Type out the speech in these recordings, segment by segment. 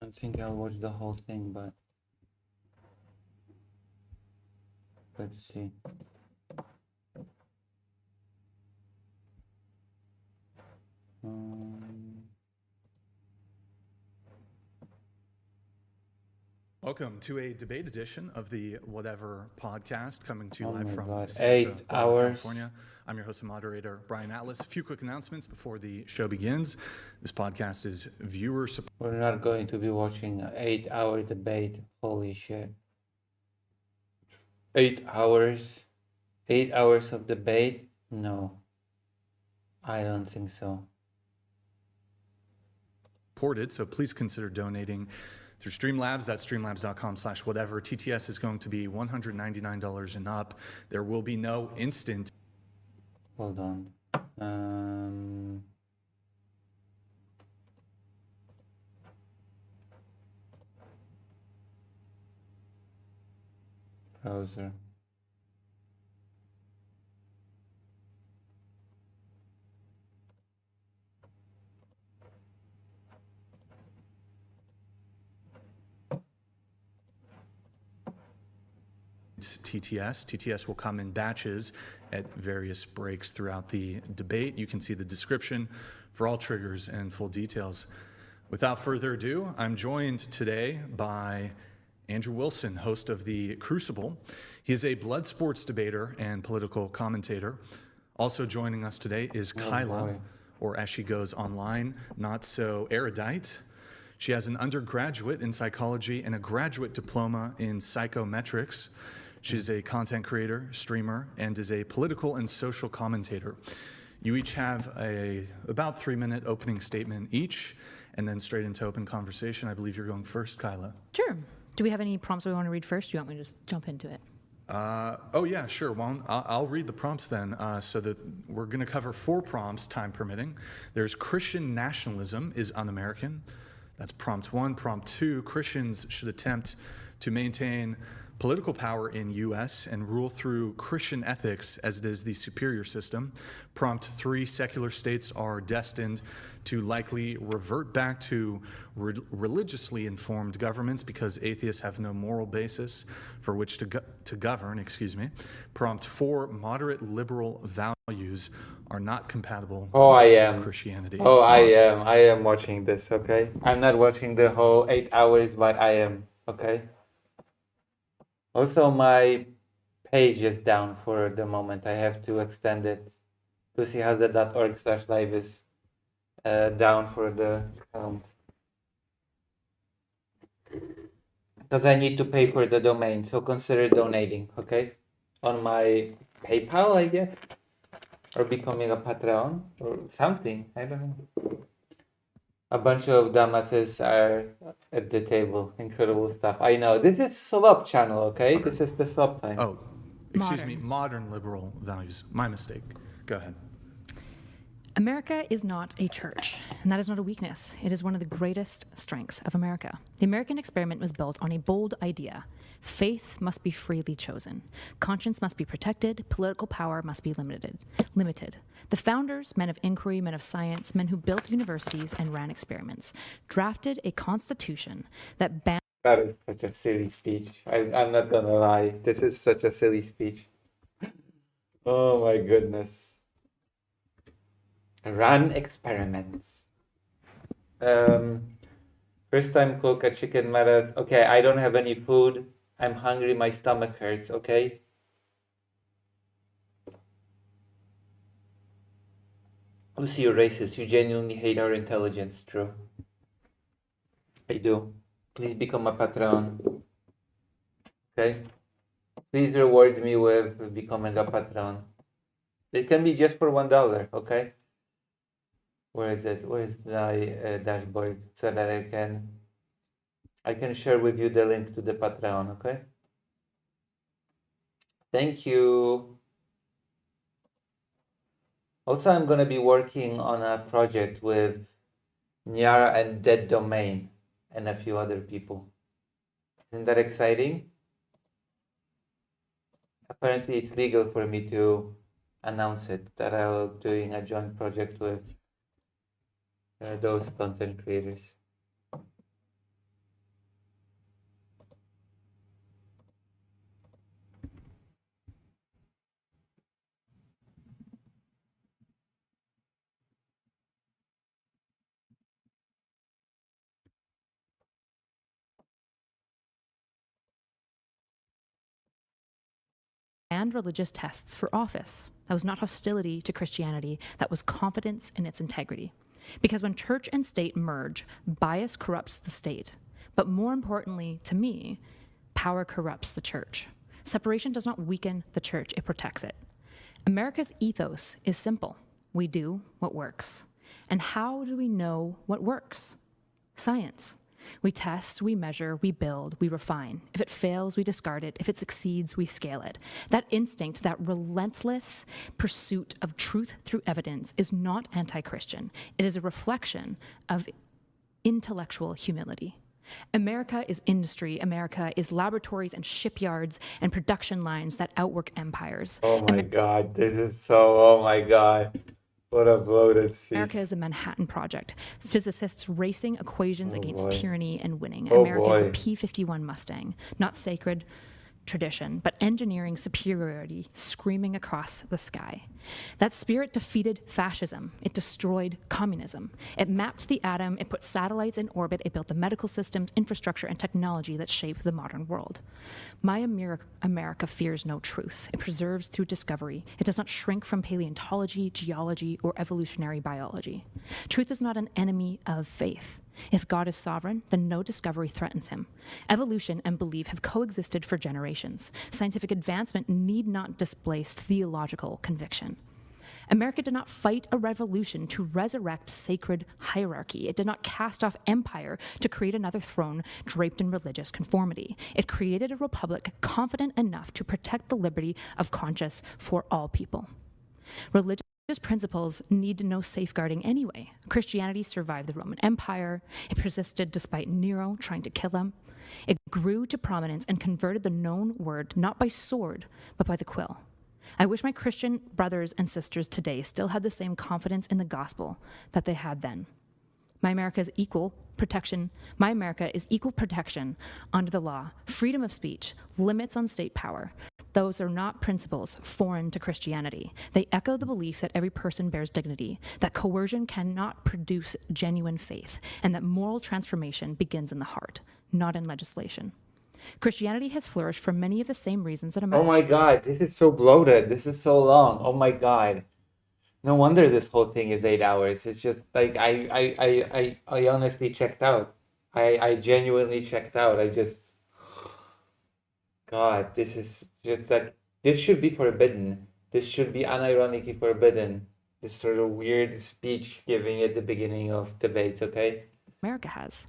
I don't think I'll watch the whole thing, but let's see. Welcome to a debate edition of the Whatever podcast, coming to you Oh live my from God, Santa 8 Barbara, hours. California. I'm your host and moderator, Brian Atlas. A few quick announcements before the show begins. This podcast is viewer supported. We're not going to be watching an 8-hour debate. Holy shit. 8 hours? 8 hours of debate? No. I don't think so. So please consider donating through Streamlabs. That's streamlabs.com/whatever. TTS is going to be $199 and up. There will be no instant. Hold on. Browser. TTS. TTS will come in batches at various breaks throughout the debate. You can see the description for all triggers and full details. Without further ado, I'm joined today by Andrew Wilson, host of The Crucible. He is a blood sports debater and political commentator. Also joining us today is Kyla, or as she goes online, Not So Erudite. She has an undergraduate in psychology and a graduate diploma in psychometrics. She's a content creator, streamer, and is a political and social commentator. You each have about 3-minute opening statement each, and then straight into open conversation. I believe you're going first, Kyla. Sure. Do we have any prompts we want to read first? Do you want me to just jump into it? Oh yeah, sure. Well, I'll read the prompts then. So that we're going to cover 4 prompts, time permitting. There's Christian nationalism is un-American. That's prompt 1. Prompt 2, Christians should attempt to maintain political power in U.S. and rule through Christian ethics as it is the superior system. Prompt 3, secular states are destined to likely revert back to religiously informed governments because atheists have no moral basis for which to govern. Prompt 4, moderate liberal values are not compatible with Christianity. I am watching this, okay? I'm not watching the whole 8 hours, but I am, okay? Also, my page is down for the moment. I have to extend it. lucyhaza.org/live is down for the count. Because I need to pay for the domain, so consider donating, okay? On my PayPal, I guess? Or becoming a Patreon, or something, I don't know. A bunch of dumbasses are at the table. Incredible stuff. I know. This is Slop channel, okay? This is the Slop time. Oh, excuse me. Modern liberal values. My mistake. Go ahead. America is not a church, and that is not a weakness. It is one of the greatest strengths of America. The American experiment was built on a bold idea. Faith must be freely chosen. Conscience must be protected. Political power must be limited. The founders, men of inquiry, men of science, men who built universities and ran experiments, drafted a constitution that banned... That is such a silly speech. I'm not gonna lie. This is such a silly speech. Oh my goodness. Run experiments. First time cook a chicken matters. Okay, I don't have any food. I'm hungry, my stomach hurts, okay? Lucy, you're racist. You genuinely hate our intelligence, true. I do. Please become a patron. Okay? Please reward me with becoming a patron. It can be just for $1, okay? Where is it? Where is my dashboard so that I can share with you the link to the Patreon, okay? Thank you. Also, I'm gonna be working on a project with Nyara and Dead Domain and a few other people. Isn't that exciting? Apparently, it's legal for me to announce it that I'm doing a joint project with those content creators. banned religious tests for office. That was not hostility to Christianity, that was confidence in its integrity. Because when church and state merge, bias corrupts the state. But more importantly, to me, power corrupts the church. Separation does not weaken the church, it protects it. America's ethos is simple. We do what works. And how do we know what works? Science. We test, we measure, we build, we refine. If it fails, we discard it. If it succeeds, we scale it. That instinct, that relentless pursuit of truth through evidence is not anti-Christian. It is a reflection of intellectual humility. America is industry. America is laboratories and shipyards and production lines that outwork empires. Oh my God, this is so, oh my God. What a bloated speech. America is a Manhattan Project. Physicists racing equations against tyranny and winning. Oh America is a boy. P-51 Mustang, not sacred tradition, but engineering superiority screaming across the sky. That spirit defeated fascism. It destroyed communism. It mapped the atom. It put satellites in orbit. It built the medical systems, infrastructure, and technology that shape the modern world. My America fears no truth. It preserves through discovery. It does not shrink from paleontology, geology, or evolutionary biology. Truth is not an enemy of faith. If God is sovereign, then no discovery threatens him. Evolution and belief have coexisted for generations. Scientific advancement need not displace theological conviction. America did not fight a revolution to resurrect sacred hierarchy. It did not cast off empire to create another throne draped in religious conformity. It created a republic confident enough to protect the liberty of conscience for all people. Religious principles need no safeguarding anyway. Christianity survived the Roman Empire. It persisted despite Nero trying to kill them. It grew to prominence and converted the known word not by sword, but by the quill. I wish my Christian brothers and sisters today still had the same confidence in the gospel that they had then. My America is equal protection. My America is equal protection under the law, freedom of speech, limits on state power. Those are not principles foreign to Christianity. They echo the belief that every person bears dignity, that coercion cannot produce genuine faith, and that moral transformation begins in the heart, not in legislation. Christianity has flourished for many of the same reasons that Oh America. my God, this is so bloated. This is so long. Oh my God. No wonder this whole thing is 8 hours. It's just like I honestly checked out. I genuinely checked out. God, this is just like this should be forbidden. This should be unironically forbidden. This sort of weird speech giving at the beginning of debates, okay? America has.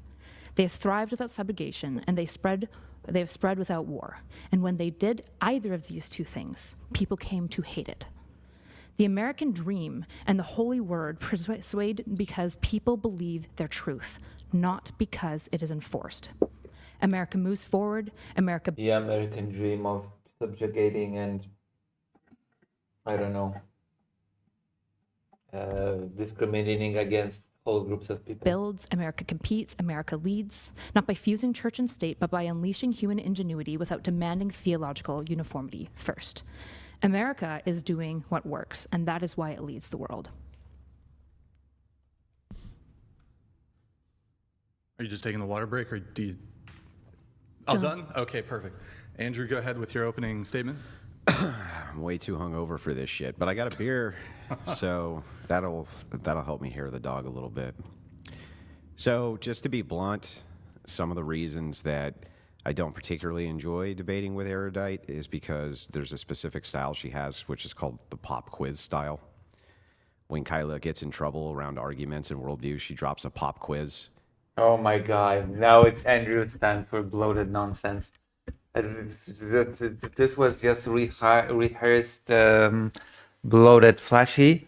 They have thrived without subjugation, and they have spread without war. And when they did either of these two things, people came to hate it. The American dream and the holy word persuade because people believe their truth, not because it is enforced. America moves forward. America. The American dream of subjugating and, I don't know, discriminating against whole groups of people. Builds, America competes, America leads, not by fusing church and state, but by unleashing human ingenuity without demanding theological uniformity first. America is doing what works, and that is why it leads the world. Are you just taking the water break, or do you... All done? Okay, perfect. Andrew, go ahead with your opening statement. I'm way too hungover for this shit, but I got a beer, so that'll help me hear the dog a little bit. So, just to be blunt, some of the reasons that I don't particularly enjoy debating with Erudite is because there's a specific style she has, which is called the pop quiz style. When Kyla gets in trouble around arguments and worldview, she drops a pop quiz. Oh my God, now it's Andrew's time for bloated nonsense. This was just rehearsed, bloated, flashy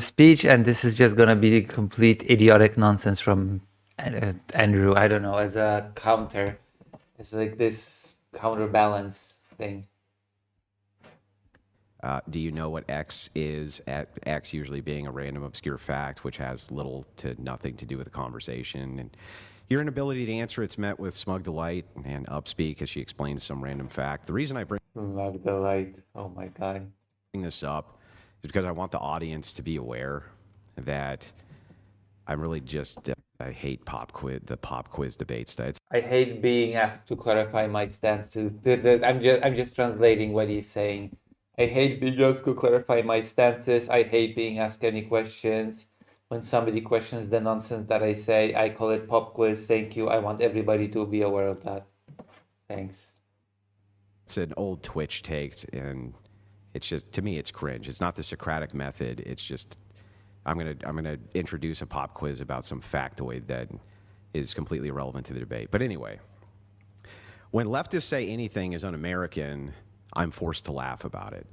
speech, and this is just gonna be complete idiotic nonsense from Andrew. I don't know, as a counter. It's like this counterbalance thing. Do you know what X is? X usually being a random obscure fact, which has little to nothing to do with the conversation. And your inability to answer it's met with smug delight and upspeak as she explains some random fact. The reason I bring Magdalite. Oh my God. this up is because I want the audience to be aware that I'm really just I hate the pop quiz debates. I hate being asked to clarify my stances. I'm just translating what he's saying. I hate being asked to clarify my stances. I hate being asked any questions. When somebody questions the nonsense that I say, I call it pop quiz. Thank you. I want everybody to be aware of that. Thanks. It's an old Twitch take, and it's just, to me, it's cringe. It's not the Socratic method. It's just, I'm gonna introduce a pop quiz about some factoid that is completely irrelevant to the debate. But anyway, when leftists say anything is un-American, I'm forced to laugh about it.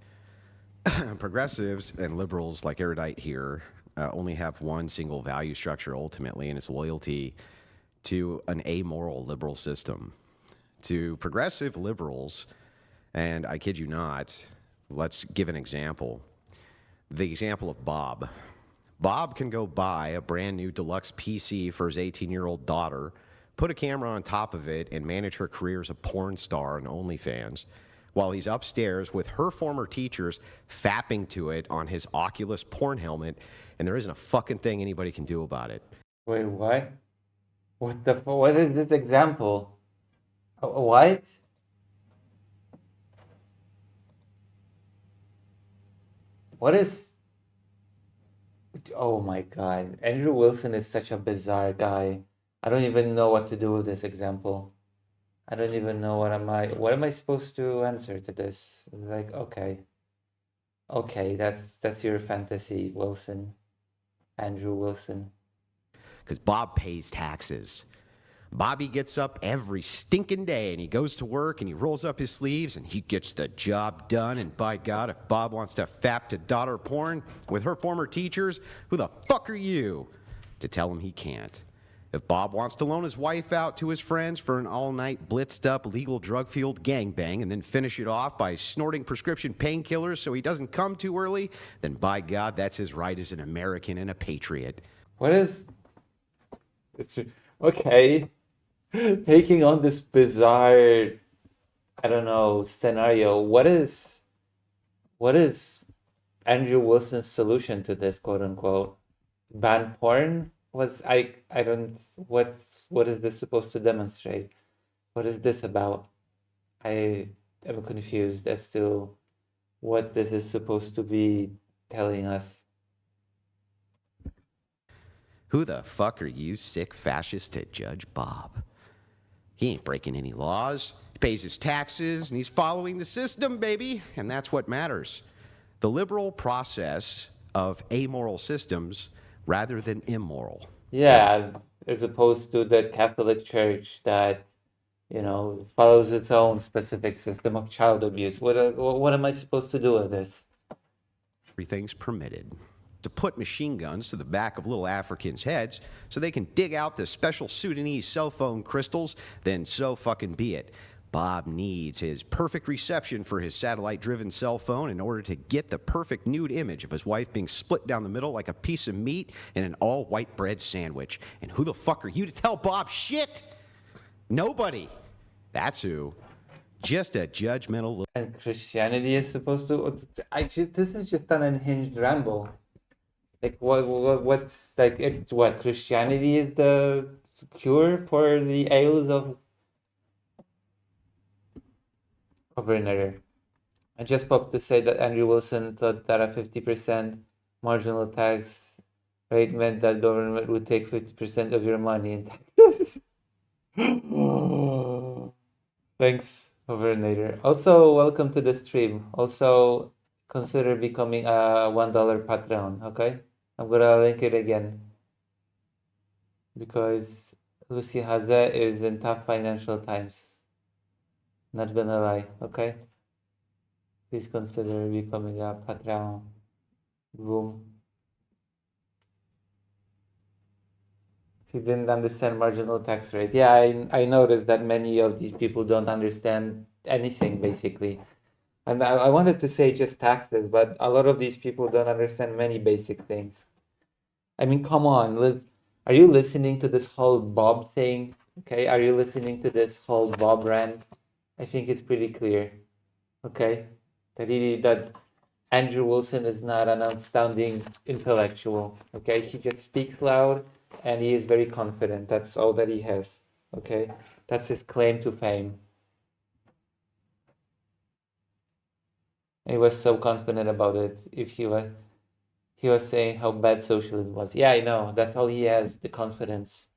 Progressives and liberals like Erudite here only have one single value structure ultimately, and it's loyalty to an amoral liberal system. To progressive liberals, and I kid you not, let's give an example. The example of Bob. Bob can go buy a brand new deluxe PC for his 18-year-old daughter, put a camera on top of it, and manage her career as a porn star on OnlyFans, while he's upstairs with her former teachers fapping to it on his Oculus porn helmet, and there isn't a fucking thing anybody can do about it. Wait, what? What is this example? What? What is... Oh my God. Andrew Wilson is such a bizarre guy. I don't even know what to do with this example. I don't even know what am I supposed to answer to this? Like, okay. Okay, that's your fantasy, Wilson. Andrew Wilson. Because Bob pays taxes. Bobby gets up every stinking day and he goes to work and he rolls up his sleeves and he gets the job done. And by God, if Bob wants to fap to daughter porn with her former teachers, who the fuck are you to tell him he can't? If Bob wants to loan his wife out to his friends for an all-night blitzed-up, legal drug-fueled gangbang and then finish it off by snorting prescription painkillers so he doesn't come too early, then by God, that's his right as an American and a patriot. What is... It's... Okay. Taking on this bizarre, I don't know, scenario, what is Andrew Wilson's solution to this, quote unquote? Ban porn? What is this supposed to demonstrate? What is this about? I am confused as to what this is supposed to be telling us. Who the fuck are you, sick fascist, to judge Bob? He ain't breaking any laws. He pays his taxes, and he's following the system, baby. And that's what matters. The liberal process of amoral systems rather than immoral. Yeah, as opposed to the Catholic Church that, follows its own specific system of child abuse. What am I supposed to do with this? Everything's permitted. To put machine guns to the back of little Africans' heads so they can dig out the special Sudanese cell phone crystals, then so fucking be it. Bob needs his perfect reception for his satellite-driven cell phone in order to get the perfect nude image of his wife being split down the middle like a piece of meat in an all-white bread sandwich. And who the fuck are you to tell Bob shit? Nobody. That's who. Just a judgmental... And Christianity is supposed to... this is just an unhinged ramble. Like, what's, like, it's what, Christianity is the cure for the ails of... Overnighter. I just popped to say that Andrew Wilson thought that a 50% marginal tax rate meant that government would take 50% of your money in taxes. Thanks, Overnighter. Also, welcome to the stream. Also, consider becoming a $1 Patreon, okay? I'm gonna link it again because Lucy Haze is in tough financial times. Not gonna lie, okay? Please consider becoming a Patreon. Boom. If you didn't understand marginal tax rate. Yeah, I noticed that many of these people don't understand anything, basically. And I wanted to say just taxes, but a lot of these people don't understand many basic things. I mean, come on, are you listening to this whole Bob thing? Okay, are you listening to this whole Bob rant? I think it's pretty clear, okay, that Andrew Wilson is not an outstanding intellectual, okay? He just speaks loud, and he is very confident. That's all that he has. Okay, that's his claim to fame. He was so confident about it. If he was saying how bad socialism was. Yeah, I know. That's all he has, the confidence.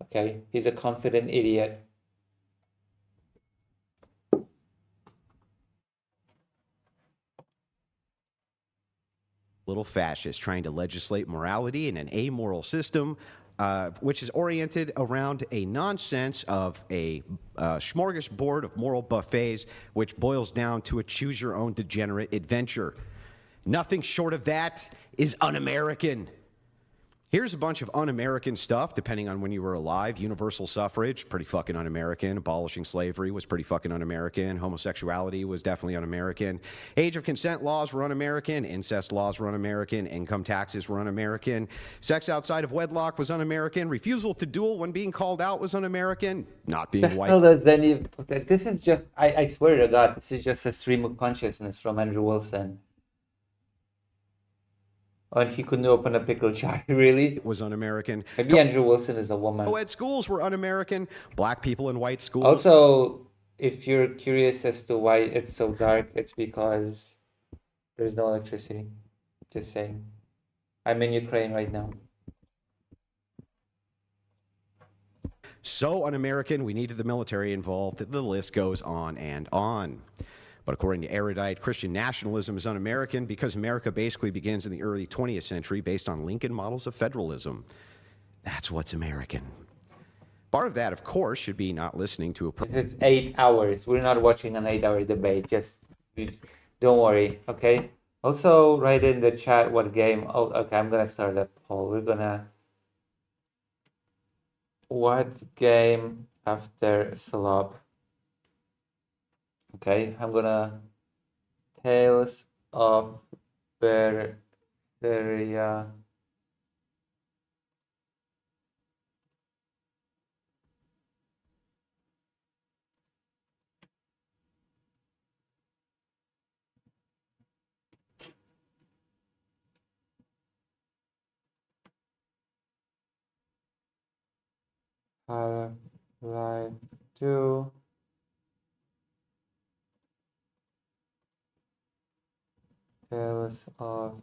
Okay, he's a confident idiot. Little fascist trying to legislate morality in an amoral system, which is oriented around a nonsense of a smorgasbord of moral buffets, which boils down to a choose-your-own degenerate adventure. Nothing short of that is un-American. Here's a bunch of un-American stuff, depending on when you were alive. Universal suffrage, pretty fucking un-American. Abolishing slavery was pretty fucking un-American. Homosexuality was definitely un-American. Age of consent laws were un-American. Incest laws were un-American. Income taxes were un-American. Sex outside of wedlock was un-American. Refusal to duel when being called out was un-American. Not being The white. hell does any... This is just... I swear to God, this is just a stream of consciousness from Andrew Wilson. And he couldn't open a pickle jar, really? Was un-American. Maybe Andrew Wilson is a woman. Co-ed schools were un-American. Black people in white schools. Also, if you're curious as to why it's so dark, it's because there's no electricity. Just saying. I'm in Ukraine right now. So un-American, we needed the military involved. The list goes on and on. But according to erudite, Christian nationalism is un-American because America basically begins in the early 20th century based on Lincoln models of federalism. That's what's American. Part of that, of course, should be not listening to a... It's 8 hours. We're not watching an 8-hour debate. Just don't worry, okay? Also, write in the chat what game... Oh, okay, I'm gonna start a poll. We're gonna... What game after slop? Okay, I'm gonna Tales of Berseria. Half-Life 2. Tales of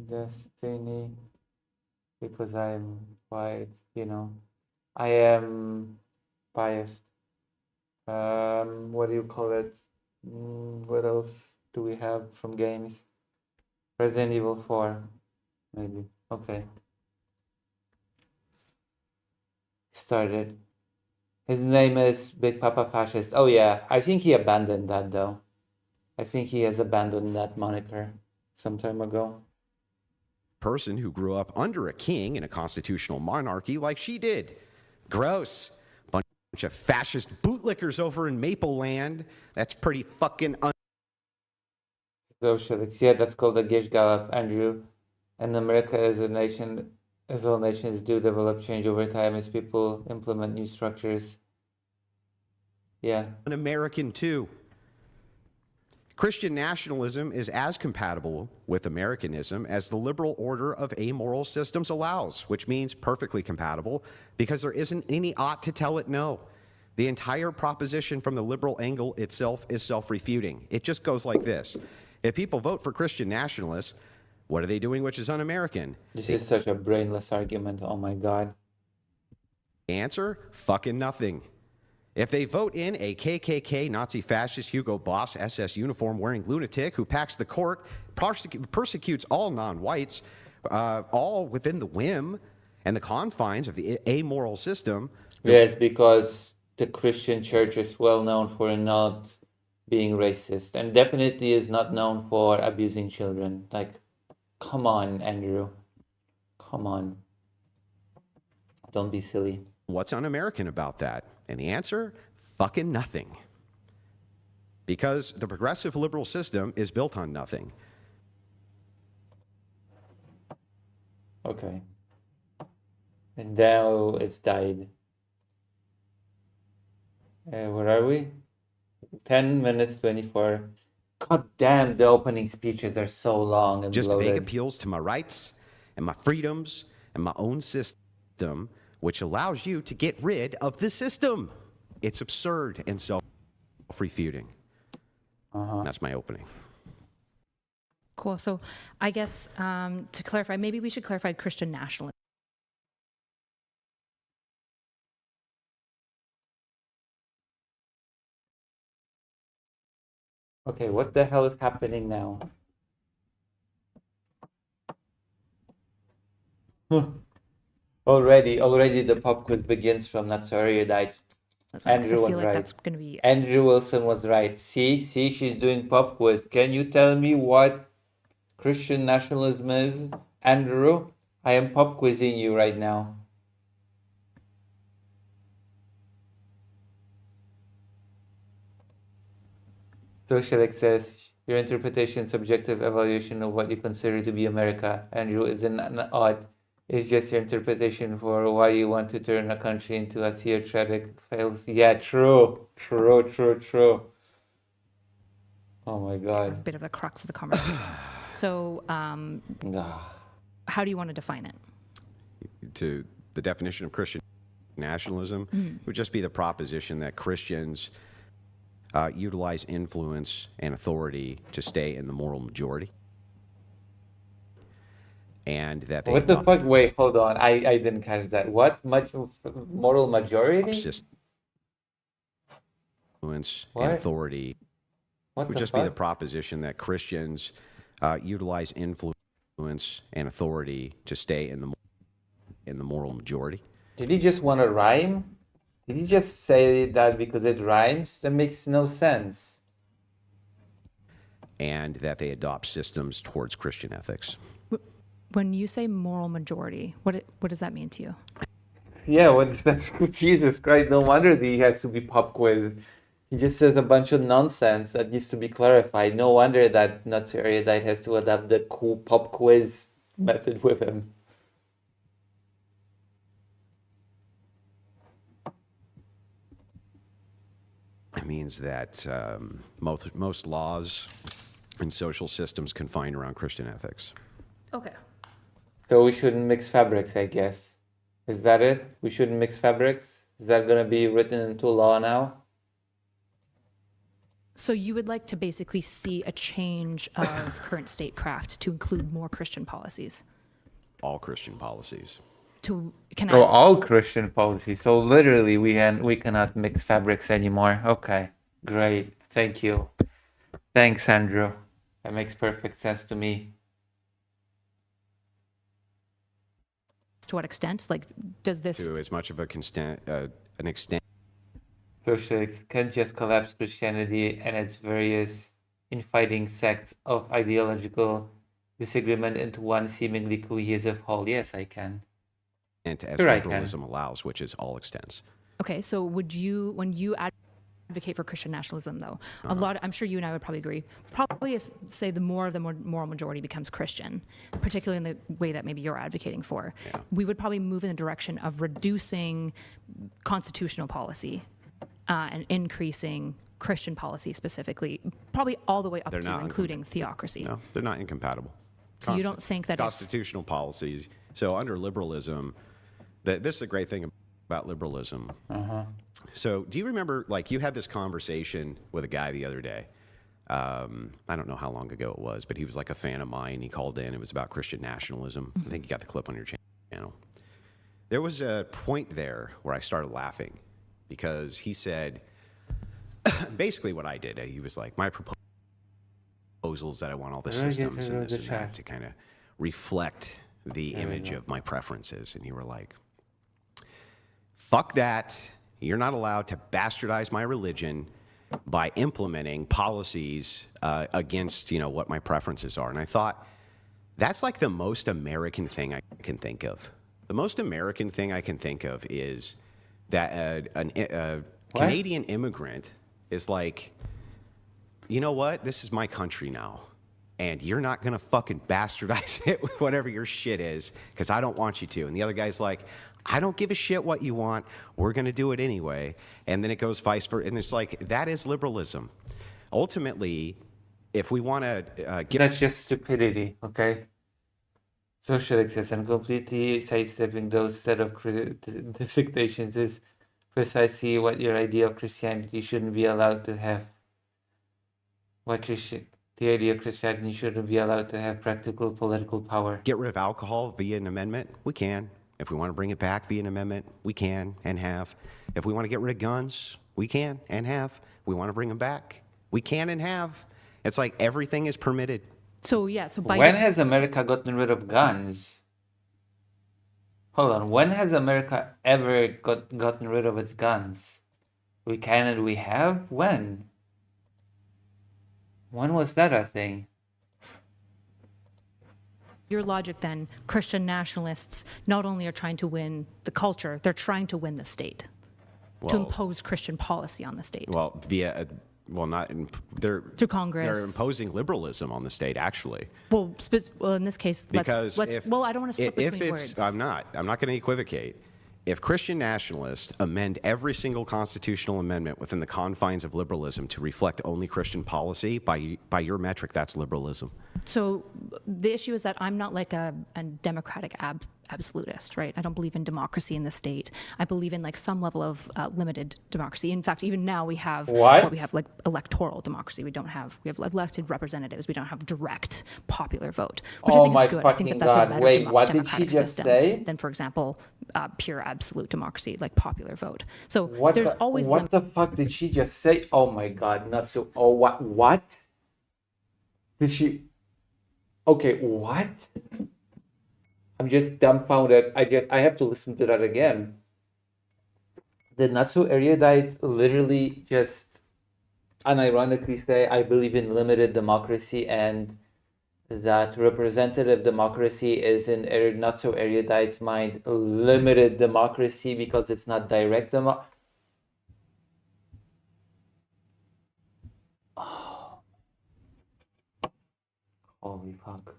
Destiny, because I'm quite, I am biased. What do you call it? What else do we have from games? Resident Evil 4, maybe. Okay. Started. His name is Big Papa Fascist. Oh yeah, I think he abandoned that though. I think he has abandoned that moniker some time ago. Person who grew up under a king in a constitutional monarchy like she did. Gross. Bunch of fascist bootlickers over in Maple Land. That's pretty fucking Socialists. Yeah, that's called a Gish Gallop, Andrew. And America as a nation, as all nations do develop change over time as people implement new structures. Yeah. un-American too. Christian nationalism is as compatible with Americanism as the liberal order of amoral systems allows, which means perfectly compatible because there isn't any ought to tell it no. The entire proposition from the liberal angle itself is self-refuting. It just goes like this. If people vote for Christian nationalists, what are they doing which is un-American? This is such a brainless argument. Oh my God. Answer, fucking nothing. If they vote in a KKK, Nazi fascist, Hugo Boss, SS uniform wearing lunatic who packs the court, persecutes all non-whites, all within the whim and the confines of the amoral system. Yes, because the Christian church is well known for not being racist and definitely is not known for abusing children. Like, come on, Andrew. Come on. Don't be silly. What's un-American about that? And the answer, fucking nothing. Because the progressive liberal system is built on nothing. Okay. And now it's died. Where are we? 10 minutes, 24. God damn, the opening speeches are so long and Just bloated. vague appeals to my rights and my freedoms and my own system. system which allows you to get rid of the system. It's absurd and self-refuting. That's my opening. Cool. So I guess to clarify, maybe we should clarify Christian nationalism. Okay, what the hell is happening now? Already the pop quiz begins from not so erudite. Because Andrew I was feel like right. that's going to be Andrew Wilson was right. See, she's doing pop quiz. Can you tell me what Christian nationalism is? Andrew, I am pop quizzing you right now. Socialist says your interpretation, subjective evaluation of what you consider to be America, Andrew, is an odd. It's just your interpretation for why you want to turn a country into a theocratic fails. Yeah, true. Oh my a God. bit of the crux of the conversation. So Ah. how do you want to define it? To the definition of Christian nationalism would just be the proposition that Christians utilize influence and authority to stay in the moral majority. And that they What the fuck? Wait, hold on. I didn't catch that. What? Moral majority? Influence What? and authority What would the just be the fuck? proposition that Christians utilize influence and authority to stay in the moral majority. Did he just want to rhyme? Did he just say that because it rhymes? That makes no sense. And that they adopt systems towards Christian ethics. When you say moral majority, what does that mean to you? Yeah, what is that? Jesus Christ, no wonder he has to be pop quiz. He just says a bunch of nonsense that needs to be clarified. No wonder that not so erudite has to adapt the cool pop quiz method with him. It means that most laws and social systems confined around Christian ethics. Okay. So we shouldn't mix fabrics, I guess. Is that it? We shouldn't mix fabrics? Is that going to be written into law now? So you would like to basically see a change of current statecraft to include more Christian policies? All Christian policies. Can I Oh, ask, all Christian policies. So literally, we cannot mix fabrics anymore. Okay, great. Thank you. Thanks, Andrew. That makes perfect sense to me. to what extent? Like, does this... To as much of an extent. Socialists can't just collapse Christianity and its various infighting sects of ideological disagreement into one seemingly cohesive whole. Yes, I can. And as Sure, I can. liberalism allows, which is all extents. Okay, so would you, when you advocate for Christian nationalism, though, a lot, I'm sure you and I would probably agree, probably if, say, the moral majority becomes Christian, particularly in the way that maybe you're advocating for, we would probably move in the direction of reducing constitutional policy and increasing Christian policy specifically, probably all the way up to including theocracy. No, they're not incompatible. So you don't think that constitutional policies. So under liberalism, this is a great thing about liberalism. So do you remember, like, you had this conversation with a guy the other day? I don't know how long ago it was, but he was like a fan of mine. He called in. It was about Christian nationalism. I think you got the clip on your channel. There was a point there where I started laughing because he said, basically what I did, he was like, my proposals that I want all the systems and this and that to kind of reflect the image of my preferences. And you were like, fuck that. You're not allowed to bastardize my religion by implementing policies against, what my preferences are. And I thought, that's like the most American thing I can think of. The most American thing I can think of is that a Canadian immigrant is like, you know what? This is my country now. And you're not going to fucking bastardize it with whatever your shit is because I don't want you to. And the other guy's like, I don't give a shit what you want. We're going to do it anyway. And then it goes vice versa. And it's like, that is liberalism. Ultimately, if we want to get... That's just stupidity, okay? social access, and completely sidestepping those set of dissectations is precisely what your idea of Christianity shouldn't be allowed to have. The idea of Christianity shouldn't be allowed to have practical political power. Get rid of alcohol via an amendment? We can. If we want to bring it back via an amendment, we can and have. If we want to get rid of guns, we can and have. We want to bring them back, we can and have. It's like everything is permitted. So yeah, so by When has America gotten rid of guns? Hold on. When has America ever gotten rid of its guns? We can and we have? When? When was that a thing? your logic, then Christian nationalists not only are trying to win the culture, they're trying to win the state, to impose Christian policy on the state. Well, via, well, not in, they're through Congress. They're imposing liberalism on the state, actually. Well, in this case, Because let's if, well, I don't want to slip if between it's, words. I'm not going to equivocate. If Christian nationalists amend every single constitutional amendment within the confines of liberalism to reflect only Christian policy, by your metric, that's liberalism. So the issue is that I'm not like a democratic absolutist, right? I don't believe in democracy in the state. I believe in like some level of limited democracy. In fact, even now we have What? We have like electoral democracy. We have elected representatives. We don't have direct popular vote, which Oh I think my is good. I think fucking that that's God. a better Wait, what did she democratic just system say? than, for example, pure absolute democracy, like popular vote. So What there's the, always what the fuck did she just say? Oh my God, not so. Oh, what? Did she? Okay, what? I'm just dumbfounded. I have to listen to that again. Did not so erudite literally just unironically say, I believe in limited democracy and that representative democracy is in not so erudite's mind limited democracy because it's not direct democracy? Holy fuck.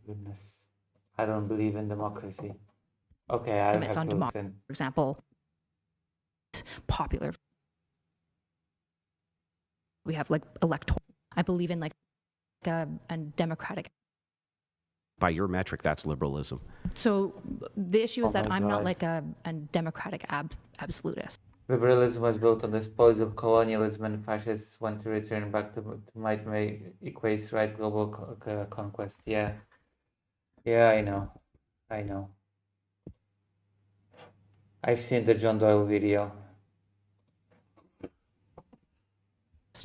Goodness. I don't believe in democracy. Okay, I limits have on to democracy. listen. For example, popular. We have like electoral. I believe in like a democratic. By your metric, that's liberalism. So the issue is Oh that my I'm not God. like a democratic absolutist. Liberalism was built on the spoils of colonialism, and fascists want to return back to might equates right global conquest. Yeah, I know. I've seen the John Doyle video.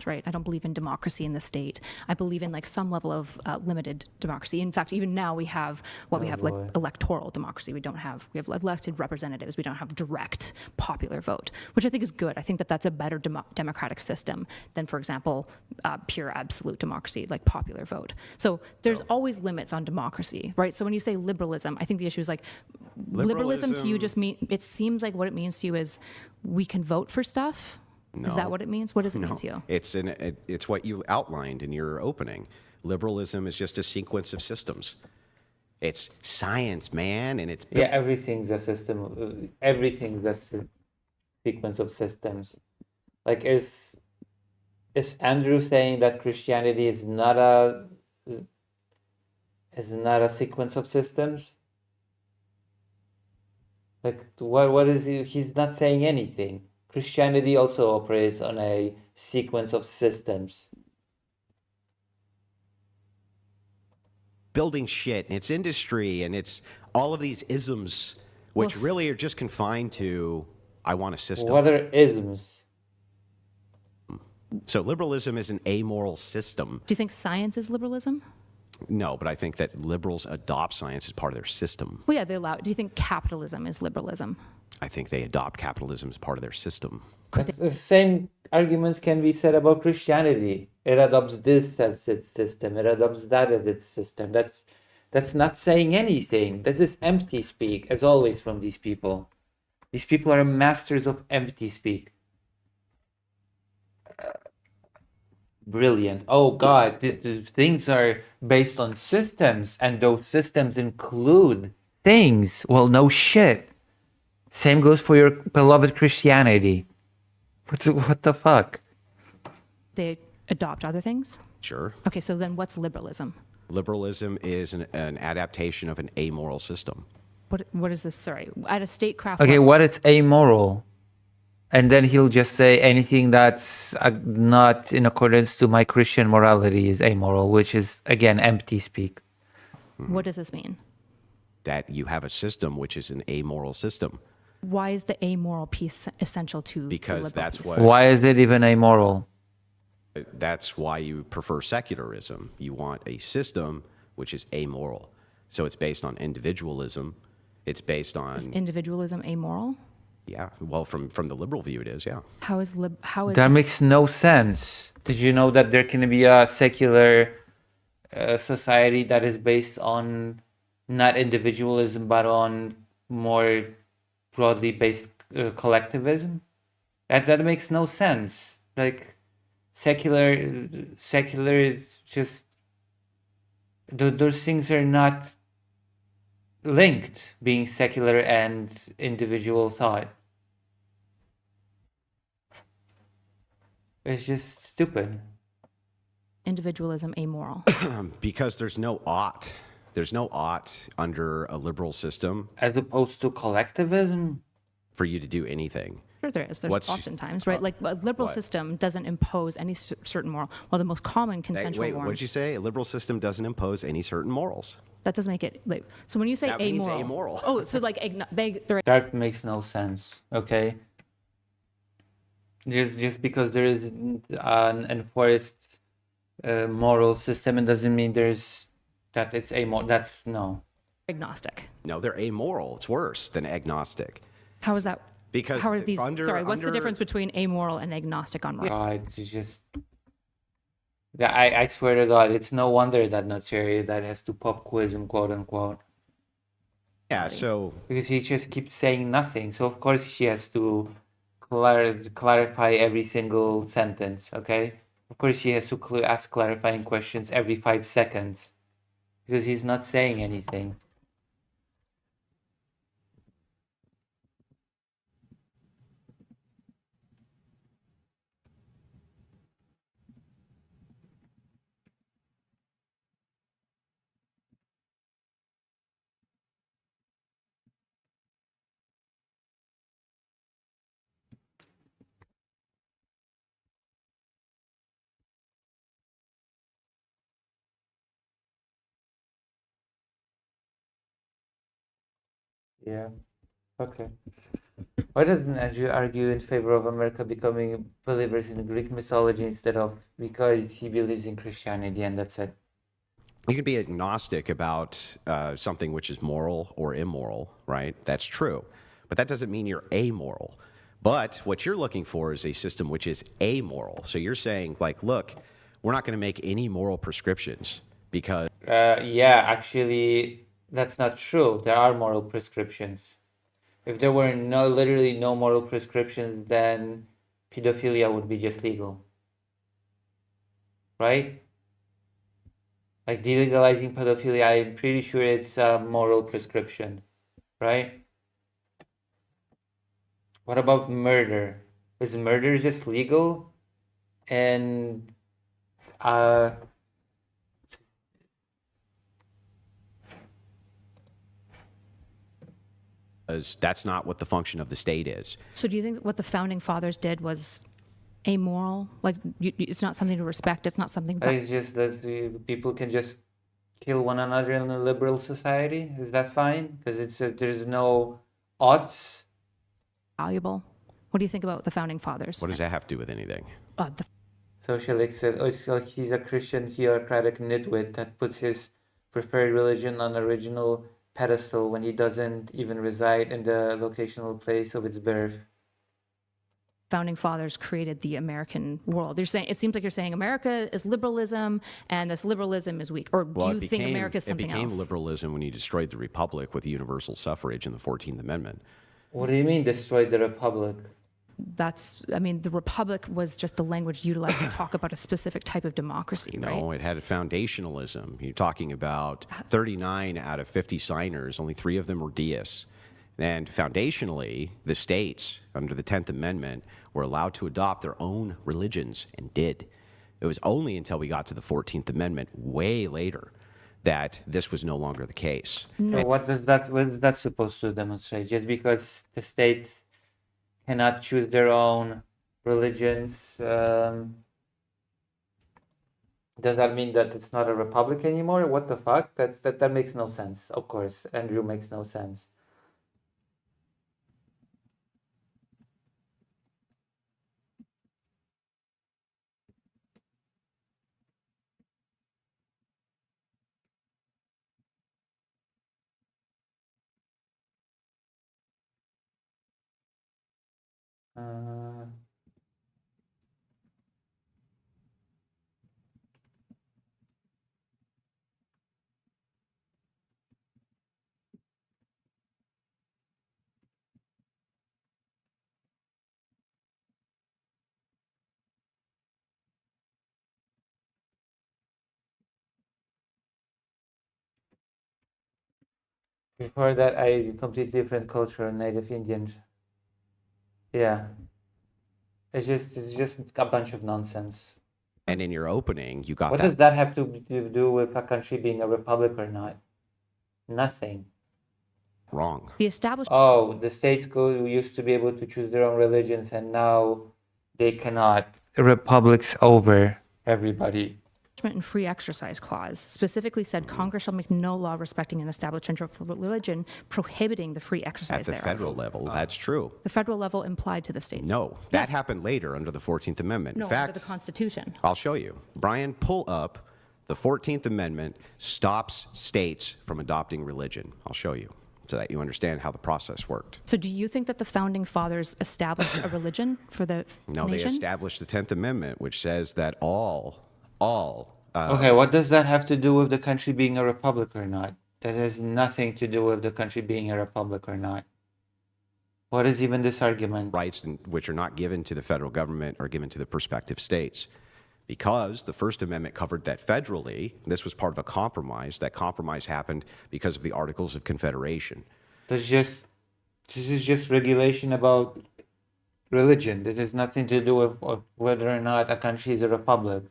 Right? I don't believe in democracy in the state. I believe in like some level of limited democracy. In fact, even now we have like boy. electoral democracy. We have elected representatives. We don't have direct popular vote, which I think is good. I think that that's a better democratic system than, for example, pure absolute democracy, like popular vote. So there's always limits on democracy, right? So when you say liberalism, I think the issue is like liberalism to you just mean, it seems like what it means to you is we can vote for stuff. Is that No. what it means? What does it No, mean to you? it's what you outlined in your opening. Liberalism is just a sequence of systems. It's science, man, and it's Yeah, everything's a system. Everything's a sequence of systems. Like, is Andrew saying that Christianity is not a sequence of systems? Like, what is he? He's not saying anything. Christianity also operates on a sequence of systems. building shit, and it's industry, and it's all of these isms, which Well, really are just confined to, I want a system. What are isms? So liberalism is an amoral system. Do you think science is liberalism? No, but I think that liberals adopt science as part of their system. Well, yeah, they allow it. Do you think capitalism is liberalism? I think they adopt capitalism as part of their system. It's the same arguments can be said about Christianity. It adopts this as its system. It adopts that as its system. That's not saying anything. This is empty speak, as always, from these people. These people are masters of empty speak. Brilliant. Oh God, these things are based on systems, and those systems include things. Well, no shit. Same goes for your beloved Christianity. What the fuck? They adopt other things? Sure. Okay, so then what's liberalism? Liberalism is an adaptation of an amoral system. What is this? Sorry, at a statecraft Okay, level, what is amoral? And then he'll just say anything that's not in accordance to my Christian morality is amoral, which is, again, empty speak. what does this mean? That you have a system which is an amoral system. Why is the amoral piece essential to the Because liberal that's piece? what- Why is it even amoral? That's why you prefer secularism. You want a system which is amoral. So it's based on individualism. It's based on, Is individualism amoral? yeah, well, from the liberal view it is, yeah. How is That makes no sense. Did you know that there can be a secular society that is based on not individualism but on more broadly based collectivism? That makes no sense. Like secular is just those things are not linked, being secular and individual thought. It's just stupid. individualism amoral? Because there's no ought. There's no ought under a liberal system As opposed to collectivism? for you to do anything. Sure, there is. There's What's- oftentimes, right? Like a liberal what? system doesn't impose any certain moral. Well, the most common consensual Wait, norm. what did you say? A liberal system doesn't impose any certain morals. That doesn't make it like. So when you say That means amoral, amoral. oh, so like they're That makes no sense, okay? Just because there is an enforced moral system, it doesn't mean that it's amoral. That's no. agnostic. No, they're amoral. It's worse than agnostic. How is that? Because How are these? under- sorry, what's the under- difference between amoral and agnostic on moral? God, it's just. I swear to God, it's no wonder that Natsuri that has to pop quiz him, quote unquote. Yeah, so Because he just keeps saying nothing. So of course she has to clarify every single sentence, okay? Of course she has to ask clarifying questions every 5 seconds. Because he's not saying anything. Yeah. Okay. Why doesn't Andrew argue in favor of America becoming believers in Greek mythology instead of because he believes in Christianity and that's it? you can be agnostic about something which is moral or immoral, right? That's true. But that doesn't mean you're amoral. But what you're looking for is a system which is amoral. So you're saying, like, look, we're not going to make any moral prescriptions because Yeah, actually, that's not true. There are moral prescriptions. If there were literally no moral prescriptions, then pedophilia would be just legal. Right? Like delegalizing pedophilia, I'm pretty sure it's a moral prescription. Right? What about murder? Is murder just legal? And that's not what the function of the state is. So do you think what the founding fathers did was amoral? Like it's not something to respect. It's not something. it's just that the people can just kill one another in a liberal society. Is that fine? Because there's no odds. Valuable. What do you think about the founding fathers? What does that have to do with anything? The Socialist says, oh, so he's a Christian theocratic nitwit that puts his preferred religion on original pedestal when he doesn't even reside in the locational place of its birth. founding fathers created the American world? You're saying, it seems like you're saying America is liberalism and this liberalism is weak. Or do you think America is something else? It became liberalism when you destroyed the republic with universal suffrage in the 14th Amendment. What do you mean destroyed the republic? The republic was just the language utilized to talk about a specific type of democracy, right? No, it had foundationalism. You're talking about 39 out of 50 signers, only 3 of them were deists. And foundationally, the states, under the 10th Amendment, were allowed to adopt their own religions and did. It was only until we got to the 14th Amendment, way later, that this was no longer the case. So what is that supposed to demonstrate? Just because the states cannot choose their own religions, does that mean that it's not a republic anymore? What the fuck? That makes no sense. Of course, Andrew makes no sense. Uh, Before that, I completely different culture, Native Indians. Yeah, it's just a bunch of nonsense. And in your opening, you got What that. does that have to do with a country being a republic or not? Nothing. Wrong. The establishment Oh, the states used to be able to choose their own religions, and now they cannot. Republics over everybody. and free exercise clause specifically said Congress shall make no law respecting an establishment of religion prohibiting the free exercise At the thereof. federal level, that's true. The federal level implied to the states. No, that happened later under the 14th Amendment. No, In fact, under the Constitution. I'll show you. Brian, pull up the 14th Amendment stops states from adopting religion. I'll show you so that you understand how the process worked. So do you think that the founding fathers established a religion for the No, nation? they established the 10th Amendment, which says that all Okay, what does that have to do with the country being a republic or not? That has nothing to do with the country being a republic or not. What is even this argument? rights which are not given to the federal government are given to the prospective states. Because the First Amendment covered that federally, this was part of a compromise. That compromise happened because of the Articles of Confederation. This is just regulation about religion. This has nothing to do with whether or not a country is a republic.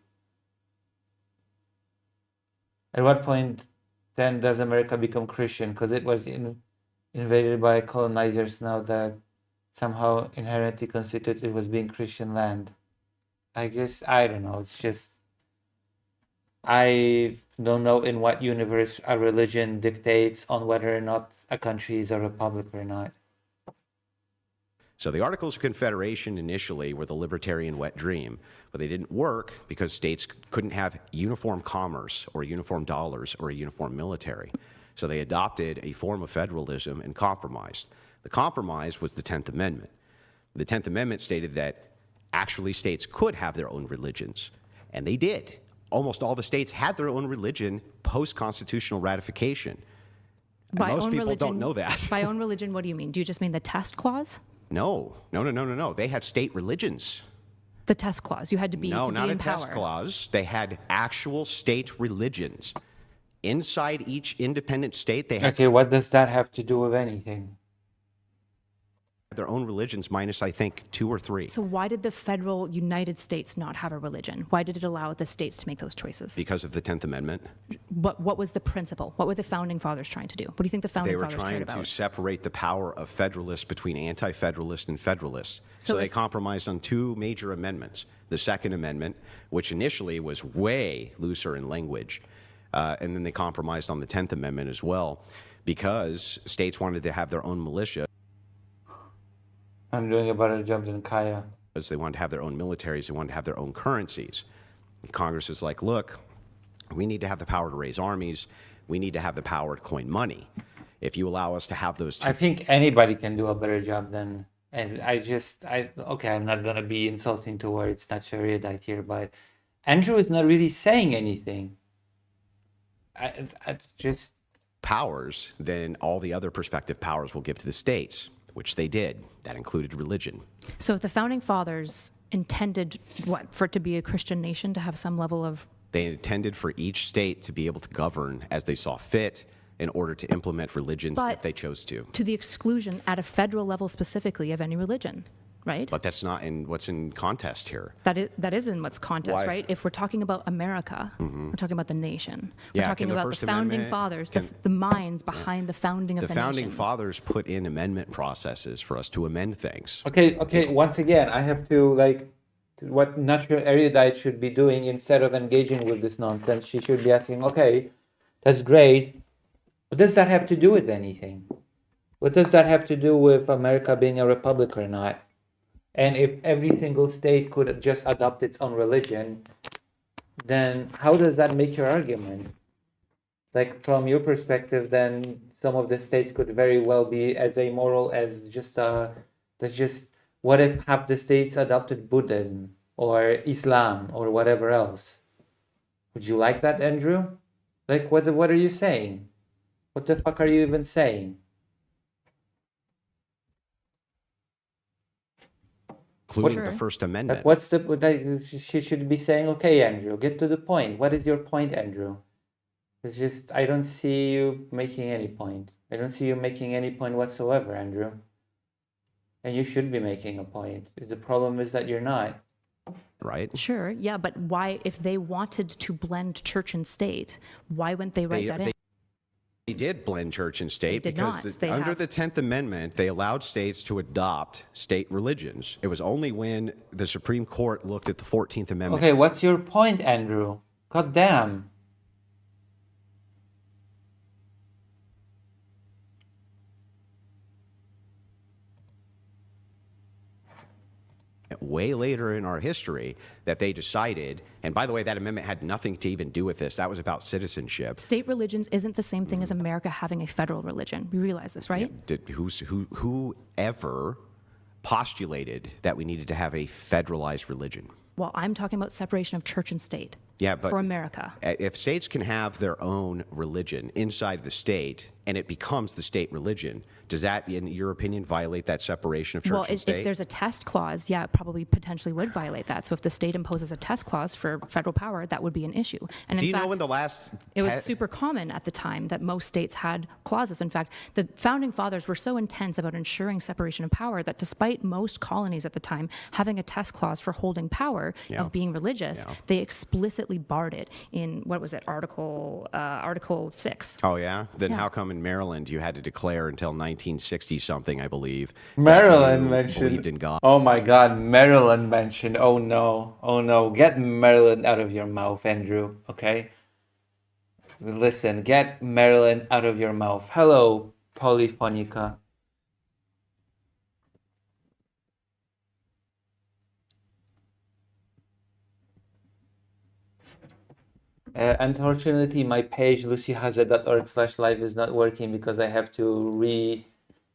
At what point then does America become Christian? Because it was invaded by colonizers now that somehow inherently constituted was being Christian land. I guess, I don't know. It's just, I don't know in what universe a religion dictates on whether or not a country is a republic or not. So the Articles of Confederation initially were the libertarian wet dream, but they didn't work because states couldn't have uniform commerce or uniform dollars or a uniform military. So they adopted a form of federalism and compromised. The compromise was the 10th Amendment. The 10th Amendment stated that actually states could have their own religions, and they did. Almost all the states had their own religion post-constitutional ratification. And most people don't know that. By own religion, what do you mean? Do you just mean the test clause? No. They had state religions. The test clause. You had to be No, to not be a in test power. clause. They had actual state religions. Inside each independent state, they had Okay, what does that have to do with anything? their own religions minus, I think, 2 or 3. So why did the federal United States not have a religion? Why did it allow the states to make those choices? Because of the 10th Amendment. What was the principle? What were the founding fathers trying to do? What do you think the founding They were fathers trying cared to about? separate the power of federalists between anti-federalists and federalists. So So they if- compromised on 2 major amendments. The Second Amendment, which initially was way looser in language, and then they compromised on the 10th Amendment as well, because states wanted to have their own militia. I'm doing a better job than Kaya. Because they wanted to have their own militaries, they wanted to have their own currencies. Congress was like, look, we need to have the power to raise armies, we need to have the power to coin money. If you allow us to have those two, I think anybody can do a better job than And okay, I'm not gonna be insulting towards not erudite here, but Andrew is not really saying anything. I just Powers, then all the other prospective powers will give to the states, which they did. That included religion. So if the founding fathers intended what for it to be a Christian nation to have some level of They intended for each state to be able to govern as they saw fit in order to implement religions But- if they chose to. the exclusion at a federal level specifically of any religion, right? But that's not in what's in contest here. That is in what's contest, Why? right? If we're talking about America, we're talking about the nation. We're Yeah, talking can the about the First founding Amendment- fathers, can- the minds behind the founding of The the founding nation. fathers put in amendment processes for us to amend things. okay. Once again, I have to what natural erudite should be doing instead of engaging with this nonsense. She should be asking, okay, that's great. What does that have to do with anything? What does that have to do with America being a republic or not? And if every single state could just adopt its own religion, then how does that make your argument? Like from your perspective, then some of the states could very well be as amoral as that's just what if half the states adopted Buddhism or Islam or whatever else? Would you like that, Andrew? Like what are you saying? What the fuck are you even saying? Including Sure. the First Amendment. Like what's she should be saying, okay, Andrew, get to the point. What is your point, Andrew? It's just I don't see you making any point. I don't see you making any point whatsoever, Andrew. And you should be making a point. The problem is that you're not. Right? Sure, yeah, but why, if they wanted to blend church and state, why wouldn't they write that in? They did blend church and state They did because not. They under have- the 10th Amendment, they allowed states to adopt state religions. It was only when the Supreme Court looked at the 14th Amendment. Okay, what's your point, Andrew? God damn. Way later in our history that they decided, and by the way, that amendment had nothing to even do with this. That was about citizenship. State religions isn't the same thing as America having a federal religion. We realize this, right? Whoever postulated that we needed to have a federalized religion? Well, I'm talking about separation of church and state. Yeah, but for America. If states can have their own religion inside the state and it becomes the state religion, does that, in your opinion, violate that separation of church Well, and if state? there's a test clause, yeah, it probably potentially would violate that. So if the state imposes a test clause for federal power, that would be an issue. And Do in you fact, know when the last it was super common at the time that most states had clauses. In fact, the founding fathers were so intense about ensuring separation of power that despite most colonies at the time having a test clause for holding power Yeah. of being religious, Yeah. they explicitly barred it in, what was it, Article 6. Oh yeah? Then Yeah. how come in Maryland you had to declare until 1960 something, I believe, that Maryland you mentioned. believed in God? Oh my God, Maryland mentioned. Oh no, oh no. Get Maryland out of your mouth, Andrew. Okay. Listen, get Maryland out of your mouth. Hello, Polyphonica. Unfortunately, my page lucyhaza.org/live is not working because I have to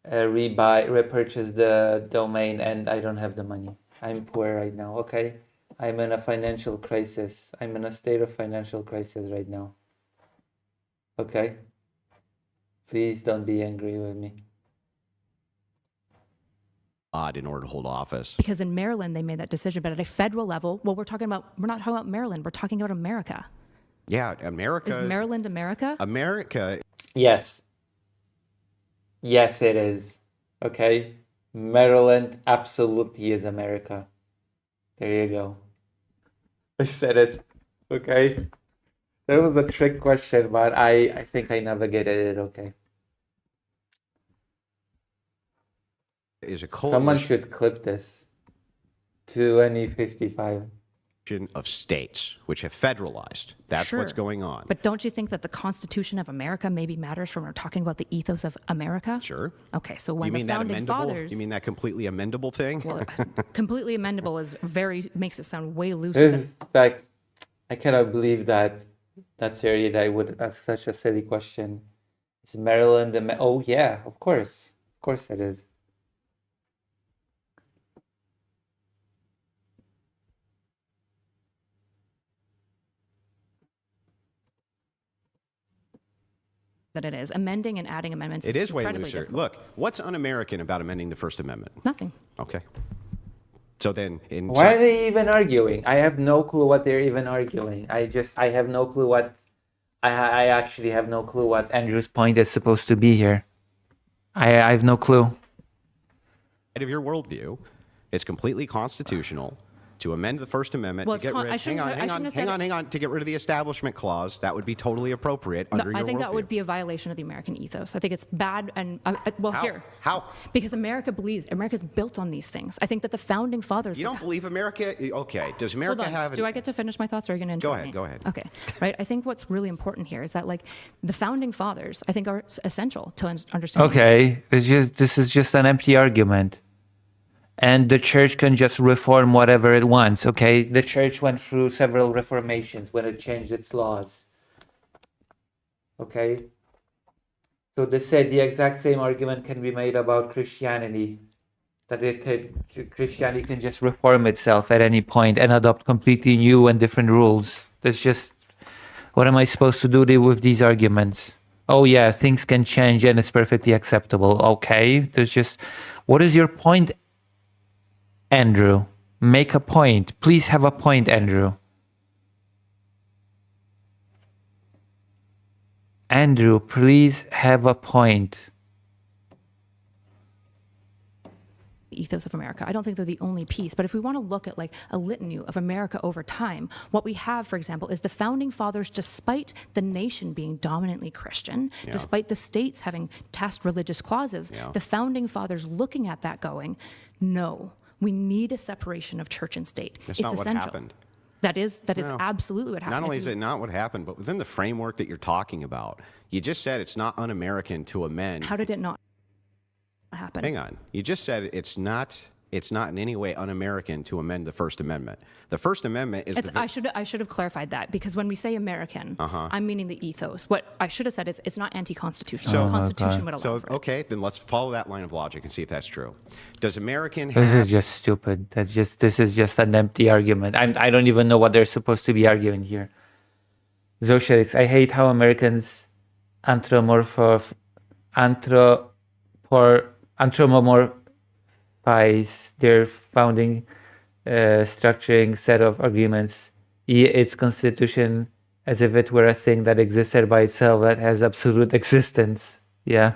repurchase the domain and I don't have the money. I'm poor right now, okay? I'm in a financial crisis. I'm in a state of financial crisis right now. Okay? Please don't be angry with me. God in order to hold office. Because in Maryland, they made that decision. But at a federal level, well, we're not talking about Maryland. We're talking about America. Yeah, America. Is Maryland America? America. Yes. Yes, it is. Okay? Maryland absolutely is America. There you go. I said it. Okay? That was a trick question, but I think I navigated it okay. Is a Someone coalition should clip this to any 55. of states which have federalized. That's what's Sure. going on. But don't you think that the Constitution of America maybe matters when we're talking about the ethos of America? Sure. Okay, so You when the mean that founding amendable? fathers, You mean that completely amendable thing? well, completely amendable is makes it sound way looser. This is like, I cannot believe that Siri that I would ask such a silly question. Is Maryland oh yeah, of course it is. that it is. Amending and adding amendments It is way incredibly looser. difficult. Look, what's un-American about amending the First Amendment? Nothing. Okay. So then, Why are they even arguing? I have no clue what they're even arguing. I have no clue what, I actually have no clue what Andrew's point is supposed to be here. I have no clue. of your worldview, it's completely constitutional to amend the First Amendment Well, to get rid. Hang on. To get rid of the Establishment Clause, that would be totally appropriate under your I think worldview. that would be a violation of the American ethos. I think it's bad and, well, How? here. How? Because America's built on these things. I think that the founding fathers. You don't believe America? Okay. Does America Hold on. have? Do I get to finish my thoughts, or are you going to interrupt me? Go ahead. Okay. Right. I think what's really important here is that, like, the founding fathers, I think, are essential to understand. Okay, this is just an empty argument. And the church can just reform whatever it wants, okay? The church went through several reformations when it changed its laws. Okay? So they said the exact same argument can be made about Christianity. That Christianity can just reform itself at any point and adopt completely new and different rules. That's just, what am I supposed to do with these arguments? Oh yeah, things can change and it's perfectly acceptable. Okay, there's just, what is your point, Andrew? Make a point. Please have a point, Andrew. Andrew, please have a point. Ethos of America. I don't think they're the only piece, but if we want to look at, like, a litany of America over time, what we have, for example, is the founding fathers, despite the nation being dominantly Christian, despite the states having tacit religious clauses, the founding fathers looking at that going, no, we need a separation of church and state. That's it's not essential. What happened. That is No. absolutely what happened. Not only is it not what happened, but within the framework that you're talking about, you just said it's not un-American to amend. How did it not happen? Hang on. You just said it's not in any way un-American to amend the First Amendment. The First Amendment is I should have clarified that, because when we say American, I'm meaning the ethos. What I should have said is it's not anti-constitutional. The Constitution would allow for it. Okay, then let's follow that line of logic and see if that's true. Does American This have is just stupid. This is just an empty argument. I don't even know what they're supposed to be arguing here. Socialists, I hate how Americans anthropomorphize their founding structuring set of arguments, its constitution, as if it were a thing that existed by itself, that has absolute existence. Yeah.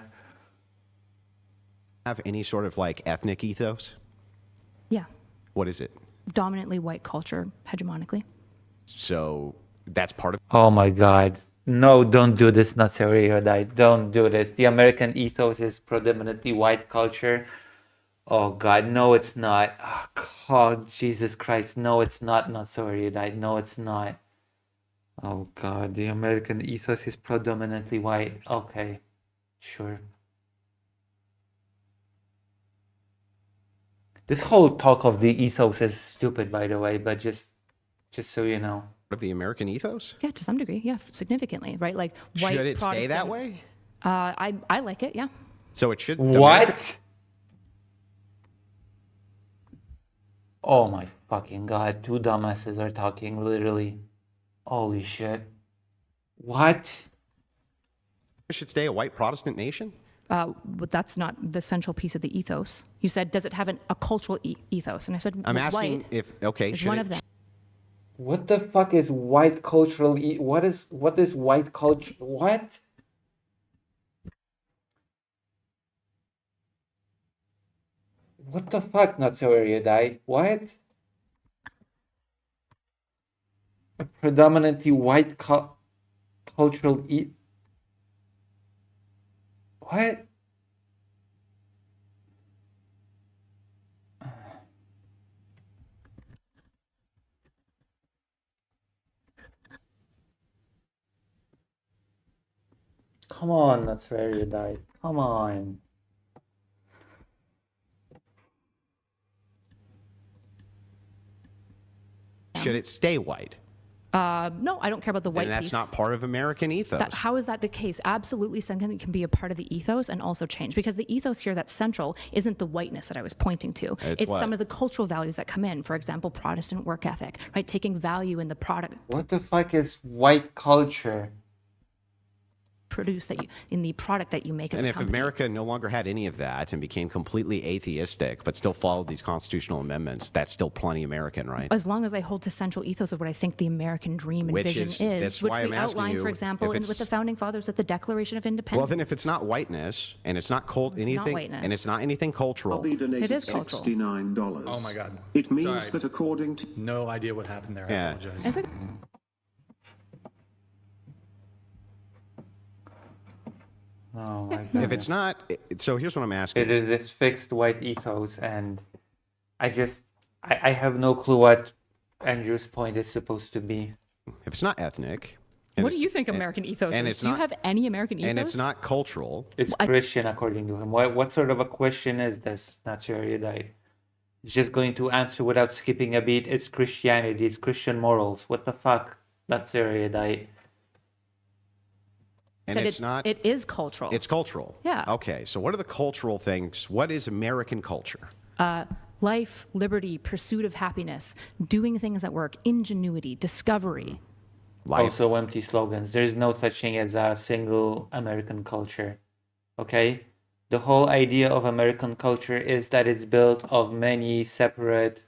have any sort of like ethnic ethos? Yeah. What is it? Dominantly white culture, hegemonically. So that's part of Oh my God. No, don't do this, not so erudite. Don't do this. The American ethos is predominantly white culture. Oh God, no, it's not. Oh God, Jesus Christ, no, it's not so erudite. No, it's not. Oh God, the American ethos is predominantly white. Okay, sure. This whole talk of the ethos is stupid, by the way, but just so you know. the American ethos? Yeah, to some degree. Yeah, significantly, right? Like white Should it stay that Protestant- way? I like it. Yeah. So it should. What? Oh my fucking God, two dumbasses are talking, literally. Holy shit. What? It should stay a white Protestant nation? But that's not the central piece of the ethos. You said, does it have a cultural ethos? And I said, I'm well, asking white if okay. is Should one it, of them. What the fuck is white cultural what is white culture? What? What the fuck, not so erudite? What? A predominantly white cultural what? Come on, that's where you died. Come on. should it stay white? No, I don't care about the white And that's piece. not part of American ethos. How is that the case? Absolutely, something that can be a part of the ethos and also change. Because the ethos here that's central isn't the whiteness that I was pointing to. It's what? some of the cultural values that come in. For example, Protestant work ethic, right? Taking value in the product. What the fuck is white culture? produce in the product that you make as And a if company. America no longer had any of that and became completely atheistic, but still followed these constitutional amendments, that's still plenty American, right? As long as I hold to central ethos of what I think the American dream and Which vision is- that's which why we I'm asking outlined, you for example, if with it's- the founding fathers at the Declaration of Independence. Well, then if it's not whiteness and it's not It's not anything, whiteness. and it's not anything cultural, Bobby donated It is cultural. $69. Oh my God. It means Sorry. that according to No idea what happened there. I Yeah. apologize. Is it- Oh my if god. it's not, so here's what I'm asking. It is this fixed white ethos, and I have no clue what Andrew's point is supposed to be. If it's not ethnic, and What do it's- you think American ethos and is? it's Do you not- have any American ethos? and it's not cultural, It's Christian, according to him. What sort of a question is this? Not your erudite. It's just going to answer without skipping a beat. It's Christianity. It's Christian morals. What the fuck? That's erudite. and Said it's not. It is cultural. It's cultural. Yeah. Okay. So what are the cultural things? What is American culture? Life, liberty, pursuit of happiness, doing things at work, ingenuity, discovery. Life. Also empty slogans. There's no such thing as a single American culture. Okay? The whole idea of American culture is that it's built of many separate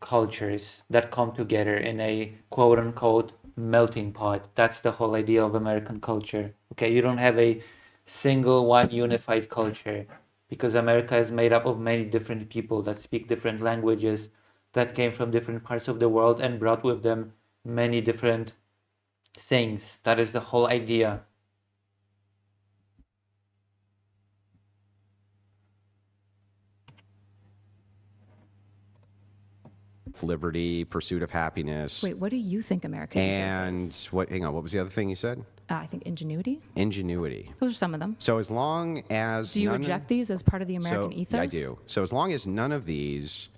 cultures that come together in a quote unquote melting pot. That's the whole idea of American culture. Okay? You don't have a single one unified culture because America is made up of many different people that speak different languages that came from different parts of the world and brought with them many different things. That is the whole idea. Liberty, pursuit of happiness, Wait, what do you think American ethos and is? what? Hang on. What was the other thing you said? I think ingenuity. Ingenuity. Those are some of them. So as long as Do you none reject these as part of the American ethos? Yeah, I do. So as long as none of these,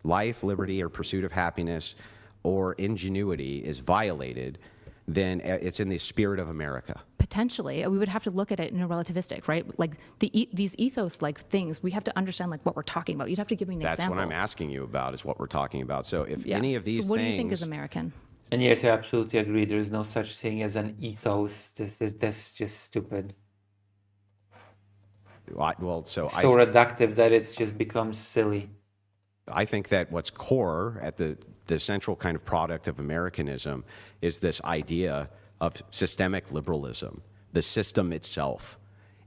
life, liberty, or pursuit of happiness, or ingenuity is violated, then it's in the spirit of America. Potentially, we would have to look at it in a relativistic, right? Like these ethos-like things, we have to understand like what we're talking about. You'd have to give me an That's example. what I'm asking you about, is what we're talking about. So if Yeah. any of these so what things, do you think is American? And yes, I absolutely agree. There is no such thing as an ethos. That's just stupid. well, so So reductive that it's just becomes silly. I think that what's core at the central kind of product of Americanism is this idea of systemic liberalism. The system itself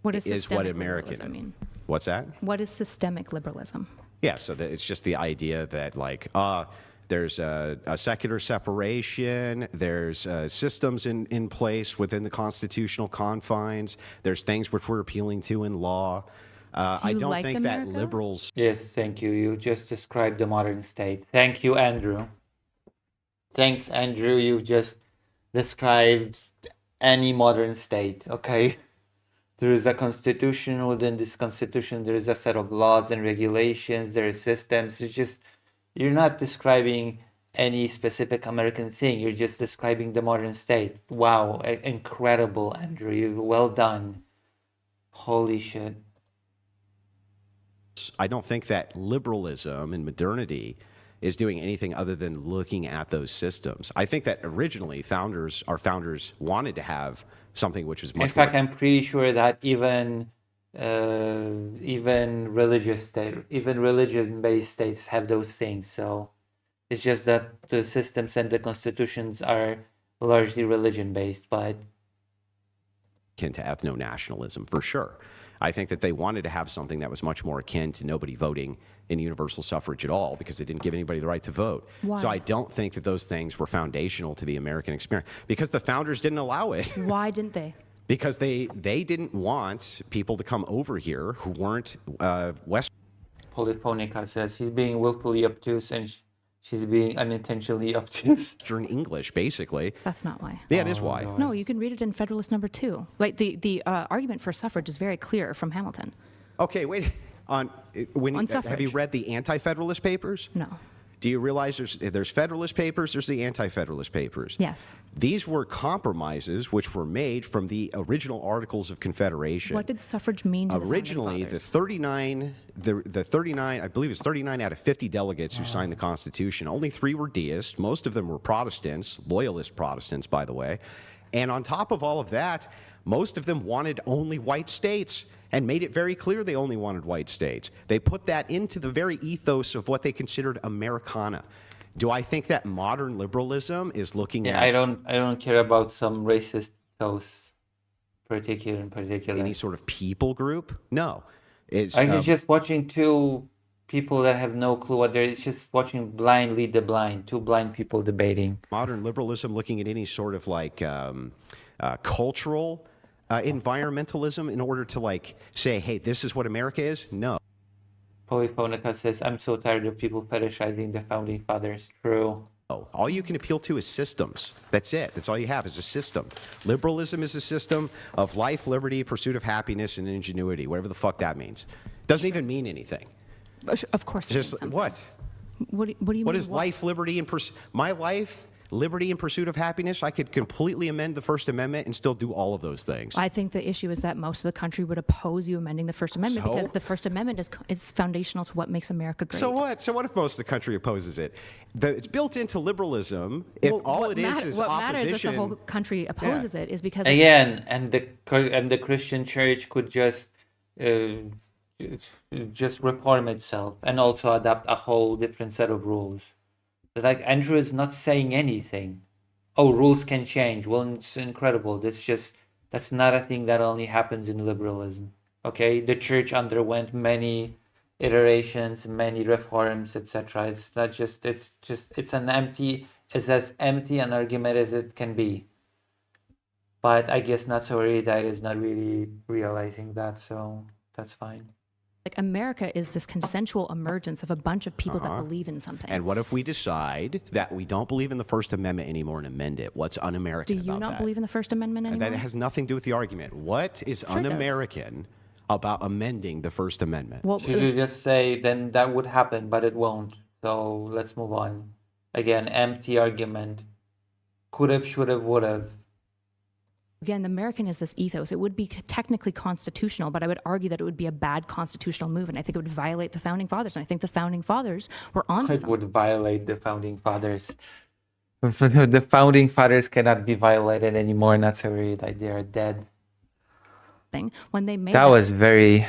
What does is what systemic American. liberalism mean? What's that? What is systemic liberalism? Yeah, so that it's just the idea that like there's a secular separation, there's systems in place within the constitutional confines, there's things which we're appealing to in law. I you don't like think America? that liberals. Yes, thank you. You just described the modern state. Thank you, Andrew. Thanks, Andrew. You just described any modern state, okay? There is a constitution. Within this constitution, there is a set of laws and regulations. There are systems. It's just, you're not describing any specific American thing. You're just describing the modern state. Wow, incredible, Andrew. You well done. Holy shit. I don't think that liberalism and modernity is doing anything other than looking at those systems. I think that originally our founders wanted to have something which was much In fact, more. I'm pretty sure that even religion-based states have those things. So it's just that the systems and the constitutions are largely religion-based. But akin to ethno-nationalism, for sure. I think that they wanted to have something that was much more akin to nobody voting in universal suffrage at all because they didn't give anybody the right to vote. Why? So I don't think that those things were foundational to the American experience because the founders didn't allow it. Why didn't they? Because they didn't want people to come over here who weren't Western. Polyphonica says he's being willfully obtuse and she's being unintentionally obtuse. English, basically. That's not why. Yeah, it is why. No, you can read it in Federalist Number 2. Like the argument for suffrage is very clear from Hamilton. Okay, wait. On Have you suffrage. read the Anti-Federalist Papers? No. Do you realize there's Federalist Papers, there's the Anti-Federalist Papers? Yes. These were compromises which were made from the original Articles of Confederation. What did suffrage mean to Originally, the the founding fathers? 39, I believe it's 39 out of 50 delegates who signed the Constitution. Only 3 were deists. Most of them were Protestants, loyalist Protestants, by the way. And on top of all of that, most of them wanted only white states and made it very clear they only wanted white states. They put that into the very ethos of what they considered Americana. Do I think that modern liberalism is looking Yeah, at I don't care about some racist ethos in particular. any sort of people group? No. It's, I'm just watching two people that have no clue what they're. It's just watching blindly the blind, two blind people debating. modern liberalism looking at any sort of like cultural environmentalism in order to like say, hey, this is what America is? No. Polyphonica says, I'm so tired of people fetishizing the founding fathers. True. All you can appeal to is systems. That's it. That's all you have is a system. Liberalism is a system of life, liberty, pursuit of happiness, and ingenuity, whatever the fuck that means. Doesn't even mean anything. Of course. It means Just something. what? What do you What mean? is life, liberty, and my life, liberty, and pursuit of happiness? I could completely amend the First Amendment and still do all of those things. I think the issue is that most of the country would oppose you amending the First Amendment So? because the First Amendment is foundational to what makes America great. So what? So what if most of the country opposes it? It's built into liberalism. If Well, all what it is what opposition. matters if the whole country opposes it is because Again, and the Christian church could just reform itself and also adopt a whole different set of rules. But like Andrew is not saying anything. Oh, rules can change. Well, it's incredible. That's not a thing that only happens in liberalism. Okay, the church underwent many iterations, many reforms, etc. It's not just. It's as empty an argument as it can be. But I guess not so erudite is not really realizing that, so that's fine. like America is this consensual emergence of a bunch of people that believe in something. And what if we decide that we don't believe in the First Amendment anymore and amend it? What's un-American Do you about not that? believe in the First Amendment anymore? That has nothing to do with the argument. What is Sure it does. un-American about amending the First Amendment? Well, Should you just say then that would happen, but it won't. So let's move on. Again, empty argument. Could have, should have, would have. again, the American is this ethos. It would be technically constitutional, but I would argue that it would be a bad constitutional move, and I think it would violate the founding fathers. And I think the founding fathers were onto It something. would violate the founding fathers. The founding fathers cannot be violated anymore. Not so worried that they are dead. When they made That was very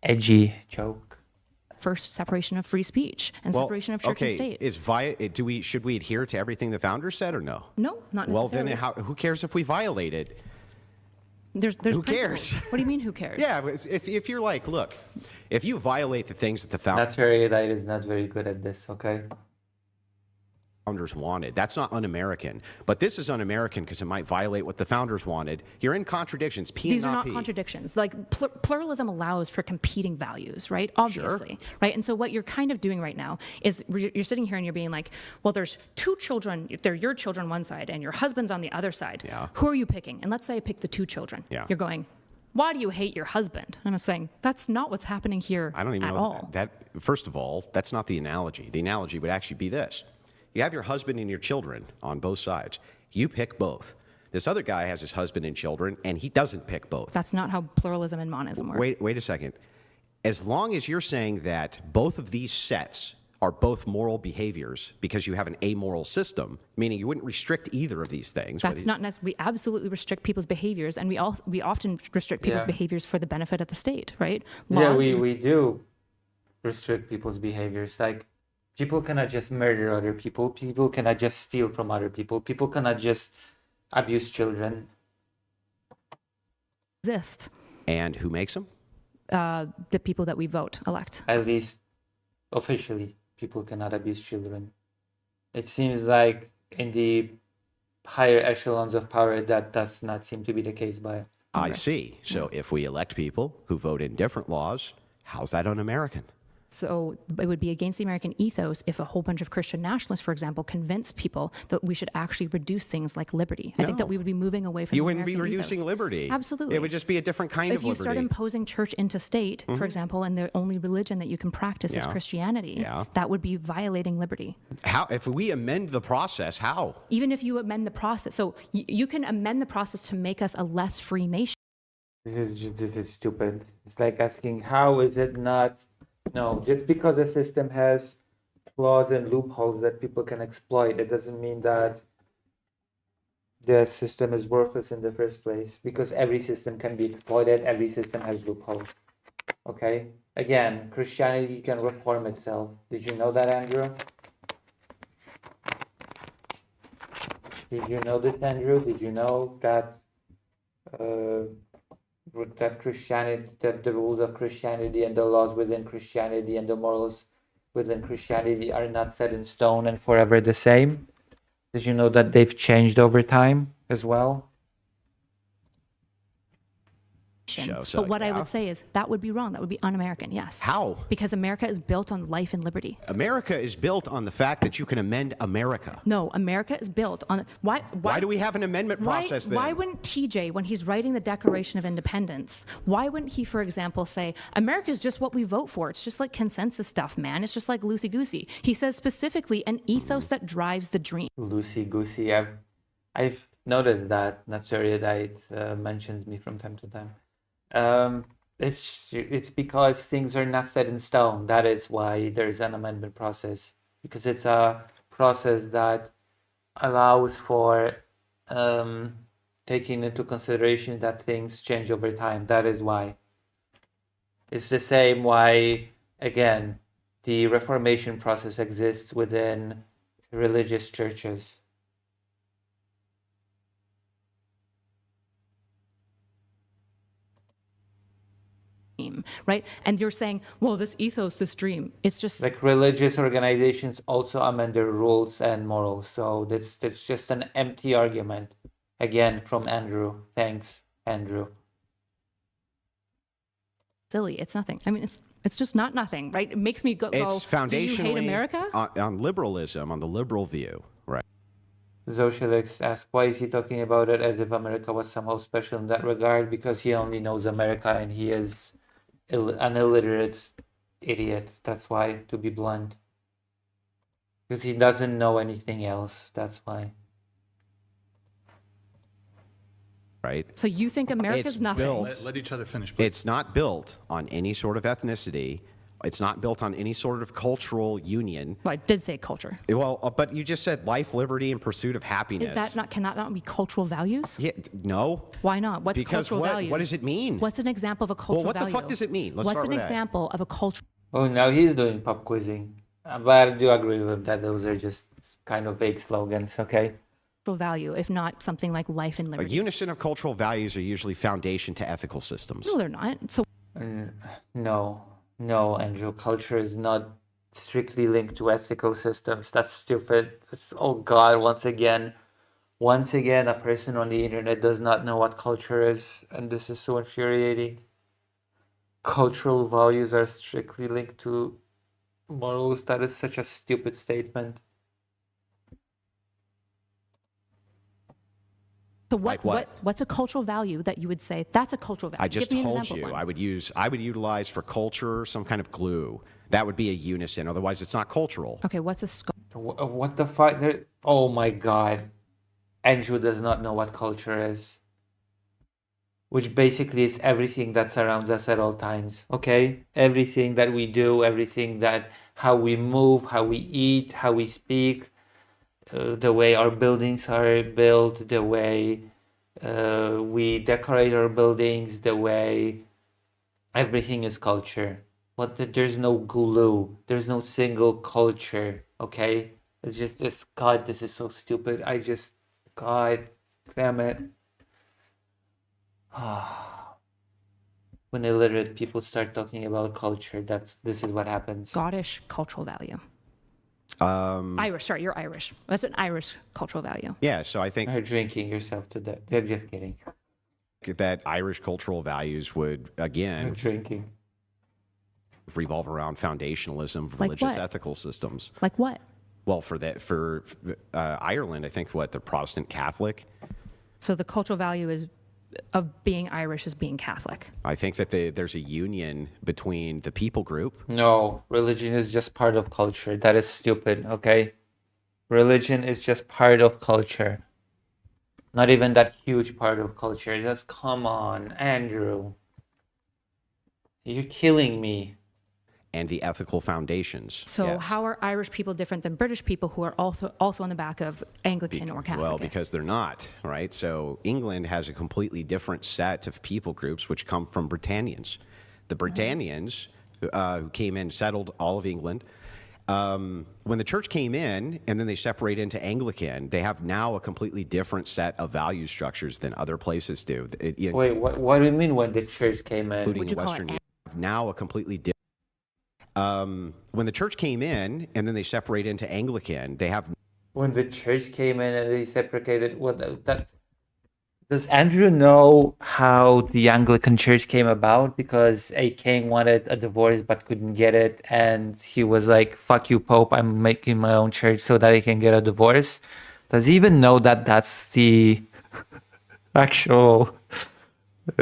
edgy joke. first separation of free speech and separation of church and state. Should we adhere to everything the founders said or no? No, not Well, necessarily. then who cares if we violate it? There's who principles. cares? What do you mean, who cares? Yeah, but if you're like, look, if you violate the things that the Not very erudite is not very good at this, okay? founders wanted, that's not un-American. But this is un-American because it might violate what the founders wanted. You're in contradictions. P These and are not not P. contradictions. Like pluralism allows for competing values, right? Obviously, right? And so what you're kind of doing right now is you're sitting here and you're being like, well, there's two children. They're your children on one side and your husband's on the other side. Yeah. Who are you picking? And let's say I pick the two children. Yeah. You're going, why do you hate your husband? And I'm saying, that's not what's happening here I don't even at know all. that. First of all, that's not the analogy. The analogy would actually be this. You have your husband and your children on both sides. You pick both. This other guy has his husband and children, and he doesn't pick both. That's not how pluralism and monism work. Wait a second. As long as you're saying that both of these sets are both moral behaviors because you have an amoral system, meaning you wouldn't restrict either of these things. That's not necessary. We absolutely restrict people's behaviors, and we often restrict people's Yeah. behaviors for the benefit of the state, right? Yeah, Laws we do restrict people's behaviors. Like, people cannot just murder other people. People cannot just steal from other people. People cannot just abuse children. exist. And who makes them? The people that we vote elect. At least officially, people cannot abuse children. It seems like in the higher echelons of power, that does not seem to be the case by I Congress. see. So if we elect people who vote in different laws, how's that un-American? So it would be against the American ethos if a whole bunch of Christian nationalists, for example, convince people that we should actually reduce things like liberty. I think that No. we would be moving away from You the wouldn't be American reducing ethos. liberty. Absolutely. It would just be a different kind If of you liberty. start imposing church into state, for example, and the only religion that you can practice is Yeah. Christianity, Yeah. that would be violating liberty. How, if we amend the process, how? Even if you amend the process. So you can amend the process to make us a less free nation. This is stupid. It's like asking, how is it not? No, just because a system has flaws and loopholes that people can exploit, it doesn't mean that the system is worthless in the first place because every system can be exploited, every system has loopholes. Okay? Again, Christianity can reform itself. Did you know that, Andrew? Did you know this, Andrew? Did you know that that Christianity, that the rules of Christianity and the laws within Christianity and the morals within Christianity are not set in stone and forever the same? Did you know that they've changed over time as well? So, But what I yeah. would say is that would be wrong. That would be un-American, yes. How? Because America is built on life and liberty. America is built on the fact that you can amend America. No, America is built on Why do we have an amendment process then? Why wouldn't TJ, when he's writing the Declaration of Independence, why wouldn't he, for example, say, America is just what we vote for? It's just like consensus stuff, man. It's just like loosey-goosey. He says specifically an ethos that drives the dream. Loosey goosey. I've noticed that Natsuri mentions me from time to time. It's because things are not set in stone. That is why there's an amendment process, because it's a process that allows for taking into consideration that things change over time. That is why. It's the same why, again, the Reformation process exists within religious churches. Right? And you're saying, well, this ethos, this dream, it's just Like religious organizations also amend their rules and morals. So that's just an empty argument. Again, from Andrew. Thanks, Andrew. silly. It's nothing. I mean, it's just not nothing, right? It makes me go, It's do you hate foundationally America? on liberalism, on the liberal view, right? Zoshelix asked, why is he talking about it as if America was somehow special in that regard? Because he only knows America and he is an illiterate idiot. That's why, to be blunt. Because he doesn't know anything else. That's why. Right? So you think America's It's nothing? built- Let each other finish, please. It's not built on any sort of ethnicity. It's not built on any sort of cultural union. Well, I did say culture. Well, but you just said life, liberty, and pursuit of happiness. Is that not, can that not be cultural values? Yeah, no. Why not? What's Because cultural what- values? what does it mean? What's an example of a cultural what the value? fuck does it mean? Let's What's start an with that. example of a cultural Oh, now he's doing pop quizzing. But I do agree with that. Those are just kind of vague slogans, okay? value, if not something like life and A liberty? unison of cultural values are usually foundation to ethical systems. No, they're not. So No, Andrew. Culture is not strictly linked to ethical systems. That's stupid. Oh God, once again, a person on the internet does not know what culture is, and this is so infuriating. Cultural values are strictly linked to morals. That is such a stupid statement. So Like what? what's a cultural value that you would say that's a cultural value? I just Give me an told example you of one. I would utilize for culture some kind of glue. That would be a unison. Otherwise, it's not cultural. Okay, what's a scope? What the fuck? Oh my God. Andrew does not know what culture is. Which basically is everything that surrounds us at all times. Okay? Everything that we do, everything that, how we move, how we eat, how we speak, the way our buildings are built, the way we decorate our buildings, the way everything is culture. There's no glue. There's no single culture. Okay? It's just this. God, this is so stupid. God damn it. When illiterate people start talking about culture, this is what happens. Scottish cultural value. Irish, sorry, you're Irish. That's an Irish cultural value. Yeah, so I think You're drinking yourself to death. They're just kidding. that Irish cultural values would, You're again, drinking. revolve around foundationalism of Like religious what? ethical systems. Like what? Well, for Ireland, I think they're Protestant Catholic. So the cultural value is of being Irish is being Catholic. I think that there's a union between the people group. No, religion is just part of culture. That is stupid, okay? Religion is just part of culture. Not even that huge part of culture. Just come on, Andrew. You're killing me. and the ethical foundations. So Yes. how are Irish people different than British people who are also on the back of Anglican or Catholic? Well, because they're not, right? So England has a completely different set of people groups which come from Britannians. The Britannians who came in, settled all of England. When the church came in and then they separate into Anglican, they have now a completely different set of value structures than other places do. Wait, what do you mean when the church came in? Including Would you call Western it Europe, have now a completely different. When the church came in and then they separate into Anglican, they have. When the church came in and they separated, that does Andrew know how the Anglican Church came about? Because a king wanted a divorce but couldn't get it, and he was like, "Fuck you, Pope! I'm making my own church so that I can get a divorce." Does he even know that that's the actual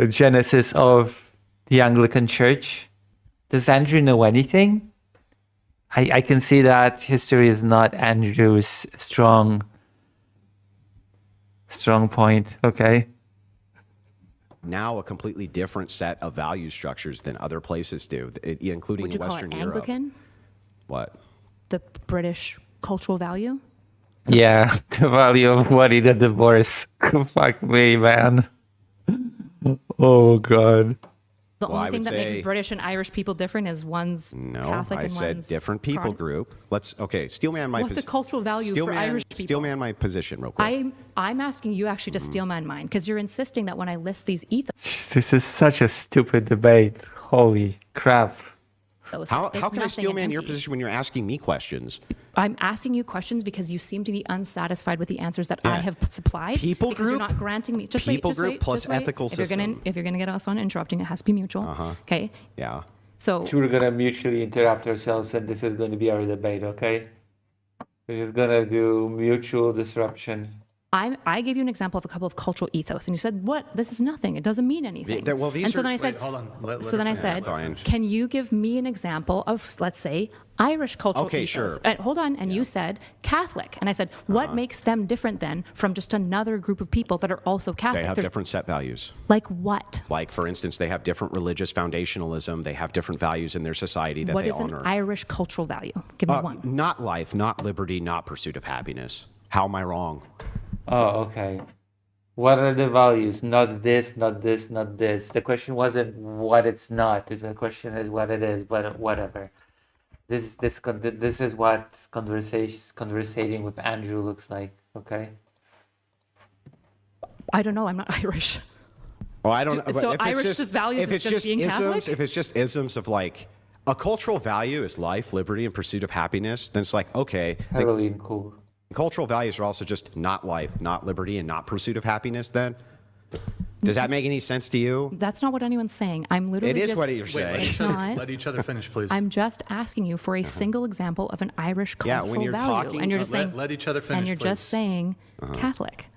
genesis of the Anglican Church? Does Andrew know anything? I can see that history is not Andrew's strong point, okay? Now a completely different set of value structures than other places do, including Would you call Western it Europe. Anglican? What? The British cultural value? Yeah, the value of wanting a divorce. Fuck me, man. Oh, God. The Well, only I thing would that say- makes British and Irish people different is one's No, Catholic I and said one's different people Protestant. group. Steelman my What's the cultural value for Irish people? Steelman my position real quick. I'm asking you actually to steelman mine because you're insisting that when I list these ethos, This is such a stupid debate. Holy crap. How it's can I nothing and steelman your empty. position when you're asking me questions? I'm asking you questions because you seem to be unsatisfied with the answers that I Yeah. have supplied. People because you're group- not granting me. Just people wait, just group wait, plus just wait. ethical if You're system. if you're gonna get us on interrupting, it has to be mutual. Okay. Yeah. So We're gonna mutually interrupt ourselves, and this is going to be our debate, okay? We're just gonna do mutual disruption. I gave you an example of a couple of cultural ethos, and you said, "What? This is nothing. It doesn't mean anything." well, these and so are- then I said, Wait, hold on. Let so her then I finish. said, Let her finish. "Can you give me an example of, let's say, Irish cultural Okay, ethos?" sure. Hold on, and you said Catholic, and I said, "What makes them different then from just another group of people that are also Catholic?" They have There's- different set values. Like what? Like, for instance, they have different religious foundationalism. They have different values in their society that What they is an honor. Irish cultural value? Give me one. Not life, not liberty, not pursuit of happiness. How am I wrong? Oh, okay. What are the values? Not this, not this, not this. The question wasn't what it's not. The question is what it is, but whatever. This is what conversating with Andrew looks like, okay? I don't know. I'm not Irish. Well, I don't know. So If it's Irish values if is it's just being isms, Catholic? if it's just isms of like a cultural value is life, liberty, and pursuit of happiness, then it's like, okay, the Halloween, cool. cultural values are also just not life, not liberty, and not pursuit of happiness. Then, does that make any sense to you? That's not what anyone's saying. I'm literally It is just, what you're Wait, saying. not. let each other finish, please. I'm just asking you for a single example of an Irish Yeah, cultural when you're value, talking- and you're just saying, let each other finish, and you're please. just saying Catholic.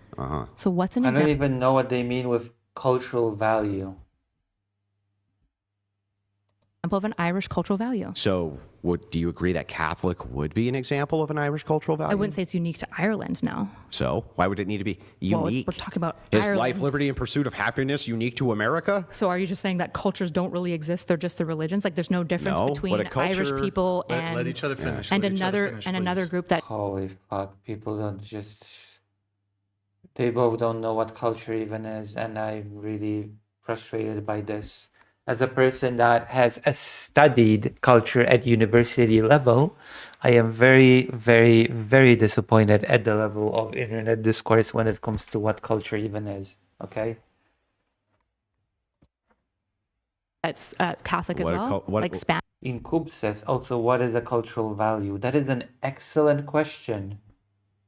So what's an I don't example even know what they mean with cultural value. of an Irish cultural value? So, do you agree that Catholic would be an example of an Irish cultural value? I wouldn't say it's unique to Ireland. No. So, why would it need to be Well, unique? we're talking about Is Ireland. life, liberty, and pursuit of happiness unique to America? So are you just saying that cultures don't really exist? They're just the religions. Like there's no difference No, between what a Irish culture- people Let- and let each other finish. and Let each other another finish, and another please. group that Holy fuck, people don't just. They both don't know what culture even is, and I'm really frustrated by this. As a person that has studied culture at university level, I am very, very, very disappointed at the level of internet discourse when it comes to what culture even is. Okay? that's Catholic as What a well, what- like Spanish. In Kub says also, what is a cultural value? That is an excellent question.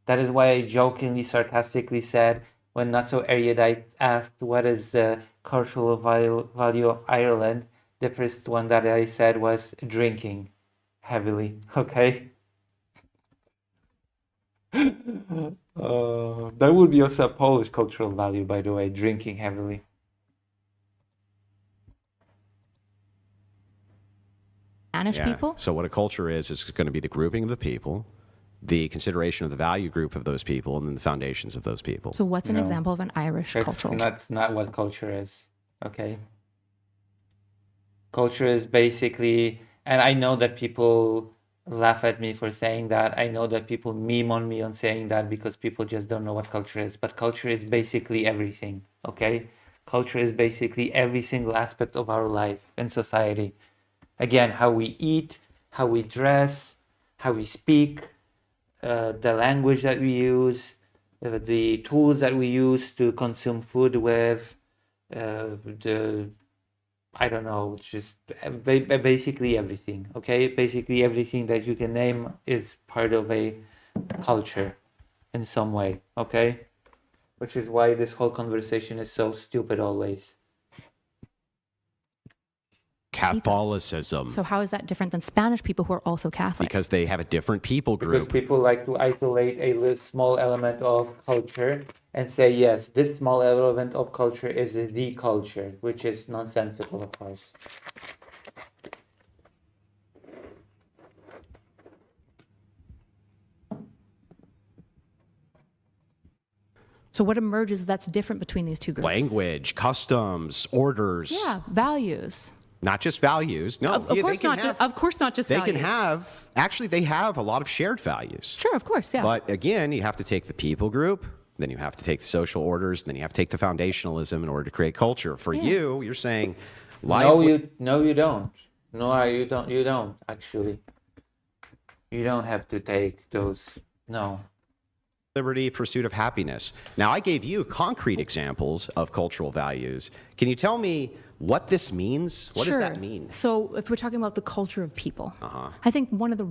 That is why I jokingly, sarcastically said, when not so erudite asked, what is the cultural value of Ireland? The first one that I said was drinking heavily. Okay? That would be also a Polish cultural value, by the way, drinking heavily. People. So what a culture is going to be the grouping of the people, the consideration of the value group of those people, and then the foundations of those people. So what's an No. example of an Irish cultural? That's not what culture is. Okay? Culture is basically And I know that people laugh at me for saying that. I know that people meme on me on saying that because people just don't know what culture is. But culture is basically everything, okay? Culture is basically every single aspect of our life and society. Again, how we eat, how we dress, how we speak, the language that we use, the tools that we use to consume food with, the I don't know, it's just basically everything, okay? Basically everything that you can name is part of a culture in some way, okay? Which is why this whole conversation is so stupid always. Catholicism. So how is that different than Spanish people who are also Catholic? Because they have a different people Because group. people like to isolate a small element of culture and say, yes, this small element of culture is the culture, which is nonsensical, of course. So what emerges that's different between these two groups? Language, customs, orders. Yeah, values. Not just values. No, Of yeah, course they can not. have, Of course not just they values. can have, actually, they have a lot of shared values. Sure, of course, yeah. But again, you have to take the people group, then you have to take the social orders, then you have to take the foundationalism in order to create culture. For you, you're saying life. No, you don't. No, you don't, actually. You don't have to take those, no. Liberty, pursuit of happiness. Now, I gave you concrete examples of cultural values. Can you tell me what this means? What does Sure. that mean? So if we're talking about the culture of people, I think one of the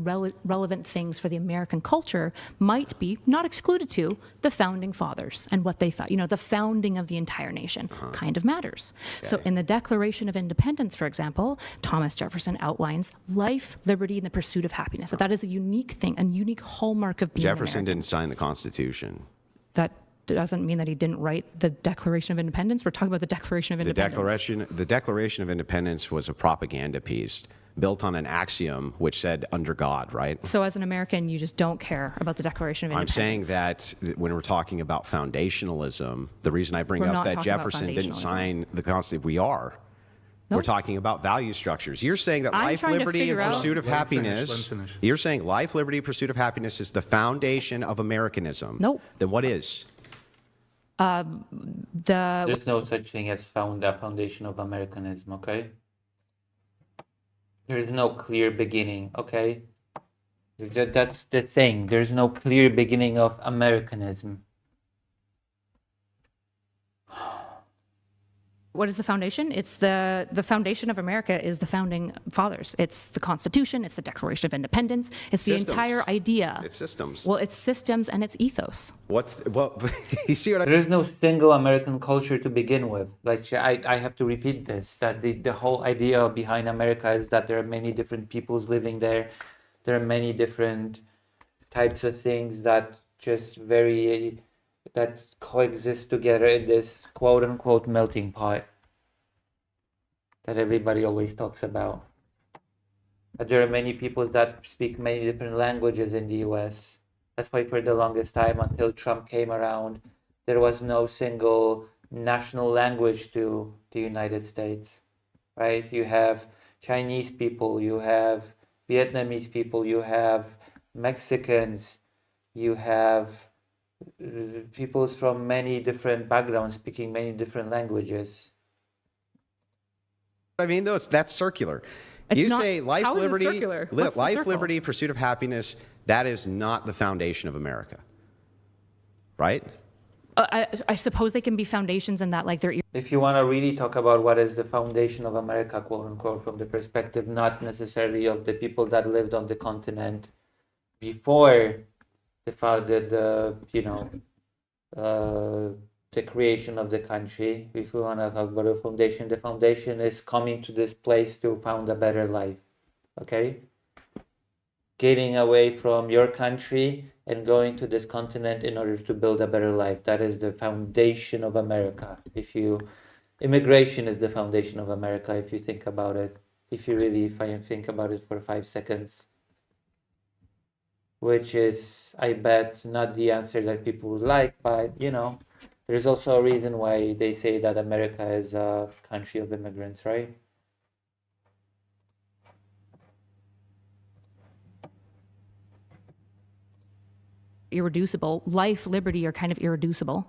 relevant things for the American culture might be, not excluded to, the founding fathers and what they thought. You know, the founding of the entire nation kind of matters. So in the Declaration of Independence, for example, Thomas Jefferson outlines life, liberty, and the pursuit of happiness. So that is a unique thing, a unique hallmark of being Jefferson American. didn't sign the Constitution. That doesn't mean that he didn't write the Declaration of Independence. We're talking about the Declaration of The Independence. Declaration of Independence was a propaganda piece built on an axiom which said under God, right? So as an American, you just don't care about the Declaration of I'm Independence. saying that when we're talking about foundationalism, the reason I bring We're up not that talking about Jefferson didn't foundationalism. sign the Constitution, we are. We're Nope. talking about value structures. You're saying that I'm life, trying to liberty, and figure out- pursuit of Let him finish, happiness. let him finish. You're saying life, liberty, pursuit of happiness is the foundation of Americanism. Nope. Then what is? There's no such thing as the foundation of Americanism, okay? There's no clear beginning, okay? That's the thing. There's no clear beginning of Americanism. What is the foundation? It's the foundation of America is the founding fathers. It's the Constitution. It's the Declaration of Independence. It's the Systems. entire idea. It's systems. Well, it's systems and it's ethos. You see what I There is no single American culture to begin with. Like I have to repeat this, that the whole idea behind America is that there are many different peoples living there. There are many different types of things that just that coexist together in this quote unquote melting pot that everybody always talks about. But there are many peoples that speak many different languages in the US. That's why for the longest time, until Trump came around, there was no single national language to the United States, right? You have Chinese people, you have Vietnamese people, you have Mexicans, you have peoples from many different backgrounds speaking many different languages. mean, though? That's circular. It's You not- say life, how is it liberty, circular? What's the life, circle? liberty, pursuit of happiness. That is not the foundation of America, right? I suppose they can be foundations in that, like they're If you want to really talk about what is the foundation of America, quote unquote, from the perspective not necessarily of the people that lived on the continent before the creation of the country, if we want to talk about the foundation is coming to this place to found a better life, okay? Getting away from your country and going to this continent in order to build a better life. That is the foundation of America. Immigration is the foundation of America, if you think about it. If you really think about it for 5 seconds. Which is, I bet, not the answer that people would like, but, there's also a reason why they say that America is a country of immigrants, right? irreducible. Life, liberty are kind of irreducible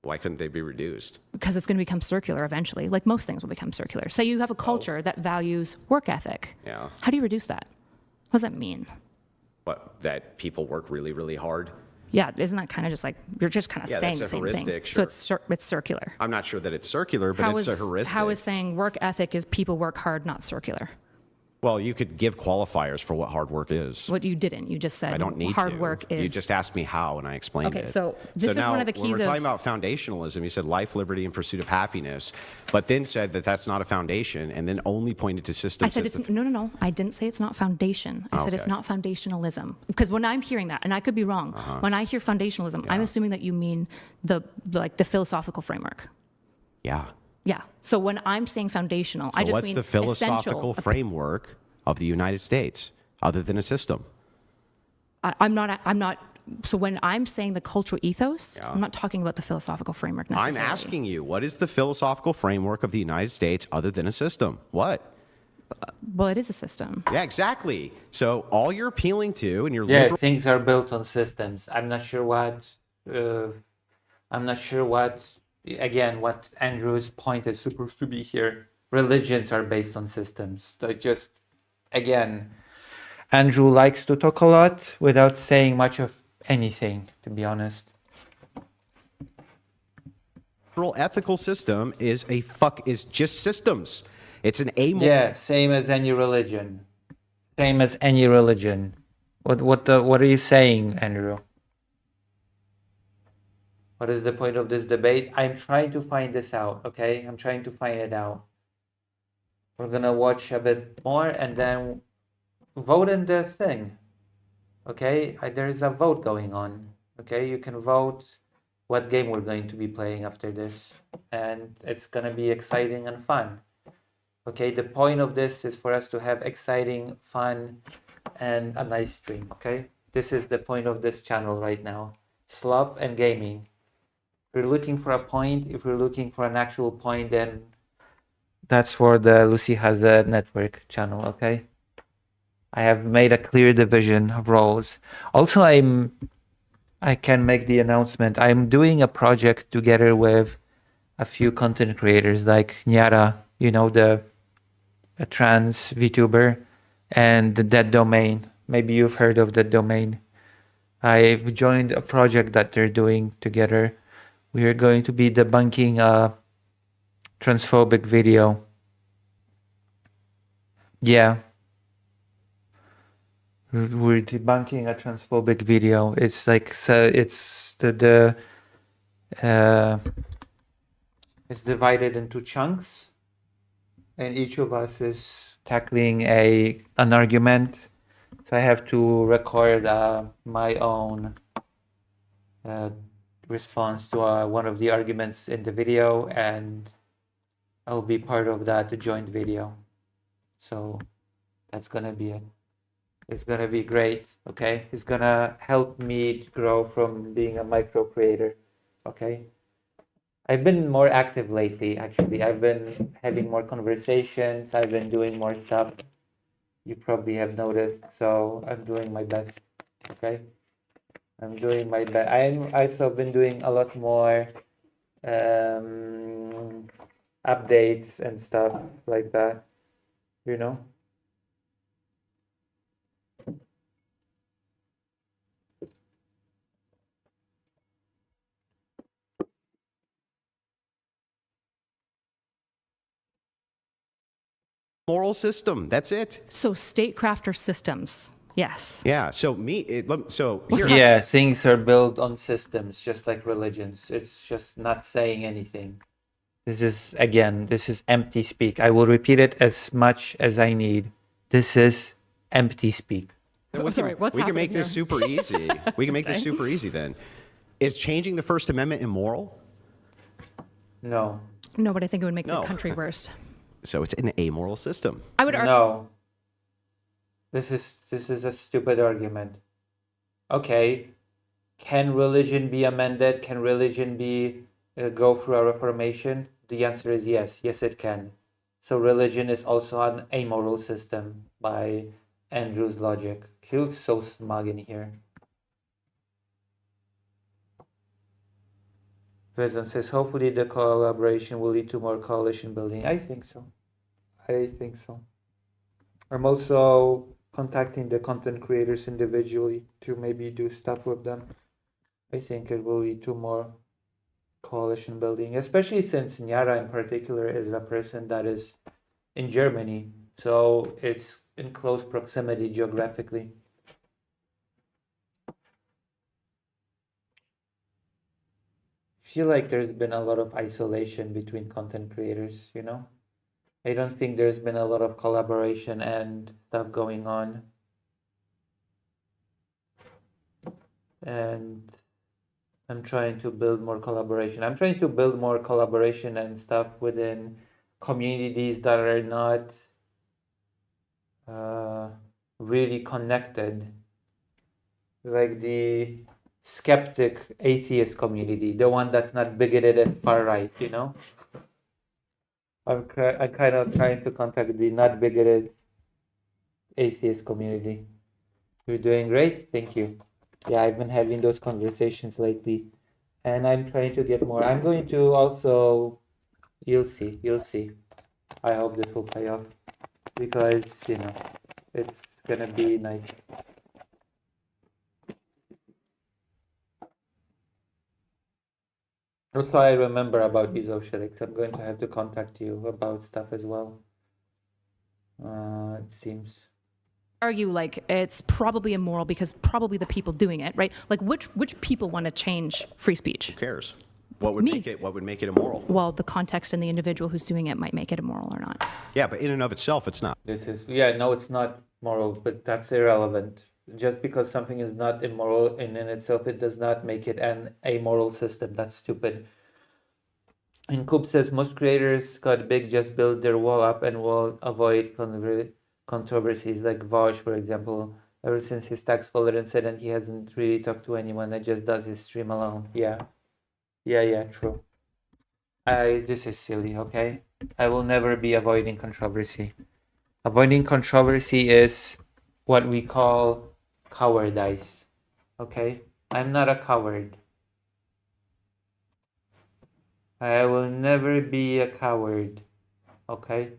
Why couldn't they be reduced? because it's going to become circular eventually. Like most things will become circular. Say you have a culture that values work ethic. Yeah. How do you reduce that? What does that mean? What, that people work really, really hard? Yeah, isn't that kind of just like you're just kind of Yeah, saying that's the a same thing? heuristic, So sure. it's circular. I'm not sure that it's circular, but it's a heuristic. How is saying work ethic is people work hard, not circular? Well, you could give qualifiers for what hard work is. What you didn't. You just said I don't need hard to. work is. You just asked me how, and I explained Okay, it. so this is now, one of the when keys we're of- talking about foundationalism, you said life, liberty, and pursuit of happiness, but then said that that's not a foundation, and then only pointed to systems. I said it's no. I didn't say it's not foundation. I said it's Okay. not foundationalism. Because when I'm hearing that, and I could be wrong, when I hear foundationalism, I'm assuming that you mean the philosophical framework. Yeah. Yeah. So when I'm saying foundational, So I just what's mean the philosophical essential. framework of the United States, other than a system? I'm not. So when I'm saying the cultural ethos, I'm not talking about the philosophical framework necessarily. I'm asking you, what is the philosophical framework of the United States other than a system? What? Well, it is a system. Yeah, exactly. So all you're appealing to, and you're Yeah, liberal. things are built on systems. I'm not sure what. Again, what Andrew's point is supposed to be here. Religions are based on systems. They just, again, Andrew likes to talk a lot without saying much of anything, to be honest. Ethical system is just systems. It's an amoral. Yeah, same as any religion. Same as any religion. What are you saying, Andrew? What is the point of this debate? I'm trying to find this out, okay? I'm trying to find it out. We're gonna watch a bit more and then vote in the thing. Okay? There is a vote going on. Okay? You can vote what game we're going to be playing after this. And it's gonna be exciting and fun. Okay? The point of this is for us to have exciting, fun, and a nice stream. Okay? This is the point of this channel right now. Slop and gaming. If you're looking for a point, if you're looking for an actual point, then that's for the Lucy has a network channel, okay? I have made a clear division of roles. Also, I can make the announcement. I'm doing a project together with a few content creators like Nyara, a trans VTuber, and That Domain. Maybe you've heard of That Domain. I've joined a project that they're doing together. We are going to be debunking a transphobic video. Yeah. We're debunking a transphobic video. It's like, so it's it's divided into chunks, and each of us is tackling an argument. So I have to record my own response to one of the arguments in the video, and I'll be part of that joint video. So that's gonna be it. It's gonna be great, okay? It's gonna help me to grow from being a micro creator, okay? I've been more active lately, actually. I've been having more conversations. I've been doing more stuff. You probably have noticed, so I'm doing my best, okay? I'm doing my best. I've been doing a lot more updates and stuff like that, you know? Moral system. That's it. So statecrafter systems. Yes. Yeah. So here. Yeah, things are built on systems, just like religions. It's just not saying anything. This is empty speak. I will repeat it as much as I need. This is empty speak. What's we can happening make this here? super easy. We can make this Okay. super easy then. Is changing the First Amendment immoral? No. No, but I think it would make No. the country worse. So it's an amoral system. I would argue. No. This is a stupid argument. Okay. Can religion be amended? Can religion go through a reformation? The answer is yes. Yes, it can. So religion is also an amoral system by Andrew's logic. He looks so smug in here. Vezan says, hopefully the collaboration will lead to more coalition building. I think so. I think so. I'm also contacting the content creators individually to maybe do stuff with them. I think it will lead to more coalition building, especially since Nyara in particular is a person that is in Germany, so it's in close proximity geographically. I feel like there's been a lot of isolation between content creators, you know? I don't think there's been a lot of collaboration and stuff going on. And I'm trying to build more collaboration. I'm trying to build more collaboration and stuff within communities that are not really connected. Like the skeptic atheist community, the one that's not bigoted and far right, you know? I'm kind of trying to contact the not bigoted atheist community. You're doing great, thank you. Yeah, I've been having those conversations lately, and I'm trying to get more. I'm going to also, you'll see. I hope this will pay off because, you know, it's gonna be nice. Also, I remember about these Osheriks. I'm going to have to contact you about stuff as well. It seems. Argue like it's probably immoral because probably the people doing it, right? Like which people want to change free speech? Who cares? What would Me. make it? What would make it immoral? Well, the context and the individual who's doing it might make it immoral or not. Yeah, but in and of itself, it's not. This is, yeah, no, it's not moral, but that's irrelevant. Just because something is not immoral in itself, it does not make it an amoral system. That's stupid. And Coop says most creators got big, just build their wall up and will avoid controversies like Vosh, for example. Ever since his tax tolerance said, and he hasn't really talked to anyone that just does his stream alone. Yeah, true. This is silly, okay? I will never be avoiding controversy. Avoiding controversy is what we call cowardice, okay? I'm not a coward. I will never be a coward, okay?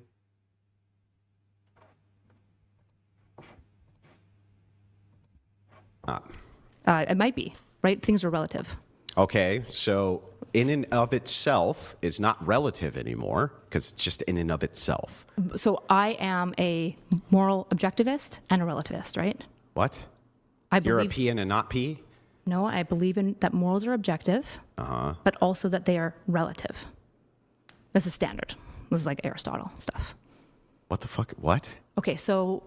It might be, right? Things are relative. Okay, so in and of itself is not relative anymore because it's just in and of itself. So I am a moral objectivist and a relativist, right? What? I You're a believe. P and a not P? No, I believe in that morals are objective, but also that they are relative. This is standard. This is like Aristotle stuff. What the fuck? What? Okay, so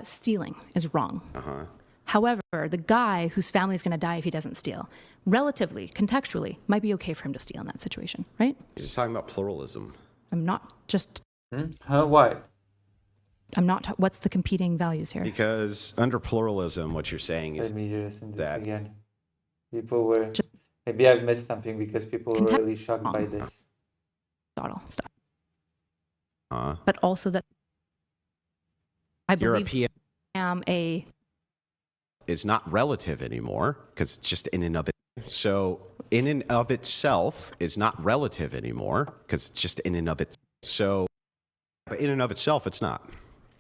stealing is wrong. However, the guy whose family is going to die if he doesn't steal, relatively, contextually, might be okay for him to steal in that situation, right? You're just talking about pluralism. I'm not just. What? I'm not. What's the competing values here? Because under pluralism, what you're saying is Let me listen to this that- again. People were, maybe I've missed something because people were really shocked by this. Aristotle stuff. uh, But also that I you're a believe P I am a. is not relative anymore because it's just in and of it. So in and of itself is not relative anymore because it's just in and of it. So, but in and of itself, it's not.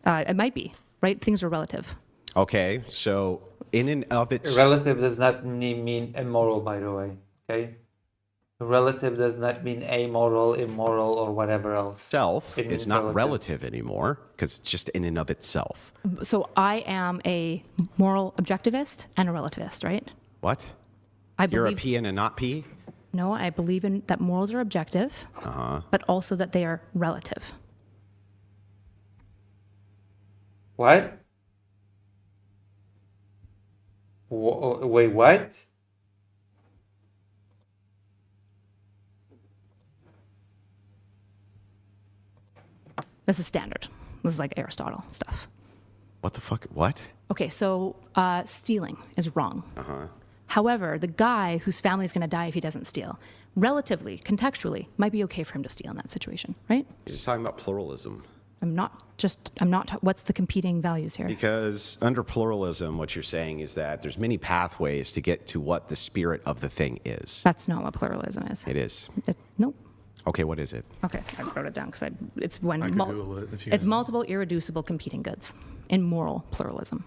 It might be, right? Things are relative. Okay, so in and of itself. Relative does not mean immoral, by the way, okay? Relative does not mean amoral, immoral, or whatever else. Itself It means is not relative. relative anymore because it's just in and of itself. So I am a moral objectivist and a relativist, right? What? I You're a believe. P and a not P? No, I believe in that morals are objective, but also that they are relative. What? Wait, what? This is standard. This is like Aristotle stuff. What the fuck? What? Okay, so stealing is wrong. However, the guy whose family is going to die if he doesn't steal, relatively, contextually, might be okay for him to steal in that situation, right? You're just talking about pluralism. I'm not, what's the competing values here? Because under pluralism, what you're saying is that there's many pathways to get to what the spirit of the thing is. That's not what pluralism is. It is. Nope. Okay, what is it? Okay, I wrote it down because it's when I could Google it if you it's guys- multiple irreducible competing goods in moral pluralism.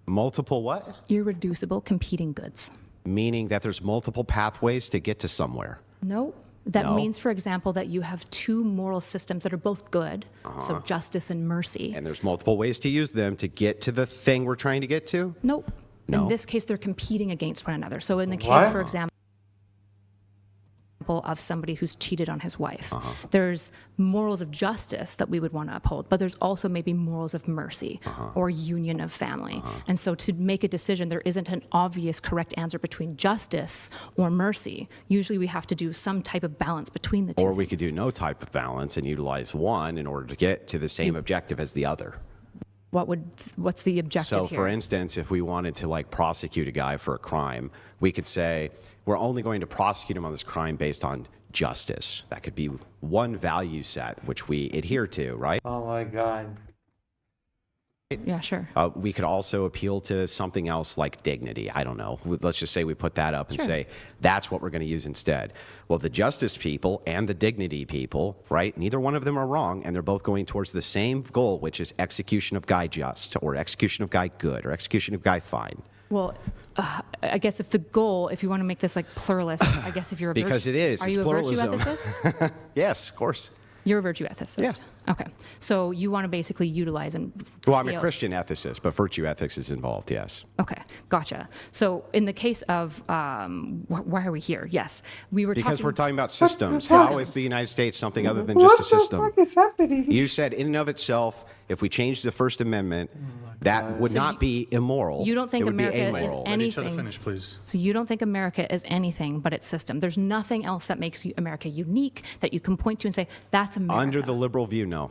Multiple what? Irreducible competing goods. Meaning that there's multiple pathways to get to somewhere. No. That No? means, for example, that you have two moral systems that are both good, so justice and mercy. And there's multiple ways to use them to get to the thing we're trying to get to? Nope. No? In this case, they're competing against one another. So in the case, What? for example, of somebody who's cheated on his wife, there's morals of justice that we would want to uphold, but there's also maybe morals of mercy or union of family. And so to make a decision, there isn't an obvious correct answer between justice or mercy. Usually we have to do some type of balance between the two. Or we could do things. no type of balance and utilize one in order to get to the same objective as the other. What's the objective So, here? for instance, if we wanted to like prosecute a guy for a crime, we could say we're only going to prosecute him on this crime based on justice. That could be one value set which we adhere to, right? Oh my God. Yeah, sure. We could also appeal to something else like dignity. I don't know. Let's just say we put that up and Sure. say that's what we're going to use instead. Well, the justice people and the dignity people, right? Neither one of them are wrong, and they're both going towards the same goal, which is execution of guy just, or execution of guy good, or execution of guy fine. Well, I guess if you want to make this like pluralist, I guess if you're a Because it is. Are It's you a pluralism. virtue ethicist? Yes, of course. You're a virtue ethicist. Yeah. Okay. So you want to basically utilize and. Well, I'm see a how- Christian ethicist, but virtue ethics is involved, yes. Okay, gotcha. So in the case of why are we here? Yes, we were Because talking. we're talking about systems. Systems. How is the United States something other than just a system? What the fuck is happening? You said in and of itself, if we change the First Amendment, that would So not be immoral. you don't think it would America be is amoral. any- Let each other anything- finish, please. So you don't think America is anything but its system. There's nothing else that makes America unique that you can point to and say that's America. Under the liberal view, no.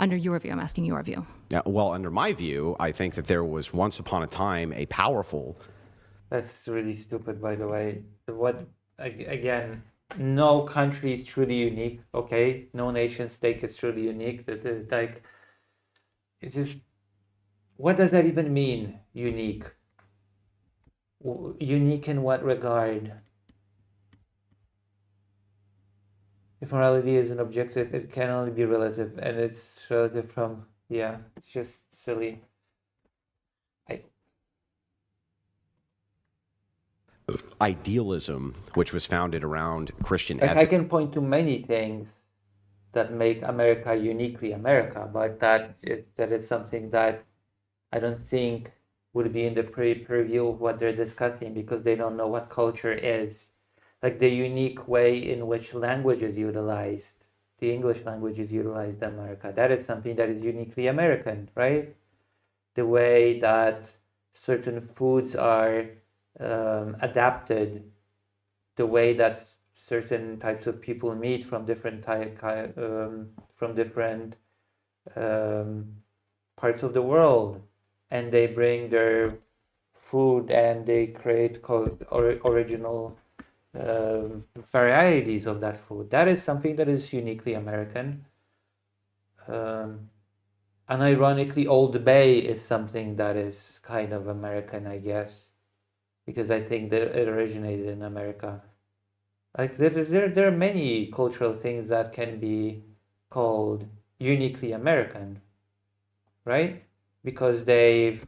Under your view, I'm asking your view. Well, under my view, I think that there was once upon a time a powerful. That's really stupid, by the way. Again, no country is truly unique, okay? No nation state is truly unique. Like, it's just, what does that even mean, unique? Unique in what regard? If morality is an objective, it can only be relative, and it's relative from, yeah, it's just silly. Idealism, which was founded around Christian Like, I ethics. can point to many things that make America uniquely America, but that is something that I don't think would be in the purview of what they're discussing, because they don't know what culture is. Like the unique way in which language is utilized, the English language is utilized in America. That is something that is uniquely American, right? The way that certain foods are adapted, the way that certain types of people meet from different parts of the world, and they bring their food and they create original varieties of that food. That is something that is uniquely American. And ironically, Old Bay is something that is kind of American, I guess, because I think that it originated in America. Like there are many cultural things that can be called uniquely American, right? Because they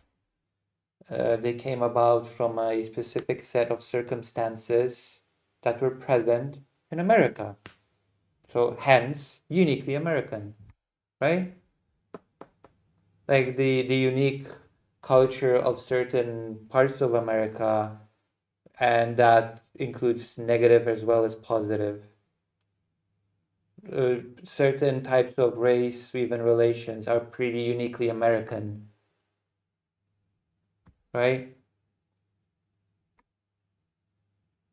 came about from a specific set of circumstances that were present in America. So hence, uniquely American, right? Like the unique culture of certain parts of America, and that includes negative as well as positive. Certain types of race, even relations, are pretty uniquely American, right?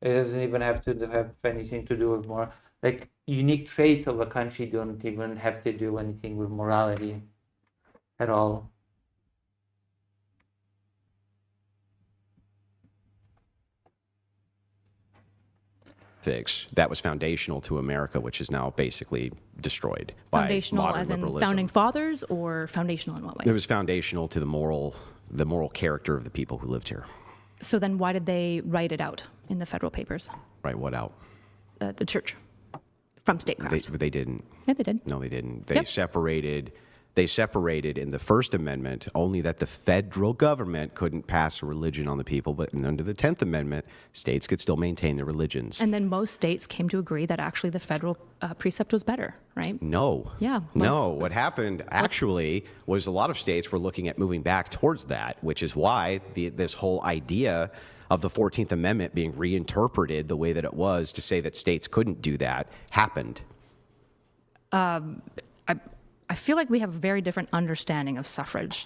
It doesn't even have to have anything to do with more, like unique traits of a country don't even have to do anything with morality at all. ethics that was foundational to America, which is now basically destroyed by Foundational modern as in liberalism. founding fathers, or foundational in what way? It was foundational to the moral character of the people who lived here. So then why did they write it out in the federal papers? Right? What out? The church from statecraft. They didn't. Yeah, they did. No, they didn't. They Yep. separated. They separated in the First Amendment only that the federal government couldn't pass a religion on the people, but under the 10th Amendment, states could still maintain their religions. And then most states came to agree that actually the federal precept was better, right? No. Yeah, No. What happened actually was a lot of states were looking at moving back towards that, which is why this whole idea of the 14th Amendment being reinterpreted the way that it was to say that states couldn't do that happened. I feel like we have a very different understanding of suffrage.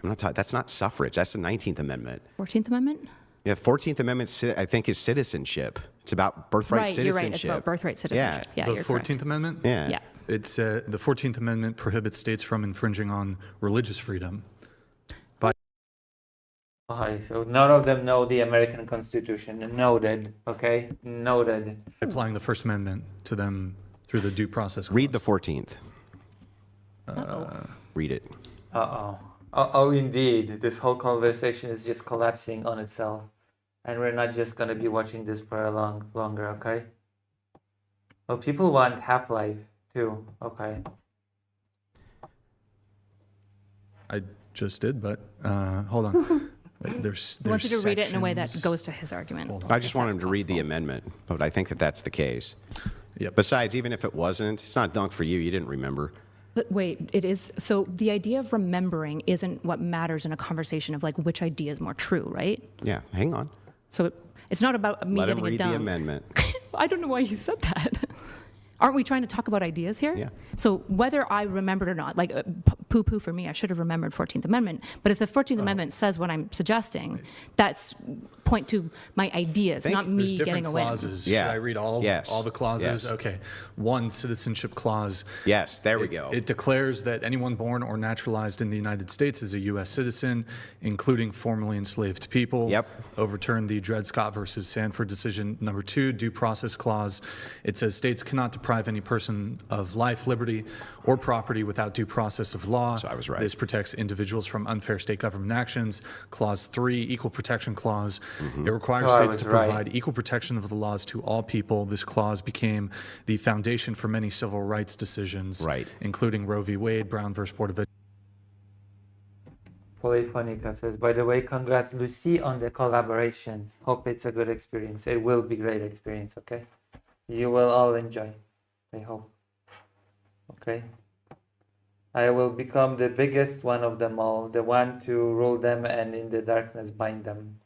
I'm not talking. That's not suffrage. That's the 19th Amendment. 14th Amendment? Yeah, 14th Amendment, I think, is citizenship. It's about birthright Right, citizenship. you're right. It's about birthright citizenship. Yeah, The you're 14th correct. Amendment? Yeah. Yeah. It's the 14th Amendment prohibits states from infringing on religious freedom. Okay, so none of them know the American Constitution. Noted. Okay, noted. Applying the First Amendment to them through the due process clause. Read the 14th. Read it. Oh, indeed. This whole conversation is just collapsing on itself, and we're not just gonna be watching this for a longer. Okay. Well, people want Half-Life too. Okay. I just did, but hold on. There's He wants you to read it in a way that sections- goes to his argument. Hold on. I just want that's him to read the possible. amendment, but I think that that's the case. Yep. Besides, even if it wasn't, it's not dunk for you. You didn't remember. But wait, it is. So the idea of remembering isn't what matters in a conversation of like which idea is more true, right? Yeah, hang on. So it's not about me Let him getting it read down. the amendment. I don't know why you said that. Aren't we trying to talk about ideas here? Yeah. So whether I remembered or not, like poo-poo for me, I should have remembered 14th Amendment. But if the 14th Amendment says what I'm suggesting, that's point to my ideas, not There's me different getting a win. clauses. Yeah. Should I read all Yes. the clauses? Yes. Okay. One, citizenship clause. Yes, there we go. It declares that anyone born or naturalized in the United States is a U.S. citizen, including formerly enslaved people. Yep. Overturned the Dred Scott versus Sanford decision. Number two, due process clause. It says states cannot deprive any person of life, liberty, or property without due process of law. So I was right. This protects individuals from unfair state government actions. Clause 3, equal protection clause. It requires So I states to was right. provide equal protection of the laws to all people. This clause became the foundation for many civil rights decisions, Right. including Roe v. Wade, Brown versus Board of Polyphonica says, by the way, congrats Lucy on the collaborations. Hope it's a good experience. It will be great experience, okay? You will all enjoy, I hope. Okay? I will become the biggest one of them all, the one to rule them and in the darkness bind them.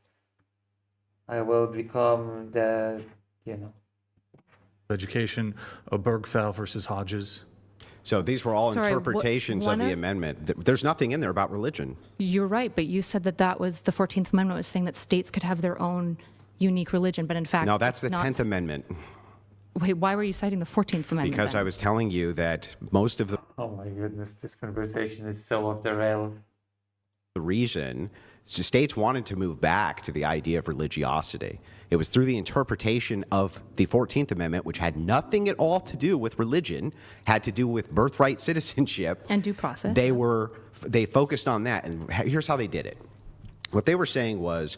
I will become the, Education, Obergefell versus Hodges. So these were all Sorry, interpretations of one the of- amendment. There's nothing in there about religion. You're right, but you said that that was the 14th Amendment was saying that states could have their own unique religion, but in fact, No, that's the it's not 10th Amendment. Wait, why were you citing the 14th Amendment? Because then? I was telling you that most of the oh my goodness, this conversation is so off the rails. reason states wanted to move back to the idea of religiosity. It was through the interpretation of the 14th Amendment, which had nothing at all to do with religion, had to do with birthright citizenship. And due process. They focused on that, and here's how they did it. What they were saying was,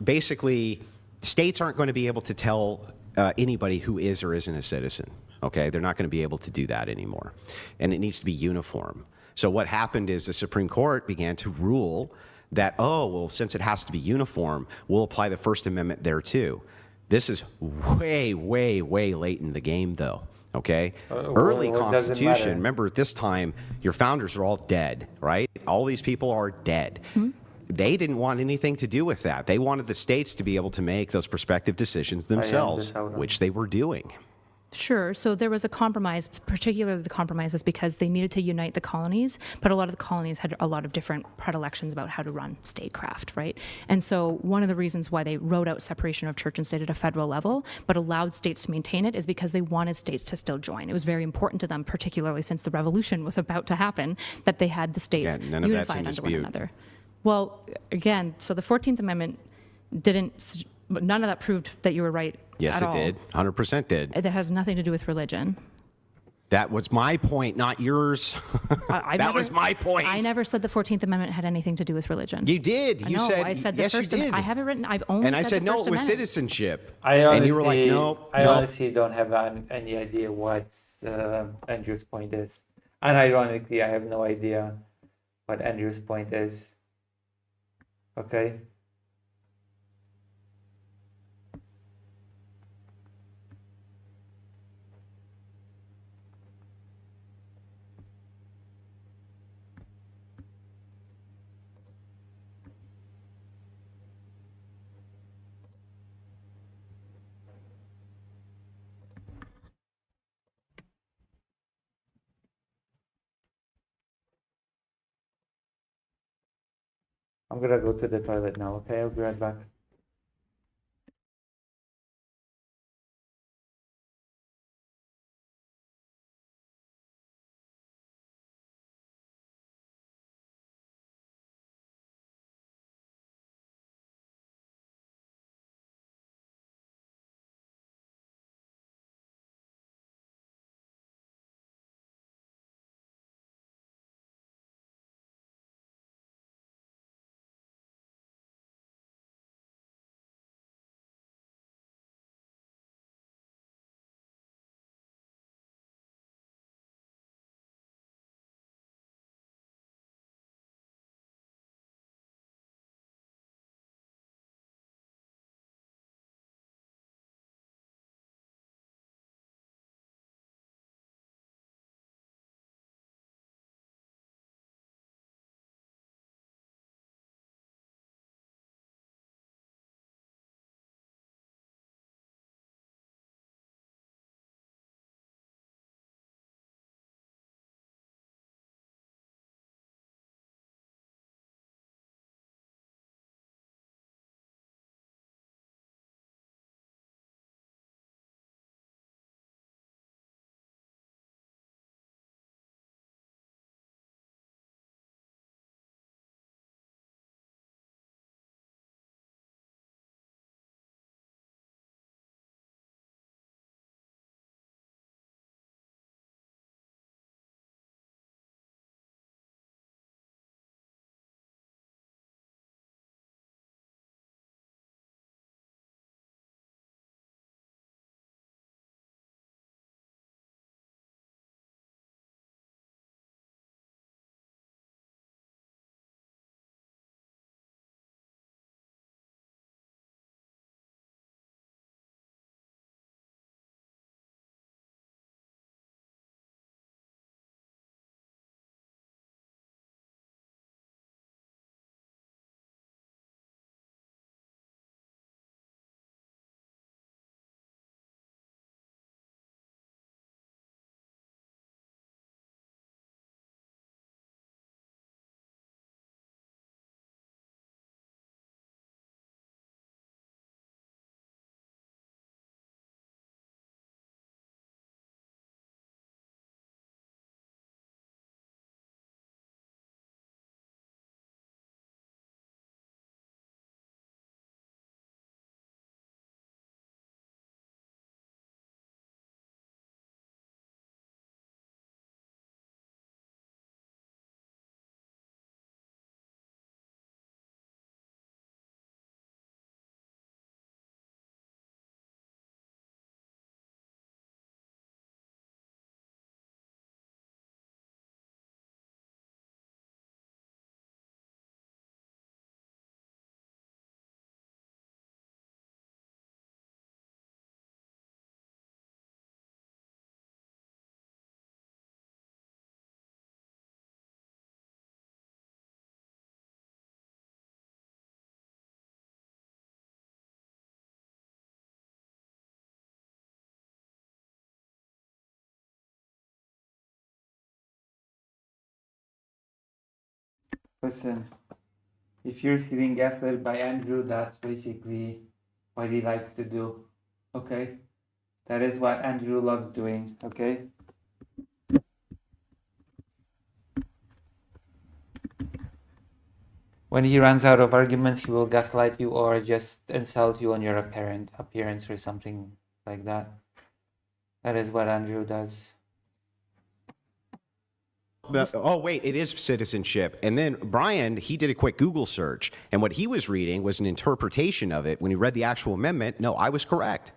basically, states aren't going to be able to tell anybody who is or isn't a citizen. Okay, they're not going to be able to do that anymore, and it needs to be uniform. So what happened is the Supreme Court began to rule that, oh, well, since it has to be uniform, we'll apply the First Amendment there too. This is way, way, way late in the game, though. Okay, early well, it doesn't Constitution. matter. Remember, at this time, your founders are all dead, right? All these people are dead. They didn't want anything to do with that. They wanted the states to be able to make those prospective decisions themselves, Sauron. which they were doing. Sure. So there was a compromise, particularly the compromise was because they needed to unite the colonies, but a lot of the colonies had a lot of different predilections about how to run statecraft, right? And so one of the reasons why they wrote out separation of church and state at a federal level, but allowed states to maintain it, is because they wanted states to still join. It was very important to them, particularly since the revolution was about to happen, that they had the states Yeah, none of that's in unified under one dispute. another. Well, again, so the 14th Amendment didn't but none of that proved that you were right. Yes, at it all. did. 100% did. That has nothing to do with religion. That was my point, not yours. That was my point. I never said the 14th Amendment had anything to do with religion. You did. You No, said, I said the yes, First you did. Amendment. I have it written. I've only And I said, the no, First it was Amendment. citizenship. I honestly, and you were like, nope, I nope. honestly don't have any idea what Andrew's point is. And ironically, I have no idea what Andrew's point is. Okay? I'm gonna go to the toilet now, okay? I'll be right back. Listen, if you're feeling gaslit by Andrew, that's basically what he likes to do. Okay? That is what Andrew loves doing. Okay? When he runs out of arguments, he will gaslight you or just insult you on your appearance or something like that. That is what Andrew does. Oh, wait, it is citizenship. And then Brian, he did a quick Google search, and what he was reading was an interpretation of it. When he read the actual amendment, no, I was correct.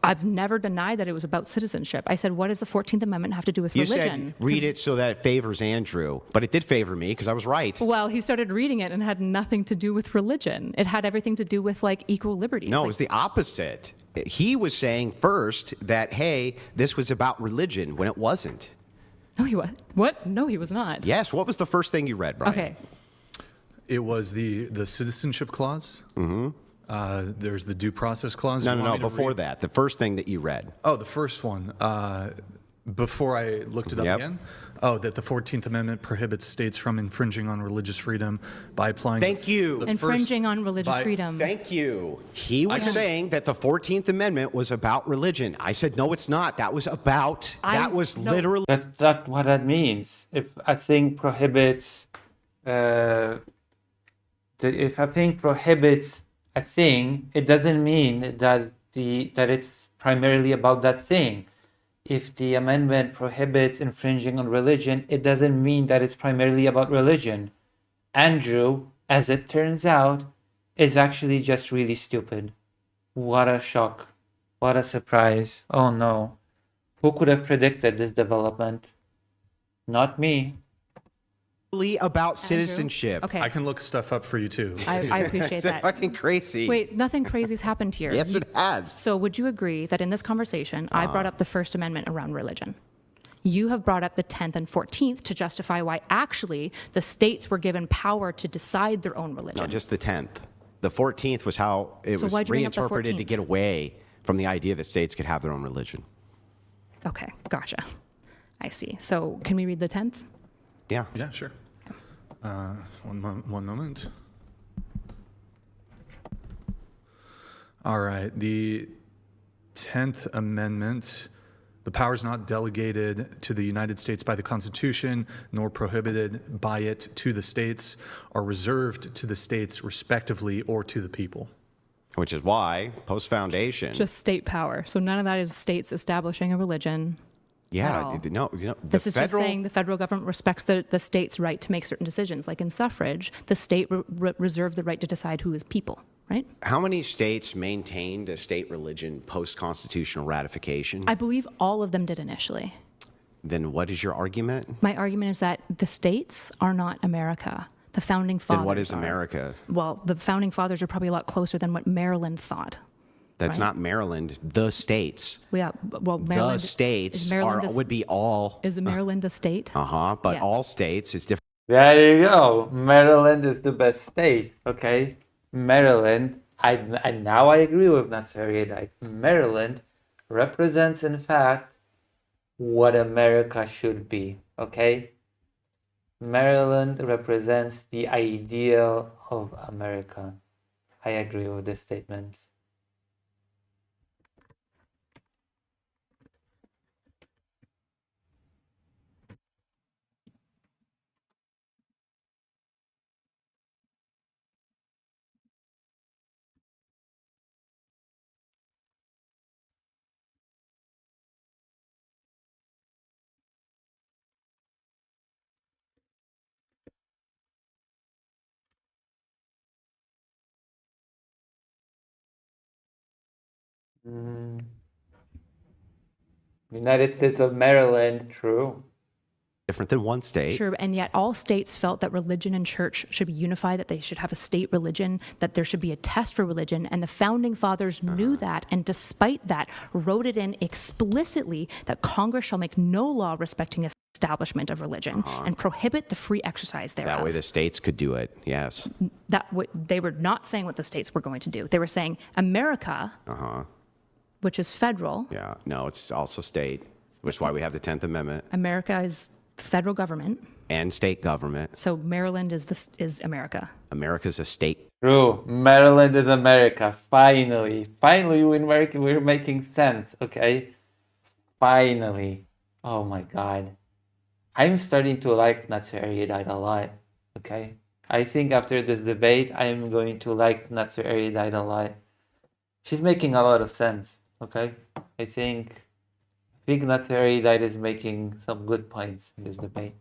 I've never denied that it was about citizenship. I said, what does the 14th Amendment have to do with You religion? said read it so that it favors Andrew, but it did favor me because I was right. Well, he started reading it and it had nothing to do with religion. It had everything to do with like equal liberties. No, like, it was the opposite. He was saying first that, hey, this was about religion when it wasn't. no, he was. What? No, he was not. Yes, what was the first thing you read, Brian? Okay. It was the citizenship clause. Mm-hmm. There's the due process clause. No, You no, want no, me to before read? that, the first thing that you read. Oh, the first one. Before I looked it up Yep. again. Oh, that the 14th Amendment prohibits states from infringing on religious freedom by applying. Thank you. the Infringing first- on religious by- freedom. Thank you. He was saying that the 14th Amendment was about religion. I said, no, it's not. That was about, that was no. literally. That's not what that means. If a thing prohibits, if a thing prohibits a thing, it doesn't mean that it's primarily about that thing. If the amendment prohibits infringing on religion, it doesn't mean that it's primarily about religion. Andrew, as it turns out, is actually just really stupid. What a shock. What a surprise. Oh no. Who could have predicted this development? Not me. About citizenship. Okay. I can look stuff up for you too. I appreciate It's that. fucking crazy. Wait, nothing crazy's happened here. Yes, it has. So would you agree that in this conversation, I brought up the First Amendment around religion? You have brought up the 10th and 14th to justify why actually the states were given power to decide their own religion. No, just the 10th. The 14th was how it So was why'd you bring up the reinterpreted to 14th? get away from the idea that states could have their own religion. Okay, gotcha. I see. So can we read the 10th? Yeah. Yeah, sure. One moment. All right. The 10th Amendment. The powers not delegated to the United States by the Constitution, nor prohibited by it to the states, are reserved to the states respectively or to the people. Which is why, post-foundation. Just state power. So none of that is states establishing a religion. yeah, all. no, the This is just federal. saying the federal government respects the state's right to make certain decisions. Like in suffrage, the state reserved the right to decide who is people, right? How many states maintained a state religion post-constitutional ratification? I believe all of them did initially. Then what is your argument? My argument is that the states are not America. The founding fathers Then what is are. America? Well, the founding fathers are probably a lot closer than what Maryland thought. That's Right. not Maryland. The states. Yeah, well, Maryland, The states is Maryland would be all. is Maryland a state? But Yeah. all states is different. There you go. Maryland is the best state. Okay, Maryland. And now I agree with Nasser Yedai. Maryland represents, in fact, what America should be. Okay, Maryland represents the ideal of America. I agree with this statement. Mm. United States of Maryland, true. Different than one state. Sure, and yet all states felt that religion and church should be unified, that they should have a state religion, that there should be a test for religion, and the founding fathers knew that, and despite that, wrote it in explicitly that Congress shall make no law respecting establishment of religion and prohibit the free exercise thereof. That way the states could do it. Yes. They were not saying what the states were going to do. They were saying America, which is federal, Yeah. No, it's also state, which is why we have the 10th Amendment America is federal government, and state government. so Maryland is America. America's a state. True. Maryland is America. Finally. Finally, we're making sense, okay? Finally. Oh my God. I'm starting to like Nasser Yedai a lot, okay? I think after this debate, I am going to like Nazir Erudite a lot. She's making a lot of sense, okay? I think Nazir Erudite is making some good points in this debate.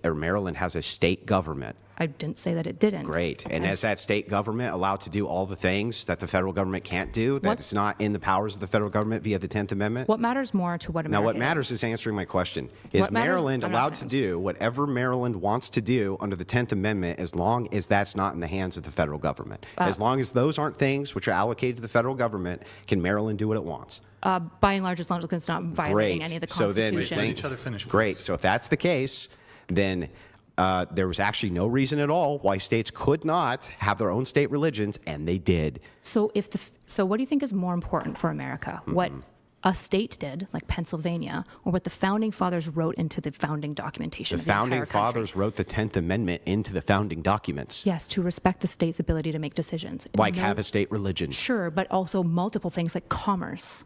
Or Maryland has a state government. I didn't say that it didn't. Great. And I is that state government allowed to do all the things that the federal government can't do? That What- it's not in the powers of the federal government via the 10th Amendment? What matters more to what America Now, what matters is answering my question. Is What matters- Maryland I'm not allowed to finished. do whatever Maryland wants to do under the 10th Amendment as long as that's not in the hands of the federal government? As long as those aren't things which are allocated to the federal government, can Maryland do what it wants? by and large, as long as it's not violating Great. any of the So then- Constitution. Let each other finish, please. Great. So if that's the case, then there was actually no reason at all why states could not have their own state religions, and they did. So so what do you think is more important for America? What a state did, like Pennsylvania, or what the founding fathers wrote into the founding documentation The of the founding entire country? fathers wrote the 10th Amendment into the founding documents. Yes, to respect the state's ability to make decisions. Like No- have a state religion Sure, but also multiple things like commerce.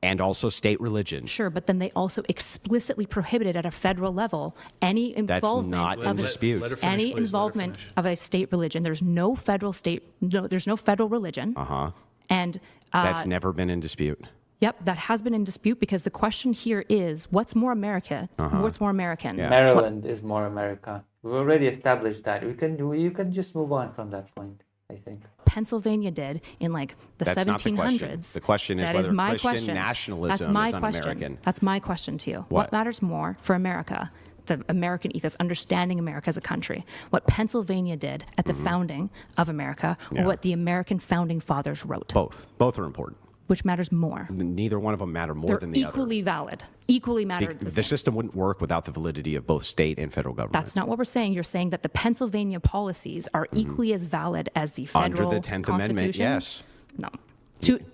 and also state religion. Sure, but then they also explicitly prohibited at a federal level any That's involvement not in of dispute. Let her finish, any please. Let her involvement finish. of a state religion. There's no federal religion. Uh-huh. And That's never been in dispute. yep, that has been in dispute because the question here is what's more America? What's more American? Yeah. Maryland is more America. We've already established that. You can just move on from that point, I think. Pennsylvania did in like the That's not the 1700s. question. The question is That whether my Christian question. nationalism That's my is question. un-American. That's my question to you. What? Matters more for America? The American ethos, understanding America as a country, what Pennsylvania did at the founding of America, or Yeah. what the American founding fathers wrote, Both are important. which matters more? Neither one of them matter more They're than the equally valid, equally matter. other. the The same. system wouldn't work without the validity of both state and federal government. That's not what we're saying. You're saying that the Pennsylvania policies are equally as valid as the federal Under the 10th Amendment, Constitution? yes. No.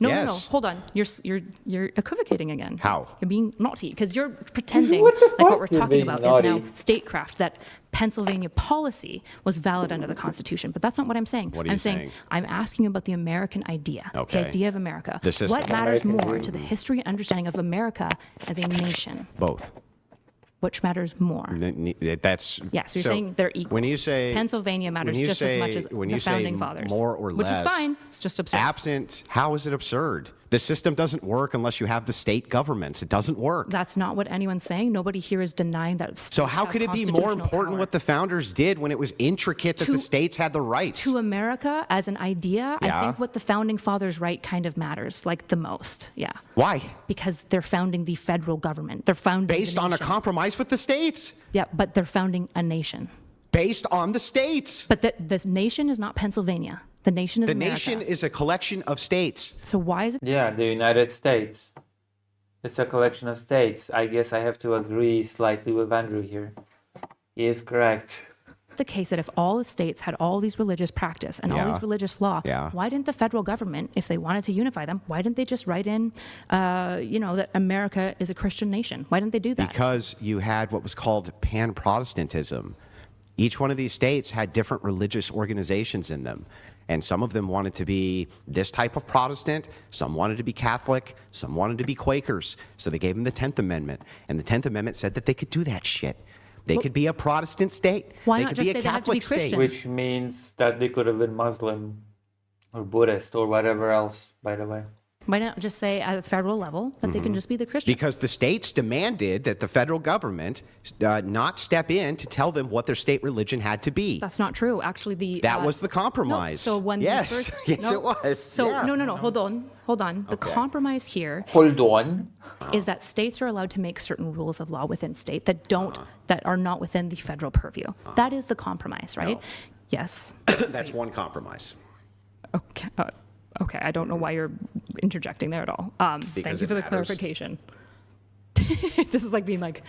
No. Yes. Hold on. You're equivocating again. How? You're being naughty because you're pretending What the like fuck? what we're You're talking being about naughty. is now statecraft. That Pennsylvania policy was valid under the Constitution, but that's not what I'm saying. What are I'm you saying saying? I'm asking you about the American idea, Okay. the idea of America. The system. What matters American more dream. to the history and understanding of America as a nation? Both. Which matters more? That's Yeah, so you're saying they're equal. When you say Pennsylvania matters when you just as say- much as when the you say founding fathers, more or which is less, fine. It's just absurd. absent, how is it absurd? The system doesn't work unless you have the state governments. It doesn't work. That's not what anyone's saying. Nobody here is denying that. So states how have could it be more constitutional important power. what the founders did when it was intricate that To- the states had the rights? To America as an idea, I Yeah. think what the founding fathers write kind of matters, like the most. Yeah, Why? because they're founding the federal government. They're founding Based the on a nation. compromise with the states. Yeah, but they're founding a nation. Based on the states. But the nation is not Pennsylvania. The nation is The America. nation is a collection of states. So why is it Yeah, the United States. It's a collection of states. I guess I have to agree slightly with Andrew here. He is correct. the case that if all the states had all these religious practice and all Yeah. these religious law, Yeah. why didn't the federal government, if they wanted to unify them, why didn't they just write in, that America is a Christian nation? Why didn't they do that? Because you had what was called pan-Protestantism. Each one of these states had different religious organizations in them. And some of them wanted to be this type of Protestant, some wanted to be Catholic, some wanted to be Quakers. So they gave them the 10th Amendment. And the 10th Amendment said that they could do that shit. They could be a Protestant state. Why they not could just be a say they have to be Catholic state. Christian? Which means that they could have been Muslim or Buddhist or whatever else, by the way. Why not just say at a federal level that they can just be the Christian? Because the states demanded that the federal government not step in to tell them what their state religion had to be. That's not true. Actually, That was the compromise. No, so when Yes. the first, Yes, no, it was. So Yeah. no. Hold on. The Okay. compromise here Hold on. is that states are allowed to make certain rules of law within state that are not within the federal purview. That is the compromise, right? No. Yes. That's one compromise. Okay. Okay. I don't know why you're interjecting there at all. Thank Because you it for the matters. clarification. This is like being like,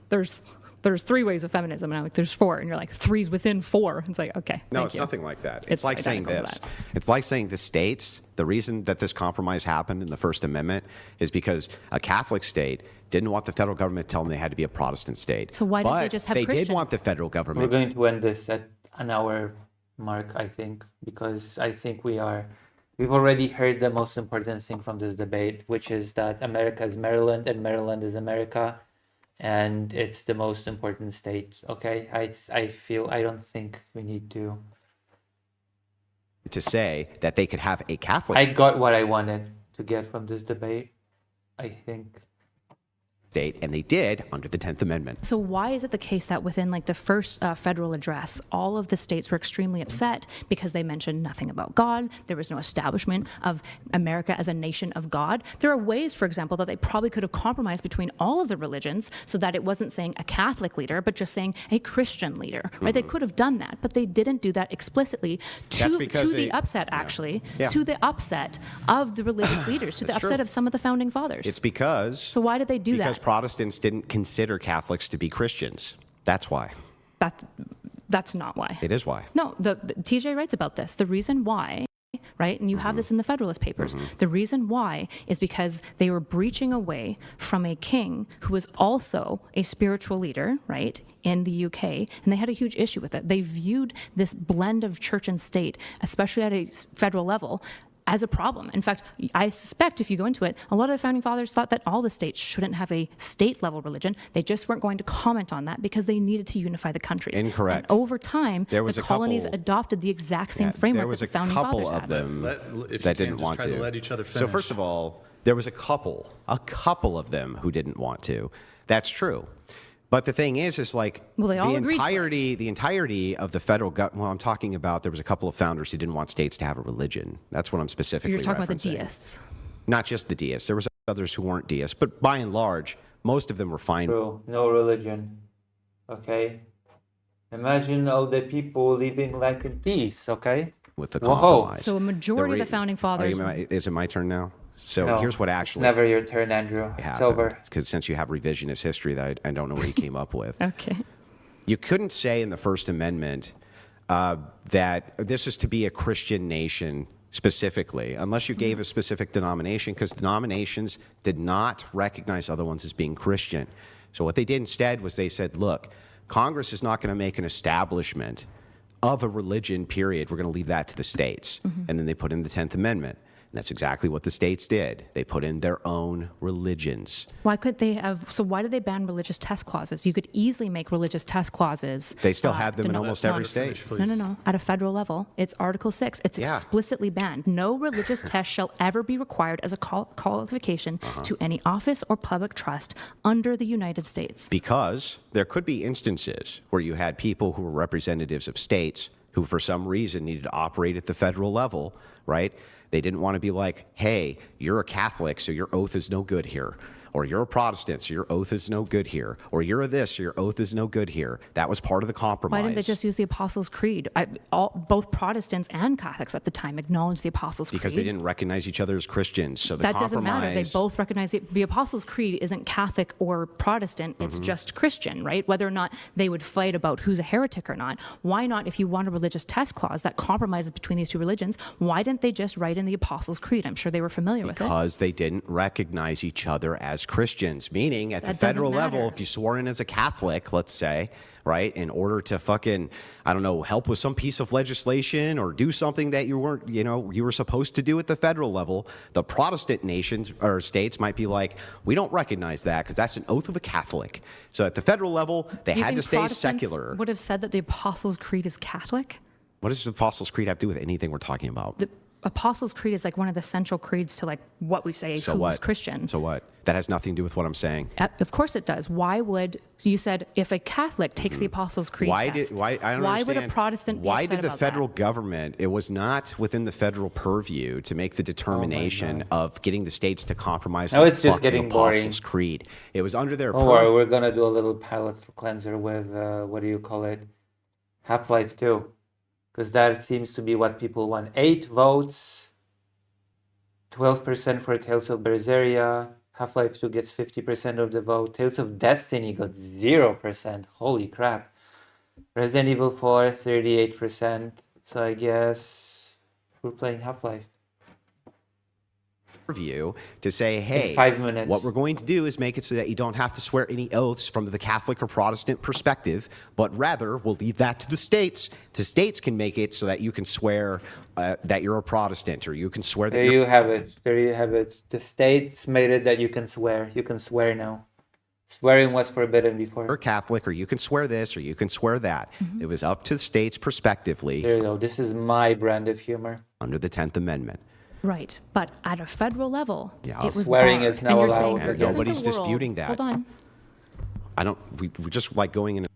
there's 3 ways of feminism, and I'm like, there's 4, and you're like, 3's within 4. It's like, okay. No, thank it's you. nothing like that. It's It's like saying identical to this. that. It's like saying the states, the reason that this compromise happened in the First Amendment is because a Catholic state didn't want the federal government to tell them they had to be a Protestant state. So why didn't they But just have they did Christian? want the federal We're government. going to end this at an hour mark, I think, because I think we've already heard the most important thing from this debate, which is that America is Maryland and Maryland is America. and it's the most important state. Okay, I don't think we need to. say that they could have a Catholic I got what I wanted to get from this debate, I think. state, and they did under the 10th Amendment. So why is it the case that within like the first federal address, all of the states were extremely upset because they mentioned nothing about God? There was no establishment of America as a nation of God. There are ways, for example, that they probably could have compromised between all of the religions so that it wasn't saying a Catholic leader, but just saying a Christian leader, right? They could have done that, but they didn't do that explicitly to the upset, actually, to the upset of the religious leaders, to the upset of some of the founding fathers. It's because... So why did they do that? Because Protestants didn't consider Catholics to be Christians. That's why. That's not why. It is why. No, the TJ writes about this. The reason why, right, and you have this in the Federalist Papers, the reason why is because they were breaching away from a king who was also a spiritual leader, right, in the UK, and they had a huge issue with it. They viewed this blend of church and state, especially at a federal level, as a problem. In fact, I suspect if you go into it, a lot of the founding fathers thought that all the states shouldn't have a state-level religion. They just weren't going to comment on that because they needed to unify the countries. Incorrect. And over time, the colonies adopted the exact same framework that the founding fathers had. There was a couple of them that didn't want to. Let each other finish. So first of all, there was a couple of them who didn't want to. That's true. But the thing is like they all the entirety of the federal government. Well, I'm talking about there was a couple of founders who didn't want states to have a religion. That's what I'm specifically You're talking referencing. about the deists. Not just the deists. There was others who weren't deists, but by and large, most of them were fine. True, no religion. Okay? Imagine all the people living like in peace, okay? With the Whoa. compromise. So a majority of the founding fathers... Is it my turn now? So No, here's what it's actually never your turn, Andrew. It's over. Because since you have revisionist history that I don't know where he came up with. Okay. You couldn't say in the First Amendment that this is to be a Christian nation specifically, unless you gave a specific denomination, because denominations did not recognize other ones as being Christian. So what they did instead was they said, look, Congress is not going to make an establishment of a religion, period. We're going to leave that to the states. And then they put in the 10th Amendment. And that's exactly what the states did. They put in their own religions. Why could they have... So why did they ban religious test clauses? You could easily make religious test clauses... They still had them in almost every state. No. At a federal level, it's Article 6. It's explicitly banned. No religious test shall ever be required as a qualification to any office or public trust under the United States. Because there could be instances where you had people who were representatives of states who for some reason needed to operate at the federal level, right? They didn't want to be like, hey, you're a Catholic, so your oath is no good here. Or you're a Protestant, so your oath is no good here. Or you're a this, so your oath is no good here. That was part of the compromise. Why didn't they just use the Apostles' Creed? Both Protestants and Catholics at the time acknowledged the Apostles' Creed. Because they didn't recognize each other as Christians. So that doesn't matter. They both recognize the Apostles' Creed isn't Catholic or Protestant. It's just Christian, right? Whether or not they would fight about who's a heretic or not. Why not, if you want a religious test clause that compromises between these two religions, why didn't they just write in the Apostles' Creed? I'm sure they were familiar with it. Because they didn't recognize each other as Christians, meaning at the federal level, if you swore in as a Catholic, let's say, right, in order to fucking, I don't know, help with some piece of legislation or do something that you weren't, you were supposed to do at the federal level, the Protestant nations or states might be like, we don't recognize that because that's an oath of a Catholic. So at the federal level, they had to stay secular. Would have said that the Apostles' Creed is Catholic? What does the Apostles' Creed have to do with anything we're talking about? The Apostles' Creed is like one of the central creeds to like what we say who's Christian. So what? That has nothing to do with what I'm saying. Of course it does. Why would, so you said if a Catholic takes the Apostles' Creed test, why would a Protestant be upset did the about federal that? government, it was not within the federal purview to make the determination of getting the states to compromise Now the it's just fucking getting boring. Apostles' Creed. It was under their Don't worry, we're gonna do a little palate cleanser with, what do you call it? Half-Life 2. Because that seems to be what people want. 8 votes, 12% for Tales of Berseria. Half-Life 2 gets 50% of the vote. Tales of Destiny got 0%. Holy crap. Resident Evil 4, 38%. So I guess we're playing Half-Life. Purview to say, hey, 5 minutes. What we're going to do is make it so that you don't have to swear any oaths from the Catholic or Protestant perspective, but rather we'll leave that to the states. The states can make it so that you can swear that you're a Protestant, or you can swear that There you have it. There you have it. The states made it that you can swear. You can swear now. Swearing was forbidden before. You're Catholic, or you can swear this, or you can swear that. It was up to the states prospectively There you go. This is my brand of humor. under the 10th Amendment. Right, but at a federal level, Yeah. it was Swearing barred. is now And you're allowed saying, again. isn't Nobody's the world- disputing that. Hold on. We just like going in a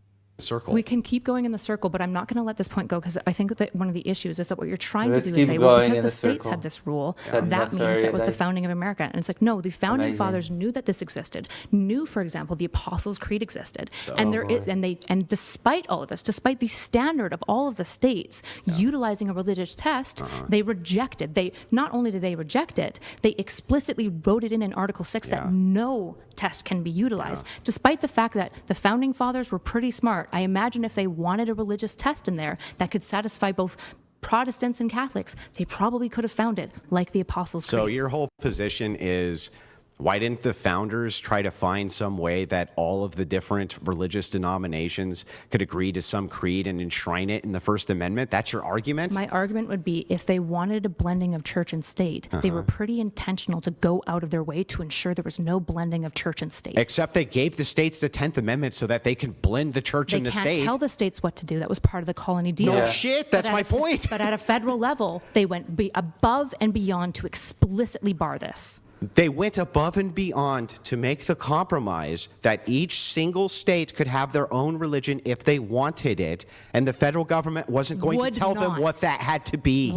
circle. We can keep going in the circle, but I'm not going to let this point go because I think that one of the issues is that what you're trying Let's to do keep is say, well, going because in the a states circle. had this rule, That's that means necessary, that was the like- founding of America. And it's like, no, the founding Amazing. fathers knew that this existed, knew, for example, the Apostles' Creed existed, and despite all of this, despite the standard of all of the states utilizing a religious test, they rejected. Not only did they reject it, they explicitly wrote it in Article 6 Yeah. that no test can be utilized, despite the fact that the founding fathers were pretty smart. I imagine if they wanted a religious test in there that could satisfy both Protestants and Catholics, they probably could have found it, like the Apostles' So Creed. your whole position is, why didn't the founders try to find some way that all of the different religious denominations could agree to some creed and enshrine it in the First Amendment? That's your argument? My argument would be if they wanted a blending of church and state, they were pretty intentional to go out of their way to ensure there was no blending of church and state. Except they gave the states the 10th Amendment so that they can blend the church They and the can't state. tell the states what to do. That was part of the colony deal. No Yeah. shit, But that's at my a- point. But at a federal level, they went above and beyond to explicitly bar this. They went above and beyond to make the compromise that each single state could have their own religion if they wanted it, and the federal government wasn't going Would to tell them not. what that had to be.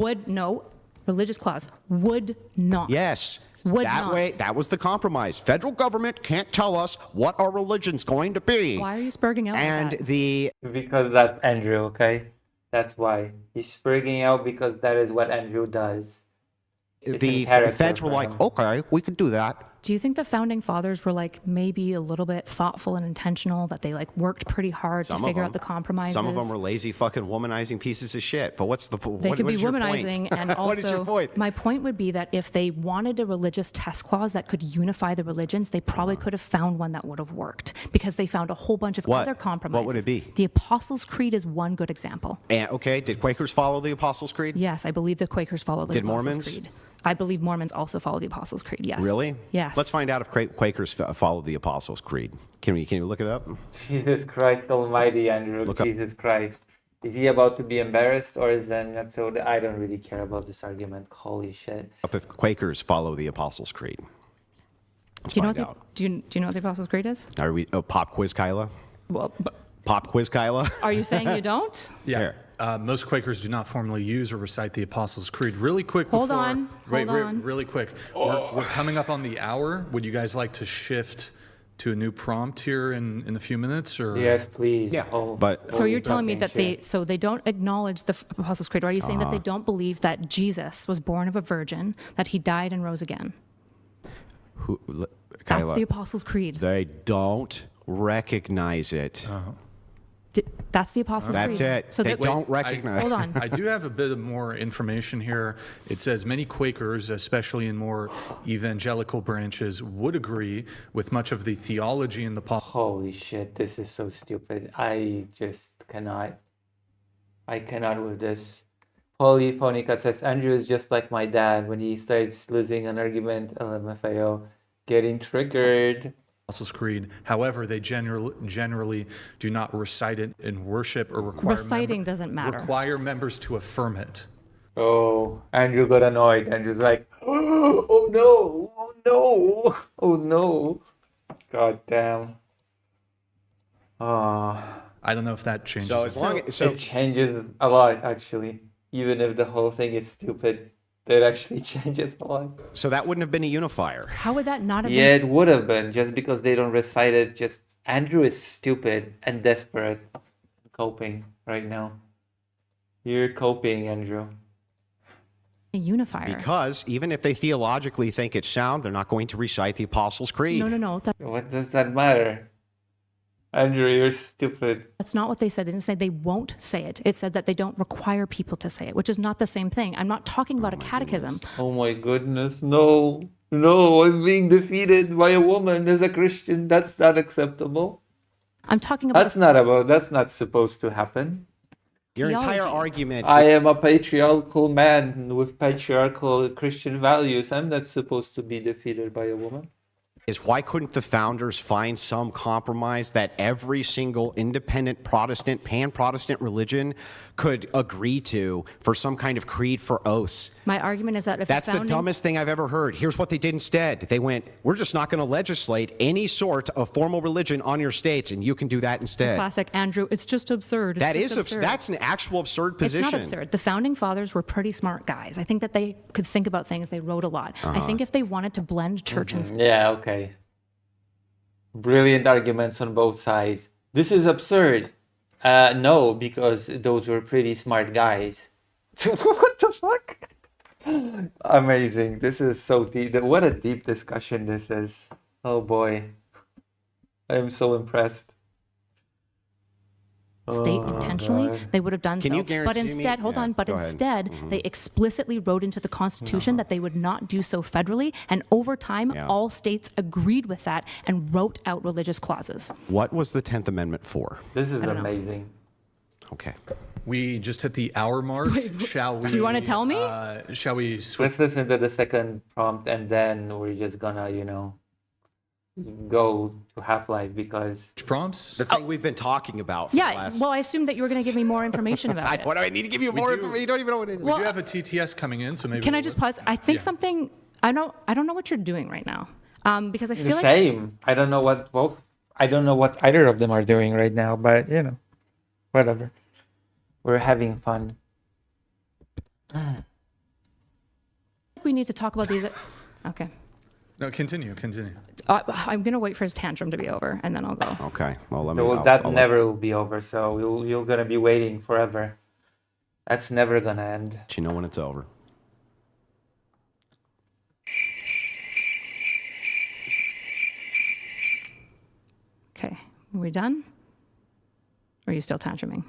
Religious clause, would not. Yes. Would that not. way, that was the compromise. Federal government can't tell us what our religion's going to be. Why are you spurging out And like that? the Because that's Andrew, okay? That's why. He's sprigging out because that is what Andrew does. It's the in character feds were for like, him. okay, we could do that. Do you think the founding fathers were like maybe a little bit thoughtful and intentional, that they like worked pretty hard Some to of figure them. out the compromises? Some of them were lazy, fucking womanizing pieces of shit. But what's the They what, could what be is your womanizing, point? and also What is your point? my point would be that if they wanted a religious test clause that could unify the religions, they probably could have found one that would have worked, because they found a whole bunch of What? other compromises. What would it be? The Apostles' Creed is one good example. And, okay, did Quakers follow the Apostles' Creed? Yes, I believe the Quakers follow the Did Apostles' Mormons? Creed. I believe Mormons also follow the Apostles' Creed. Yes. Really? Yes. Let's find out if Quakers follow the Apostles' Creed. Can you look it up? Jesus Christ Almighty, Andrew. Look up. Jesus Christ. Is he about to be embarrassed, or is that not so? I don't really care about this argument. Holy shit. Up if Quakers follow the Apostles' Creed. Let's Do you know find what out. do you know what the Apostles' Creed is? Are we pop quiz, Kyla? Well, Pop quiz, Kyla. are you saying you don't? Yeah. Here. Most Quakers do not formally use or recite the Apostles' Creed. Really quick Hold before... on, Wait, hold on. really quick. We're coming up on the hour. Would you guys like to shift to a new prompt here in a few minutes? Or Yes, please. Yeah, Oh, but- So you're telling me fucking that shit. they don't acknowledge the Apostles' Creed, or are you saying that Uh-huh. they don't believe that Jesus was born of a virgin, that he died and rose again? Kyla, That's the Apostles' Creed. they don't recognize it. That's the Apostles' That's Creed. it. So They that- don't recognize. Hold on. I do have a bit of more information here. It says many Quakers, especially in more evangelical branches, would agree with much of the theology in the Holy shit, this is so stupid. I just cannot. I cannot with this. Paulie Ponica says, Andrew is just like my dad. When he starts losing an argument, LMFAO, getting triggered. Apostles' Creed. However, they generally do not recite it in worship or require Reciting doesn't matter. require members to affirm it. Oh, Andrew got annoyed. Andrew's like, oh no, oh no, oh no. God damn. Ah. I don't know if that changes. So as long as so It changes a lot, actually. Even if the whole thing is stupid, it actually changes a lot. so that wouldn't have been a unifier. How would that not have Yeah, been? it would have been just because they don't recite it. Just Andrew is stupid and desperate, coping right now. You're coping, Andrew. A unifier? Because even if they theologically think it's sound, they're not going to recite the Apostles' Creed. No. What does that matter? Andrew, you're stupid. That's not what they said. They didn't say they won't say it. It said that they don't require people to say it, which is not the same thing. I'm not talking about a catechism. Oh my goodness, no. No, I'm being defeated by a woman as a Christian. That's not acceptable. I'm talking about That's not supposed to happen. Your entire theology. argument. I am a patriarchal man with patriarchal Christian values. I'm not supposed to be defeated by a woman. is why couldn't the founders find some compromise that every single independent Protestant, pan-Protestant religion could agree to for some kind of creed for oaths? My argument is that if That's the the founding, dumbest thing I've ever heard. Here's what they did instead. They went, we're just not going to legislate any sort of formal religion on your states, and you can do that instead. classic Andrew, it's just absurd. It's That just is absurd. that's an actual absurd position. It's not absurd. The founding fathers were pretty smart guys. I think that they could think about things. They wrote a lot. I think if they wanted to blend church and state, Yeah, okay. Brilliant arguments on both sides. This is absurd. No, because those were pretty smart guys. What the fuck? Amazing. This is so deep. What a deep discussion this is. Oh boy. I am so impressed. intentionally, God. they would have done Can so. you But guarantee me- instead, hold Yeah, on, but go ahead. instead, they explicitly wrote into the Constitution that they would not do so federally. And over time, Yeah. all states agreed with that and wrote out religious clauses. What was the 10th Amendment for? This is don't know. amazing. Okay. We just hit the hour mark. Shall we? Do you wanna tell me? Shall we switch? Let's listen to the second prompt and then we're just gonna, go to Half-Life because Prompts? The thing we've been talking about for the Yeah, last... well, I assumed that you were going to give me more information about it. What do I need to give you more information? You don't even know what it is. We do have a TTS coming in, so maybe. Can I we'll- just pause? I think Yeah. something, I don't know what you're doing right now. Because I the feel like same. I don't know what either of them are doing right now, but whatever. We're having fun. we need to talk about these. Okay. No, continue. I'm going to wait for his tantrum to be over and then I'll go. Okay. Well, let me... So I'll- that I'll let- never will be over. So you're gonna be waiting forever. That's never gonna end. let you know when it's over. Okay. Are we done? Or are you still tantruming?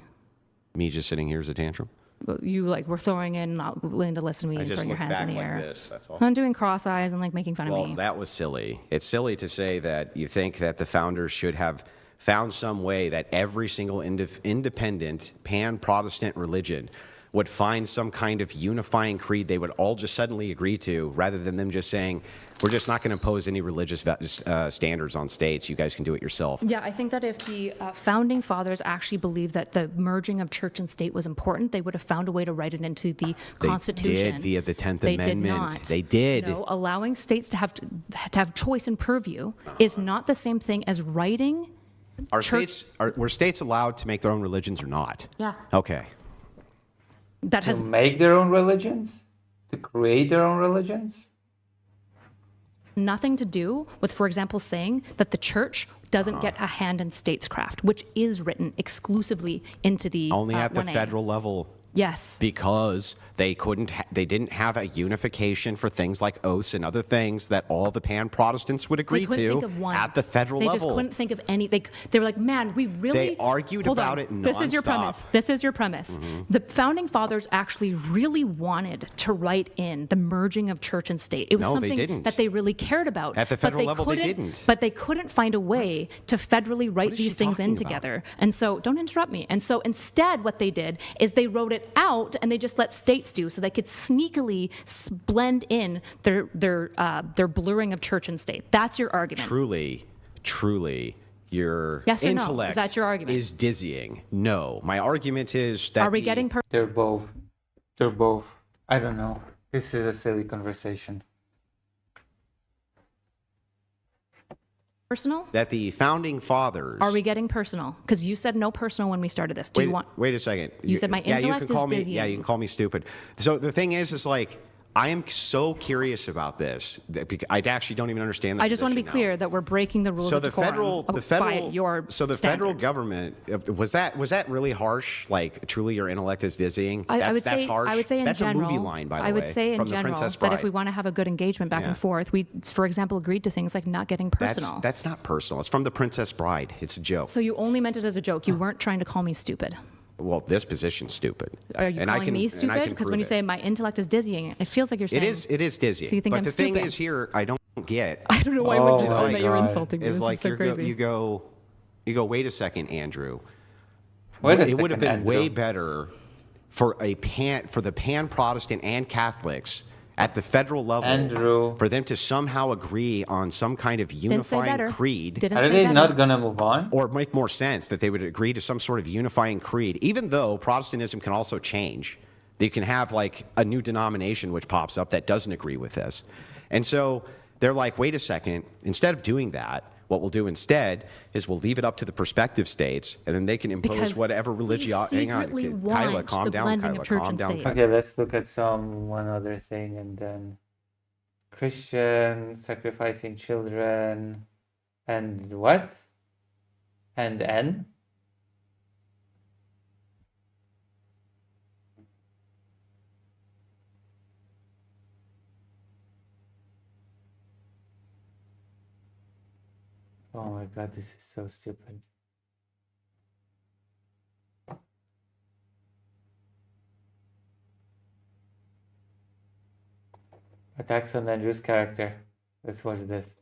Me just sitting here as a tantrum? Well, you were throwing in, not willing to listen to me I and just throwing your look hands back in the like air. this, that's all. I'm doing cross eyes and making fun of Well, me. that was silly. It's silly to say that you think that the founders should have found some way that every single independent pan-Protestant religion would find some kind of unifying creed they would all just suddenly agree to, rather than them just saying, we're just not going to impose any religious standards on states. You guys can do it yourself. Yeah, I think that if the founding fathers actually believed that the merging of church and state was important, they would have found a way to write it into the Constitution. They did via the 10th They Amendment. did not. They did. Allowing states to have choice and purview is not the same thing as writing. Were states allowed to make their own religions or not? Yeah. Okay. That To has make their own religions? To create their own religions? nothing to do with, for example, saying that the church doesn't get a hand in statescraft, which is written exclusively into the Only at the 1A. federal level. Yes. Because they didn't have a unification for things like oaths and other things that all the pan-Protestants would They agree couldn't to think of one. at the federal They level. just couldn't think of any. They were like, man, we really. They argued Hold about on. it This is your nonstop. premise. This is your premise. The founding fathers actually really wanted to write in the merging of church and state. It was No, they something didn't. that they really cared about. At the but federal level, they couldn't- didn't. But they couldn't find a way to federally write is these she things in talking about? together. And so, don't interrupt me. And so, instead, what they did is they wrote it out and they just let states do, so they could sneakily blend in their blurring of church and state. That's your argument. Truly, your Yes or no? Is intellect that your argument? is dizzying. No. My argument is that Are we getting They're both. I don't know. This is a silly conversation. personal? that the founding fathers... Are we getting personal? Because you said no personal when we started this. Do you want? Wait a second. You said my yeah, you intellect can call is me, dizzying. Yeah, you can call me stupid. So the thing is like, I am so curious about this. I actually don't even understand this I just want to be position now. clear that we're breaking the rules So of the decorum by federal your federal standards. government was that really harsh? Like truly, your intellect is dizzying. I would that's say, harsh. I would say in that's general, a movie line, by the way. I would say in from the general Princess that if Bride. we want to have a good engagement back Yeah. and forth, we, for example, agreed to things like not getting personal. That's not personal. It's from the Princess Bride. It's a joke. So you only meant it as a joke. You weren't trying to call me stupid. Well, this position's stupid. Are you And I calling can- me and I stupid? can Because prove when you it. say my intellect is dizzying, it feels like you're saying It is dizzy. So you think but I'm the thing stupid? is here, I don't get. I don't know why I would just Oh own my that you're God. insulting me. Is This like is so crazy. you go, wait a second, Andrew. Wait a It would have second, been way Andrew. better for the pan Protestant and Catholics at the federal level, Andrew. for them to somehow agree on some kind of Didn't say unifying better. creed, Didn't Are say they better. not gonna move on? or make more sense that they would agree to some sort of unifying creed, even though Protestantism can also change. They can have like a new denomination which pops up that doesn't agree with this. And so they're like, wait a second, instead of doing that, what we'll do instead is we'll leave it up to the prospective states, and then they can impose Because whatever we religion. Hang on, secretly Kyla, want calm the down, blending Kyla, of church calm and down. state. Kyla. Okay, let's look at one other thing, and then Christian sacrificing children, and what? And N? Oh my God, this is so stupid. Attacks on Andrew's character. Let's watch this.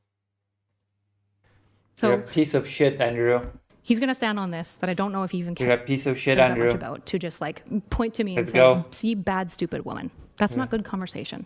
You're a So piece of shit, Andrew. he's going to stand on this that I don't know if he even You're cares a piece of shit, that Andrew. much about, to just like point to me and Let's say, go. see, bad, stupid woman. That's not good conversation.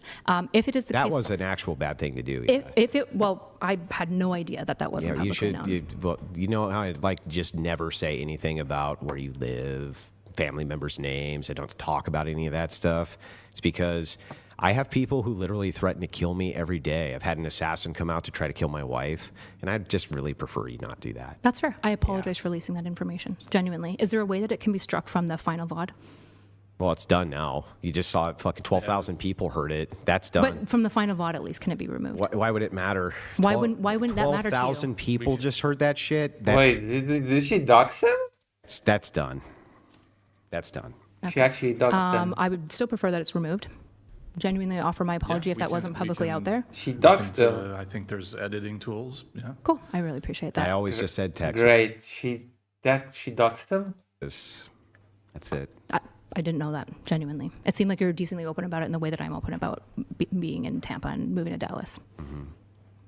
If it is the That case, was an actual bad thing to do. if it, well, I had no idea that you wasn't know, you publicly should, known. you know how I'd like just never say anything about where you live, family members' names. I don't talk about any of that stuff. It's because I have people who literally threaten to kill me every day. I've had an assassin come out to try to kill my wife, and I just really prefer you not do that. That's fair. I apologize for releasing that information. Genuinely. Is there a way that it can be struck from the final VOD? Well, it's done now. You just saw it. Fucking 12,000 people heard it. That's done. But from the final VOD, at least, can it be removed? Why would it matter? Why wouldn't that matter to you? 12,000 people just heard that shit. Wait, did she dox him? That's done. That's done. She actually doxed him. I would still prefer that it's removed. Genuinely offer my apology if we that can- wasn't we publicly out can- there. She doxed him. I think there's editing tools. Yeah. Cool. I really appreciate that. I always just said text. Great. She doxed him? That's it. I didn't know that, genuinely. It seemed like you were decently open about it in the way that I'm open about being in Tampa and moving to Dallas.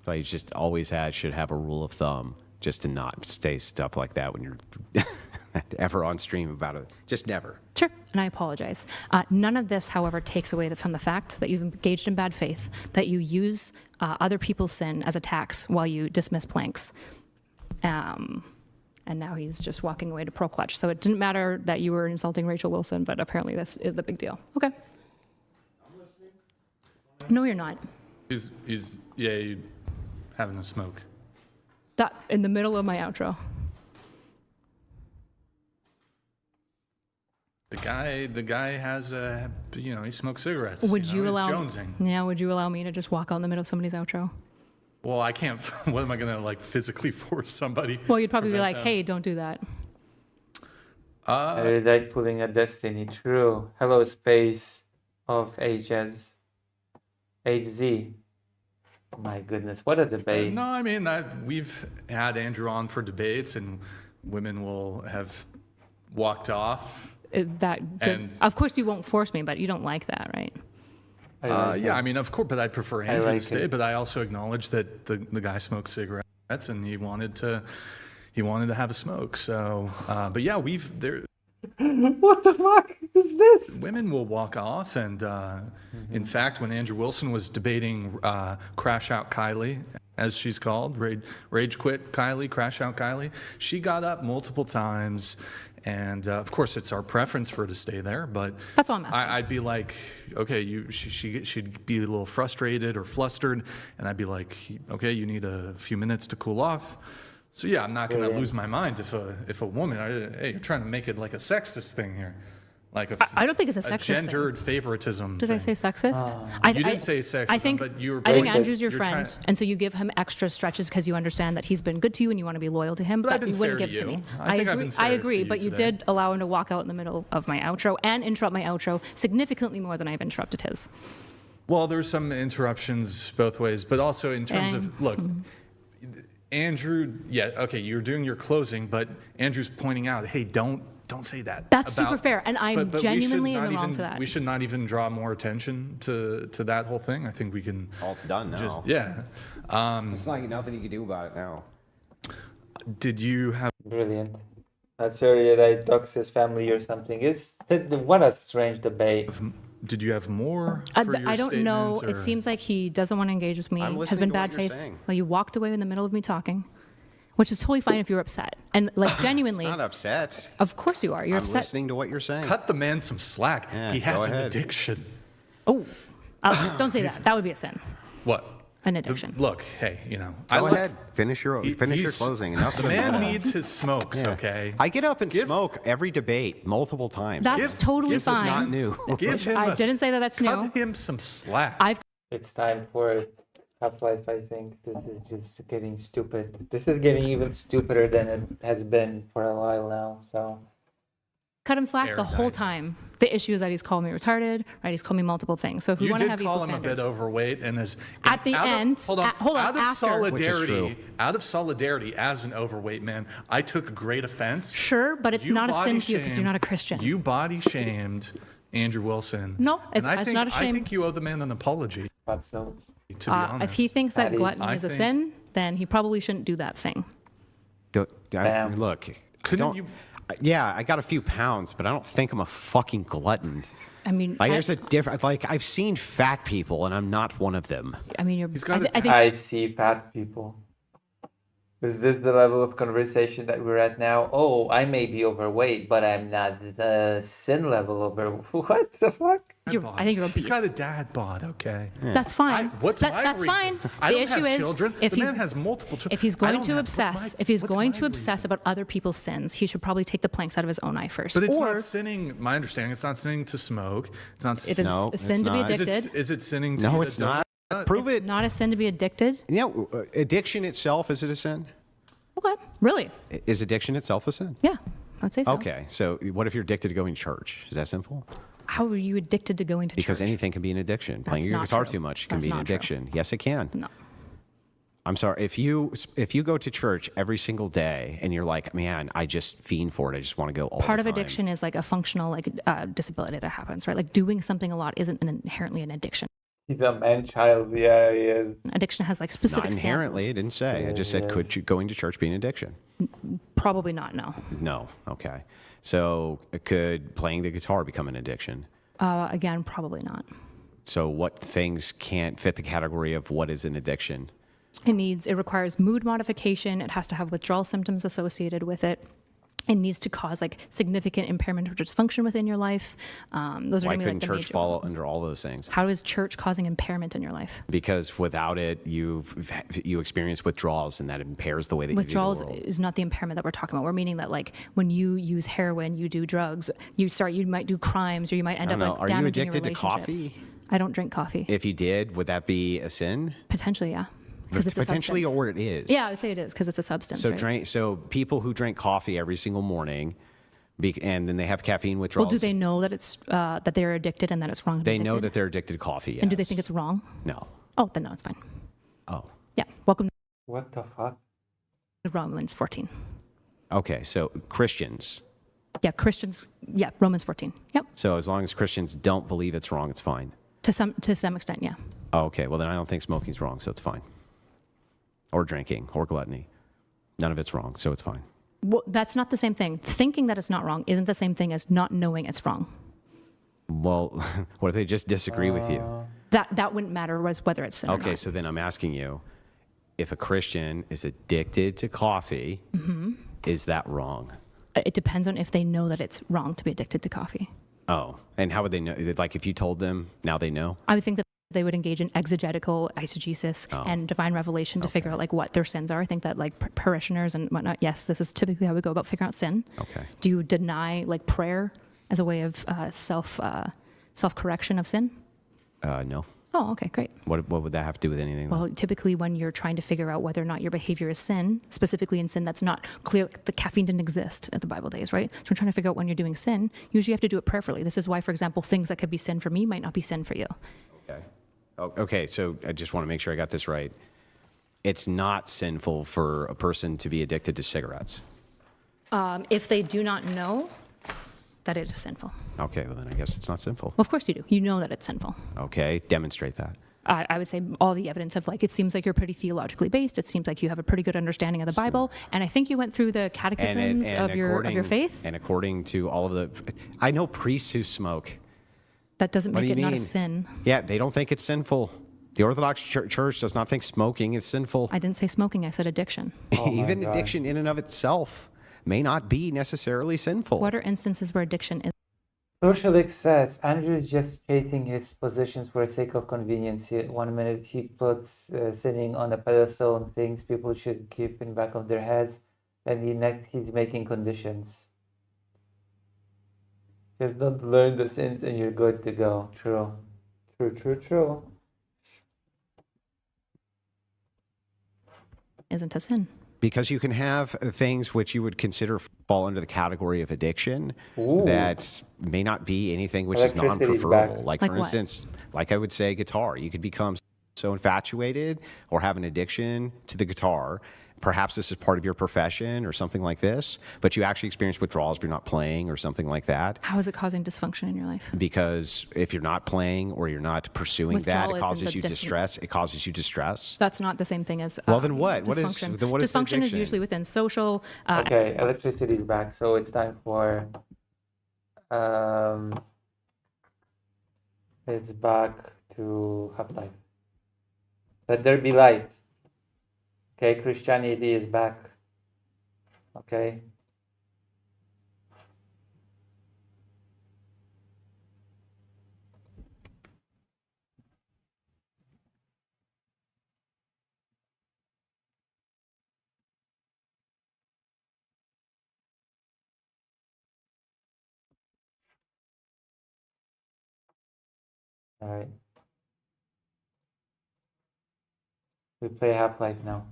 So you just always should have a rule of thumb just to not say stuff like that when you're ever on stream about it. Just never. Sure, and I apologize. None of this, however, takes away from the fact that you've engaged in bad faith, that you use other people's sin as a tax while you dismiss planks. And now he's just walking away to pro clutch. So it didn't matter that you were insulting Rachel Wilson, but apparently this is the big deal. Okay. No, you're not. He's having a smoke. That in the middle of my outro. The guy has he smokes cigarettes. Would he's you allow? jonesing. Yeah, would you allow me to just walk out in the middle of somebody's outro? Well, I can't. What am I gonna like physically force somebody? Well, you'd probably be prevent like, them? "Hey, don't do that." I really like pulling a destiny. True. Hello, space of HZ. My goodness, what a debate. No, I mean that we've had Andrew on for debates, and women will have walked off. Is that good? And- Of course, you won't force me, but you don't like that, right? I like Yeah, it. I mean, of course, but I prefer Andrew like to stay. it. But I also acknowledge that the guy smoked cigarettes, and he wanted to have a smoke. So, but yeah, What the fuck is this? women will walk off, and in fact, when Andrew Wilson was debating Crash Out Kylie, as she's called, Rage Quit Kylie, Crash Out Kylie, she got up multiple times, and of course, it's our preference for her to stay there. But That's all I'm asking. I'd be like, okay, she'd be a little frustrated or flustered, and I'd be like, okay, you need a few minutes to cool off. So yeah, I'm not going to lose my mind if a woman, hey, you're trying to make it like a sexist thing here, like I don't think it's a sexist thing. gendered favoritism. Did I say thing. sexist? You didn't say sexism, I think, but you were I think both- Andrew's your you're friend, trying- and so you give him extra stretches because you understand that he's been good to you and you want to be loyal to him, But I've but been you wouldn't fair give to it to you. me. I think I've been I fair agree, to you but you today. did allow him to walk out in the middle of my outro and interrupt my outro significantly more than I've interrupted his. Well, there's some interruptions both ways, but also in terms And- of, look, Andrew, yeah, okay, you're doing your closing, but Andrew's pointing out, hey, don't say that. That's super fair, and I'm but we should genuinely in not the wrong even- for that. We should not even draw more attention to that whole thing. I think we can All it's done now. just, yeah. It's like nothing you can do about it now. Did you have Brilliant. Not sure that I dox his family or something. What a strange debate. did you have more for your I don't know. statement, It or- seems like he doesn't want to engage with me. I'm Has listening been to what bad you're faith. saying. Well, you walked away in the middle of me talking, which is totally fine if you're upset. And like genuinely, Not upset. of course you are. You're I'm upset. listening to what you're saying. Cut the man some slack. Yeah, he has go an ahead. addiction. Oh, don't say that. That would be a sin. What? An addiction. Look, hey, Go ahead. Finish your he's- closing. Enough The of man needs his smokes, Yeah. okay? I get up and smoke every debate multiple times. That's totally this is fine. not new. Give him I didn't say that that's cut new. him some slack. It's time for Half-Life, I think. This is just getting stupid. This is getting even stupider than it has been for a while now, so... Cut him slack the whole Erudite. time. The issue is that he's called me retarded, right? He's called me multiple things. So if we You want to did have call equal him standards, a bit overweight, and as At the out of- end- hold on, hold on, out of after. Which is solidarity, true. out of solidarity, as an overweight man, I took great offense. sure, but it's You not a sin body to you because you're not a Christian. You body shamed Andrew Wilson. No, And it's I think, not a shame. I think you owe the man an apology. But so... To be honest, if he thinks that That is- gluttony I is a think- sin, then he probably shouldn't do that thing. Bam. Look, Couldn't don't- you- Yeah, I got a few pounds, but I don't think I'm a fucking glutton. I mean, Like, there's a different. Like, I've seen fat people, and I'm not one of them. I mean, you're. He's got I a- think I see fat people. Is this the level of conversation that we're at now? Oh, I may be overweight, but I'm not the sin level over. What the fuck? I think you're obese. He's got a dad bod, okay? That's fine. What's my That's reason? fine. I the don't issue have is children. if The he's man has multiple children. if he's I going don't to have- what's my- obsess, if he's what's going my to obsess reason? about other people's sins, he should probably take the planks out of his own eye first. But it's or not sinning. My understanding, it's not sinning to smoke. It's not. it is No, a sin it's to be not. addicted. Is it sinning to No, eat it's a donut? not. Prove it. Not a sin to be addicted. You know, addiction itself, is it a sin? Okay, really? Is addiction itself a sin? Yeah, I'd say so. Okay, so what if you're addicted to going to church? Is that sinful? How are you addicted to going to Because church? anything can be an addiction. Playing That's your not guitar true. too much can That's be an not true. addiction. Yes, it can. No. I'm sorry. If you go to church every single day and you're like, man, I just fiend for it. I just want to go all Part the of time. addiction is like a functional disability that happens, right? Like doing something a lot isn't inherently an addiction. He's a man-child. Yeah, he is. Addiction has like specific Not inherently. It stances. didn't say. I just said, could you, going to church be an addiction? Probably not. No. No. Okay. So could playing the guitar become an addiction? Again, probably not. So what things can't fit the category of what is an addiction? It requires mood modification. It has to have withdrawal symptoms associated with it. It needs to cause like significant impairment or dysfunction within your life. Those are Why going to be couldn't like the church major fall ones. under all those things? How is church causing impairment in your life? Because without it, you experience withdrawals, and that impairs the way that Withdrawals you view the world. is not the impairment that we're talking about. We're meaning that like when you use heroin, you do drugs, you might do crimes, or you might end I up don't know. like Are you damaging your addicted to relationships. coffee? I don't drink coffee. If you did, would that be a sin? Potentially, yeah. Because it's a Potentially, substance. or it is. Yeah, I would say it is because it's a substance. So right? So people who drink coffee every single morning, and then they have caffeine Well, withdrawals. do they know that it's that they're addicted and that it's wrong to They be know addicted? that they're addicted to coffee. And do they yes. think it's wrong? No. Oh, then no, it's fine. Oh. Yeah. Welcome What the fuck? to Romans 14. Okay. So Christians. Yeah, Christians. Yeah, Romans 14. Yep. So as long as Christians don't believe it's wrong, it's fine. To some extent, yeah. Oh, okay. Well, then I don't think smoking's wrong, so it's fine. Or drinking, or gluttony. None of it's wrong, so it's fine. Well, that's not the same thing. Thinking that it's not wrong isn't the same thing as not knowing it's wrong. Well, what if they just disagree with you? That wouldn't matter whether it's sin or Okay, not. so then I'm asking you, if a Christian is addicted to coffee, Mm-hmm. is that wrong? It depends on if they know that it's wrong to be addicted to coffee. Oh, and how would they know? Like if you told them, now they know? I would think that they would engage in exegetical eisegesis Oh. and divine revelation to figure out like what their sins are. I think that like parishioners and whatnot, yes, this is typically how we go about figuring out sin. Okay. Do you deny like prayer as a way of self-correction of sin? No. Oh, okay, great. What would that have to do with anything? though? Well, typically when you're trying to figure out whether or not your behavior is sin, specifically in sin that's not clear, the caffeine didn't exist at the Bible days, right? So we're trying to figure out when you're doing sin, usually you have to do it prayerfully. This is why, for example, things that could be sin for me might not be sin for you. Okay. Oh, okay, so I just want to make sure I got this right. It's not sinful for a person to be addicted to cigarettes. If they do not know that it is sinful. Okay, well then I guess it's not sinful. Well, of course you do. You know that it's sinful. Okay, demonstrate that. I would say all the evidence of like, it seems like you're pretty theologically based. It seems like you have a pretty good understanding of the Bible. And I think you went through the catechisms of your faith. And according to all of the, I know priests who smoke. That doesn't What make do it you not a mean? sin. Yeah, they don't think it's sinful. The Orthodox Church does not think smoking is sinful. I didn't say smoking, I said addiction. Oh my Even God. addiction in and of itself may not be necessarily sinful. What are instances where addiction is Socialix says Andrew is just chasing his positions for the sake of convenience. 1 minute he puts sitting on a pedestal and things people should keep in back of their heads, and next he's making conditions. Just don't learn the sins and you're good to go. True. True. isn't a sin? Because you can have things which you would consider fall under the category of addiction Ooh. that may not be anything which is Electricity is non-preferable. back. Like Like for what? instance, like I would say guitar. You could become so infatuated or have an addiction to the guitar. Perhaps this is part of your profession or something like this, but you actually experience withdrawals if you're not playing or something like that. How is it causing dysfunction in your life? Because if you're not playing or you're not pursuing that, Withdrawal it isn't causes the you dis- distress. It causes you distress. That's not the same thing as Well, then what? What is- dysfunction. then what is the Dysfunction is addiction? usually within social. Okay, electricity is back, so it's time for it's back to Half-Life. Let there be light. Okay, Christianity is back. Okay. All right. We play Half-Life now.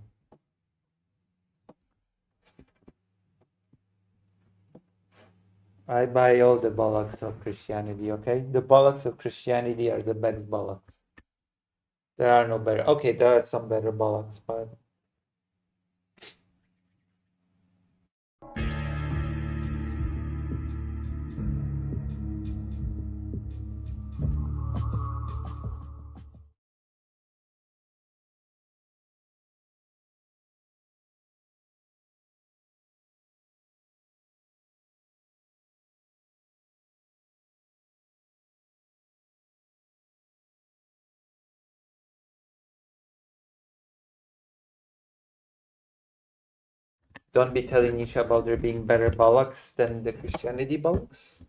I buy all the bollocks of Christianity, okay? The bollocks of Christianity are the best bollocks. There are no better. Okay, there are some better bollocks, but don't be telling Nietzsche about there being better bollocks than the Christianity bollocks.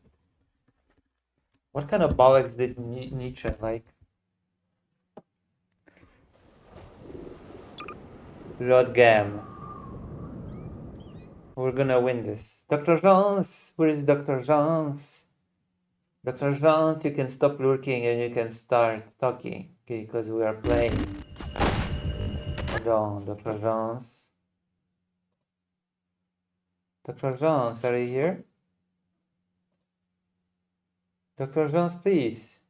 What kind of bollocks did Nietzsche like? Rodgam. We're gonna win this. Dr. Jones! Where is Dr. Jones? Dr. Jones, you can stop lurking and you can start talking. Okay, because we are playing. Hold on, Dr. Jones. Dr. Jones, are you here? Dr. Jones, please.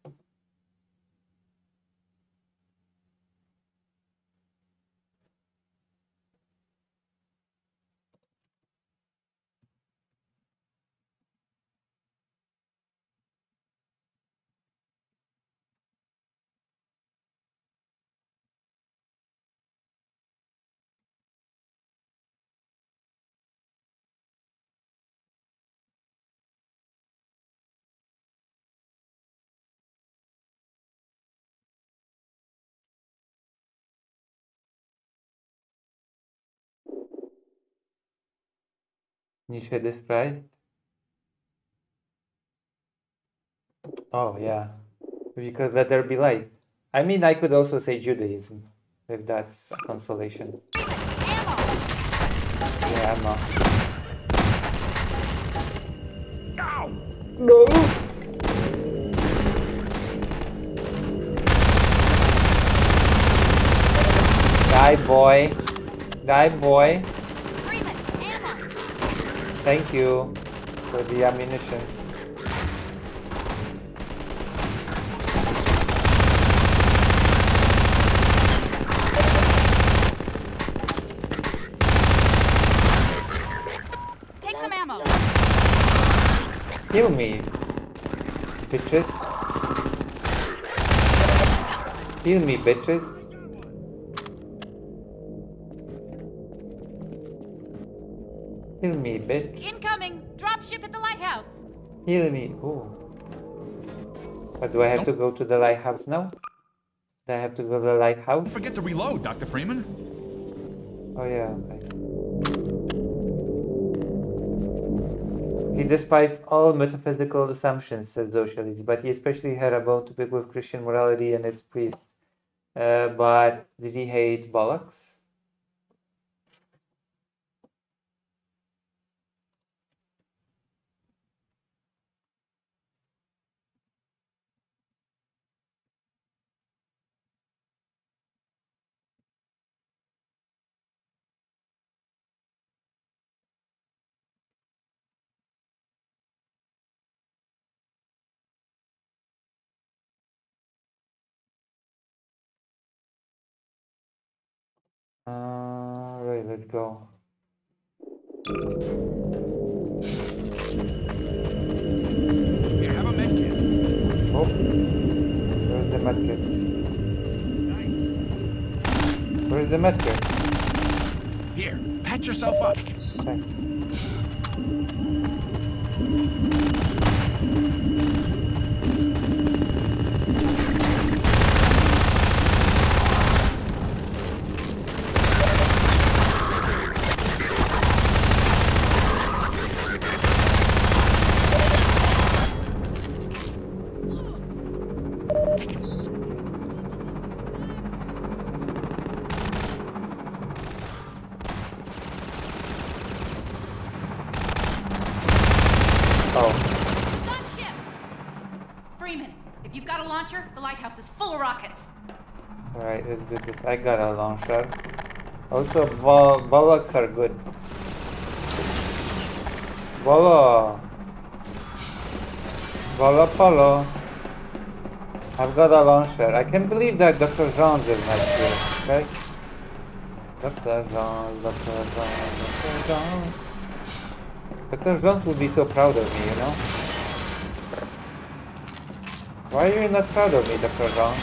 Nietzsche despised? Oh, yeah. Because let there be light. I mean, I could also say Judaism, if that's a consolation. Yeah, ammo. No! Guy boy. Thank you for the ammunition. Take some ammo. Kill me, bitches. Kill me, bitches. Kill me, bitch. Incoming. Drop ship at the lighthouse. Heal me. Ooh. But do I have to go to the lighthouse now? Do I have to go to the lighthouse? Don't forget to reload, Dr. Freeman. Oh yeah, okay. He despised all metaphysical assumptions, says Socialist, but he especially had a bone to pick with Christian morality and its priests. But did he hate bollocks? Right, let's go. You have a med kit. Oh, where's the medkit? Nice. Where's the medkit? Here, patch yourself up. Thanks. Oh, Stop ship! Freeman, if you've got a launcher, the lighthouse is full of rockets. alright, let's do this. I got a launcher. Also, bollocks are good. Bolo. Bolo polo. I've got a launcher. I can't believe that Dr. Jones is not here, okay? Dr. Jones, Dr. Jones, Dr. Jones. Dr. Jones would be so proud of me, you know? Why are you not proud of me, Dr. Jones?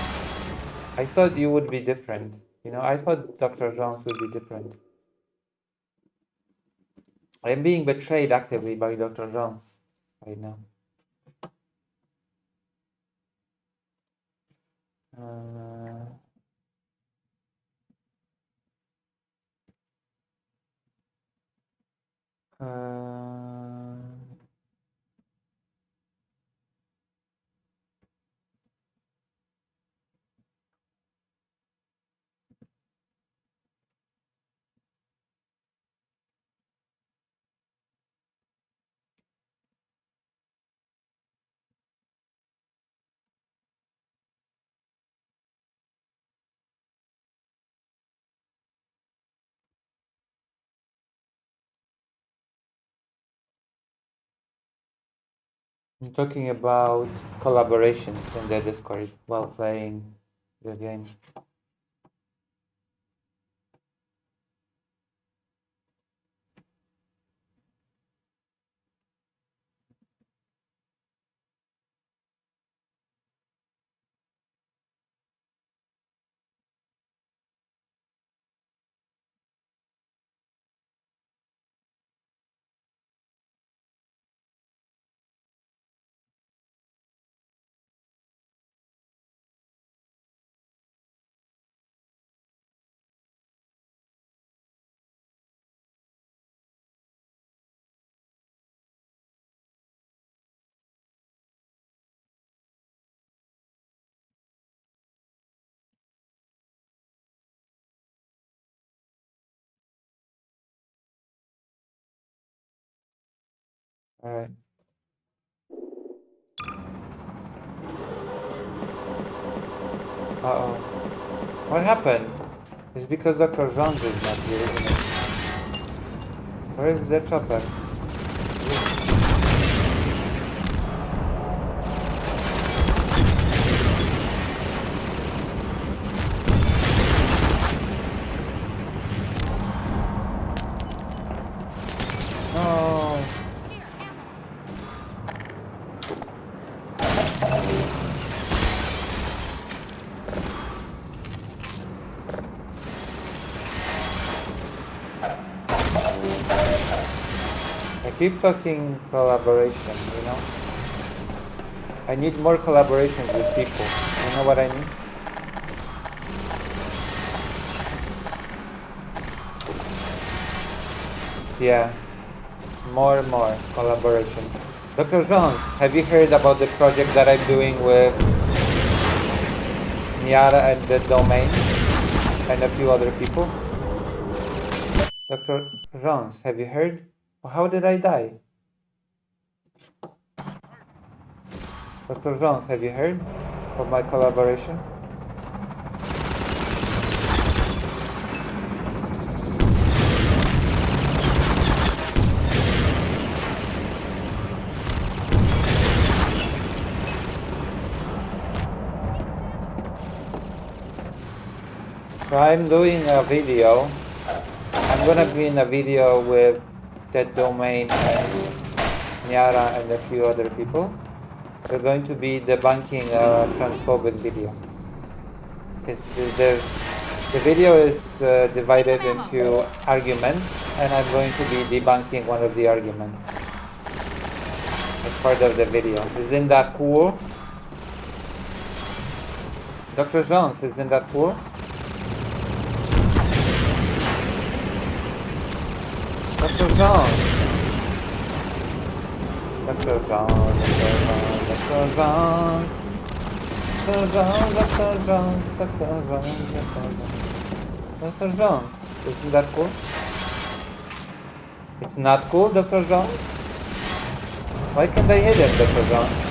I thought you would be different. You know, I thought Dr. Jones would be different. I am being betrayed actively by Dr. Jones right now. Uh, I'm talking about collaborations in the Discord while playing the game. Alright. Uh-oh. What happened? It's because Dr. Jones is not here, isn't it? Where is the chopper? Oh. Here, ammo. I keep fucking collaboration, you know? I need more collaborations with people. You know what I mean? Yeah, more and more collaboration. Dr. Jones, have you heard about the project that I'm doing with Niara and the Domain and a few other people? Dr. Jones, have you heard? How did I die? Dr. Jones, have you heard of my collaboration? So I'm doing a video. I'm gonna be in a video with that Domain and Niara and a few other people. We're going to be debunking a transphobic video. It's the video is divided into arguments, and I'm going to be debunking one of the arguments as part of the video. Isn't that cool? Dr. Jones, isn't that cool? Dr. Jones. Dr. Jones, Dr. Jones, Dr. Jones, Dr. Jones, Dr. Jones, Dr. Jones, Dr. Jones. Isn't that cool? It's not cool, Dr. Jones? Why can't I hit him, Dr. Jones?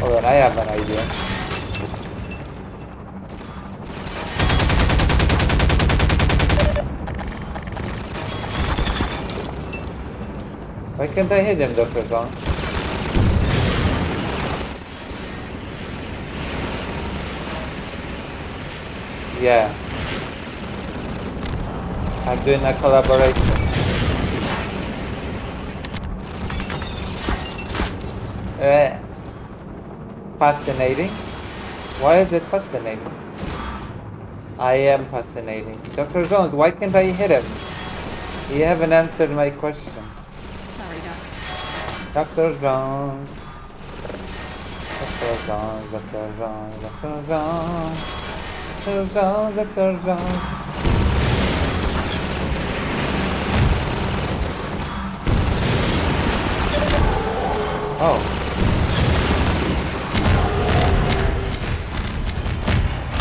Hold on, I have an idea. Why can't I hit him, Dr. Jones? Yeah. I'm doing a collaboration. Fascinating? Why is it fascinating? I am fascinating. Dr. Jones, why can't I hit him? You haven't answered my question. Sorry, Doc. Dr. Jones. Dr. Jones, Dr. Jones, Dr. Jones. Dr. Jones, Dr. Jones. Oh.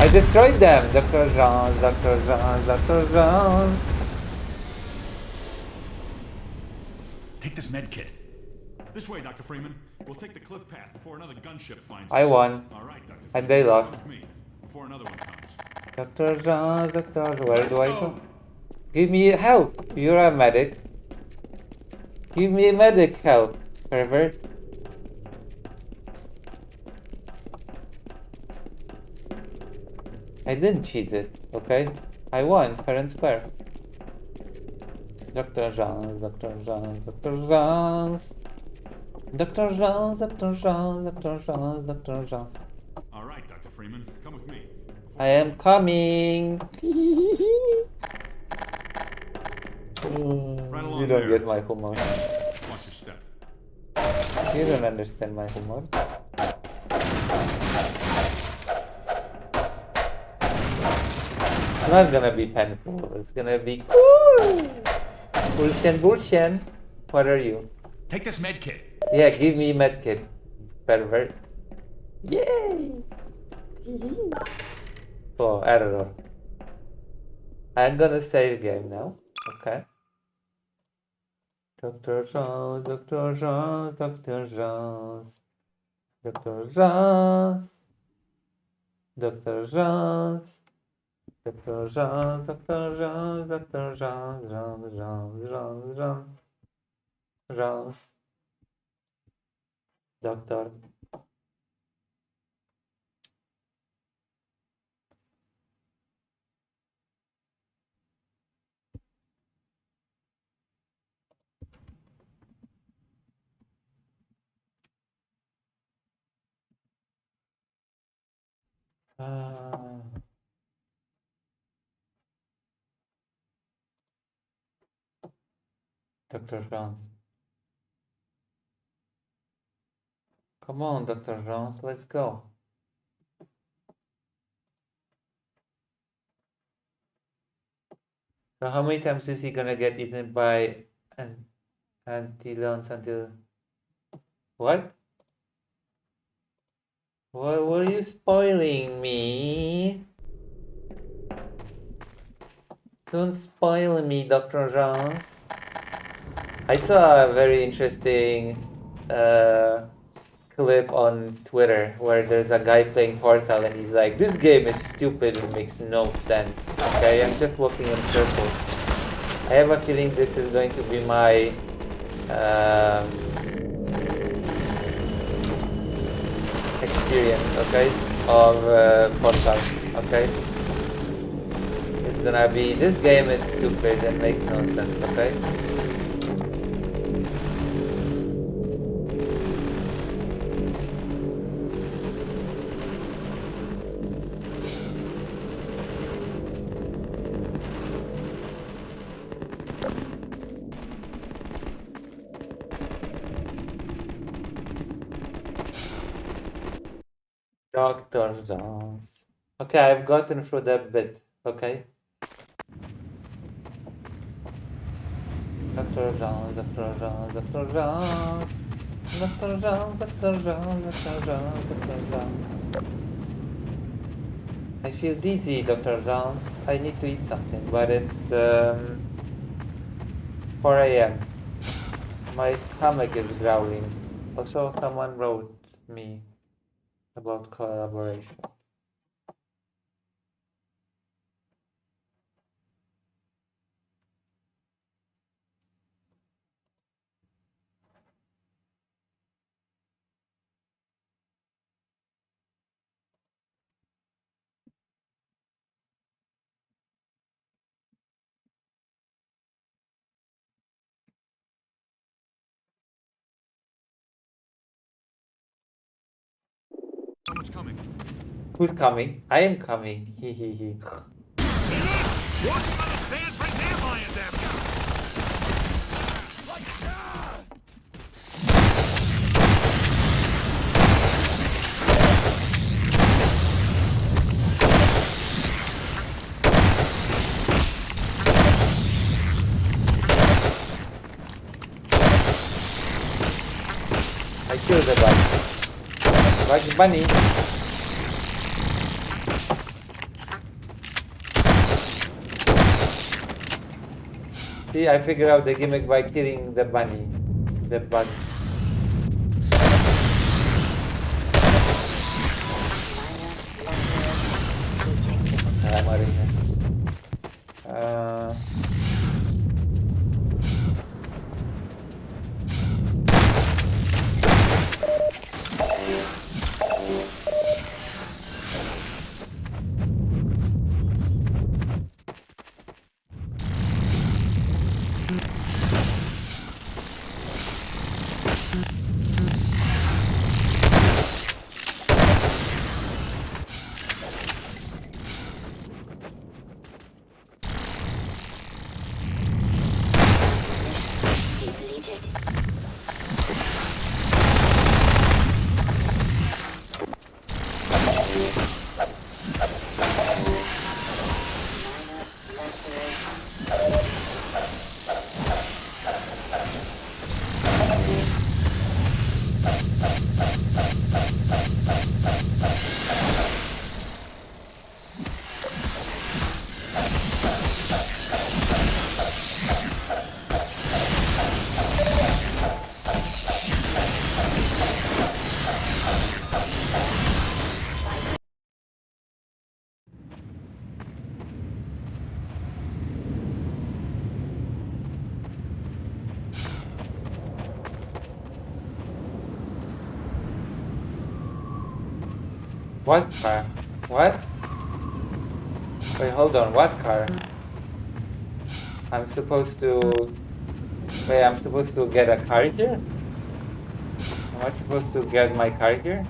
I destroyed them. Dr. Jones, Dr. Jones, Dr. Jones. Take this med kit. This way, Dr. Freeman. We'll take the cliff path before another gunship finds us. I won. All right, Dr. Freeman. And they come lost. with me before another one comes. Dr. Jones, Dr. Where Let's do I go. go? Give me help. You're a medic. Give me medic help, pervert. I didn't cheese it, okay? I won, fair and square. Dr. Jones, Dr. Jones, Dr. Jones. Dr. Jones, Dr. Jones, Dr. Jones, Dr. Jones. All right, Dr. Freeman. Come with me. I am coming. Right along You don't there. get my humor. Watch your step. You don't understand my humor. It's not gonna be painful. It's gonna be cool. Bullshen. What are you? Take this med kit. Yeah, give me medkit, pervert. Yay! Oh, error. I'm gonna save game now. Okay. Dr. Jones, Dr. Jones, Dr. Jones. Dr. Jones. Dr. Jones. Dr. Jones, Dr. Jones, Dr. Jones, Jones. Doctor. Dr. Jones. Come on, Dr. Jones, let's go. So how many times is he gonna get eaten by antelons until what? Why were you spoiling me? Don't spoil me, Dr. Jones. I saw a very interesting clip on Twitter where there's a guy playing Portal and he's like, this game is stupid, it makes no sense. Okay, I'm just walking in circles. I have a feeling this is going to be my experience, okay, of Portal, okay? It's gonna be, this game is stupid and makes no sense, okay? Dr. Jones. Okay, I've gotten through that bit, okay? Dr. Jones, Dr. Jones, Dr. Jones. Dr. Jones, Dr. Jones, Dr. Jones, Dr. Jones. I feel dizzy, Dr. Jones. I need to eat something, but it's 4 a.m. My stomach is growling. Also, someone wrote me about collaboration. Someone's coming. Who's coming? I am coming. He he he. Walking on the sand brings ant damage. I killed the bug. Bugs Bunny. See, I figured out the gimmick by killing the bunny. The bugs. I'm out of here. What car? What? Wait, hold on. What car? I'm supposed to... Wait, I'm supposed to get a car here? Am I supposed to get my car here?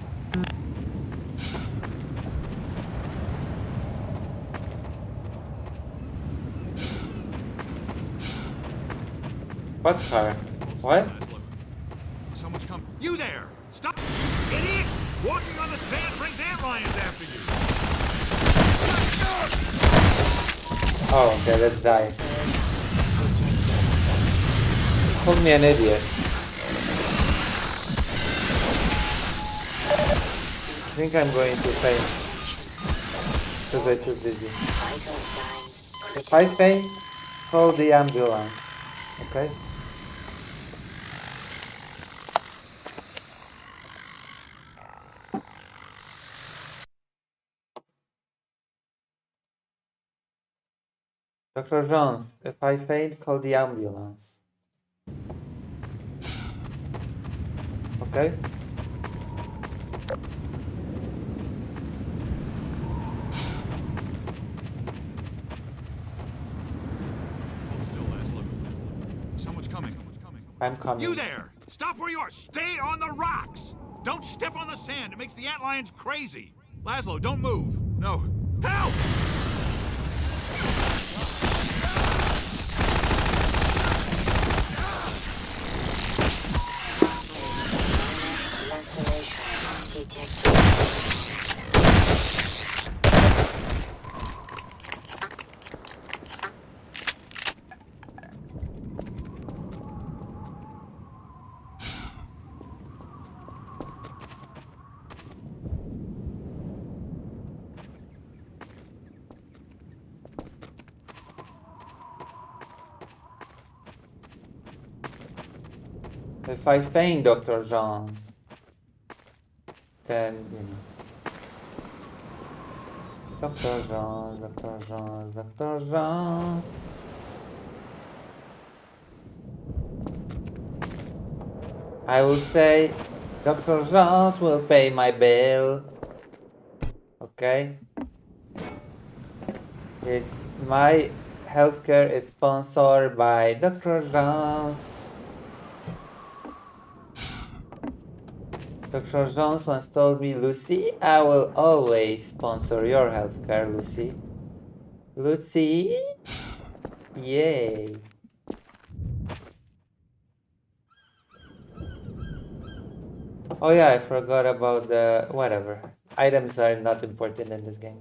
What car? What? Someone's come. You there! Stop! The sand brings ant lions after you. Oh, okay, let's die. Called me an idiot. I think I'm going to faint. Because I'm too busy. If I faint, call the ambulance. Okay? Dr. Jones, if I faint, call the ambulance. Okay? Hold still, Laszlo. Someone's coming. I'm coming. You there! Stop where you are! Stay on the rocks! Don't step on the sand. It makes the ant lions crazy. Laszlo, don't move. No. Help! If I faint, Dr. Jones, then, you know. Dr. Jones, Dr. Jones, Dr. Jones. I will say, Dr. Jones will pay my bill. Okay? It's my healthcare is sponsored by Dr. Jones. Dr. Jones once told me, Lucy, I will always sponsor your healthcare, Lucy. Lucy? Yay. Oh yeah, I forgot about the... whatever. Items are not important in this game.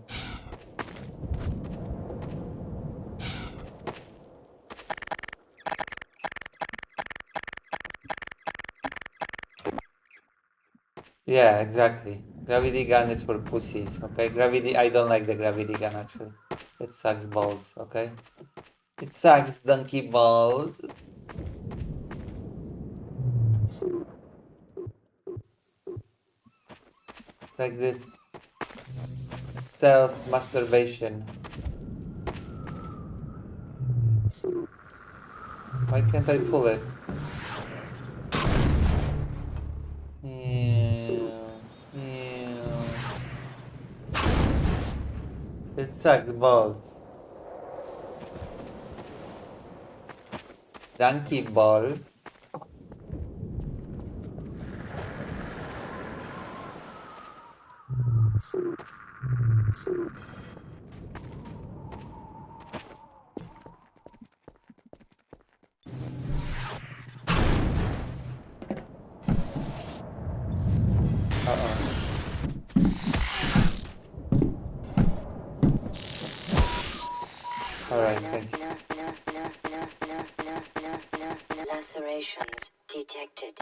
Yeah, exactly. Gravity gun is for pussies, okay? I don't like the gravity gun actually. It sucks balls, okay? It sucks donkey balls. Like this self-masturbation. Why can't I pull it? Ew, ew. It sucks balls. Donkey balls. Uh-oh. Alright, thanks. Lacerations detected.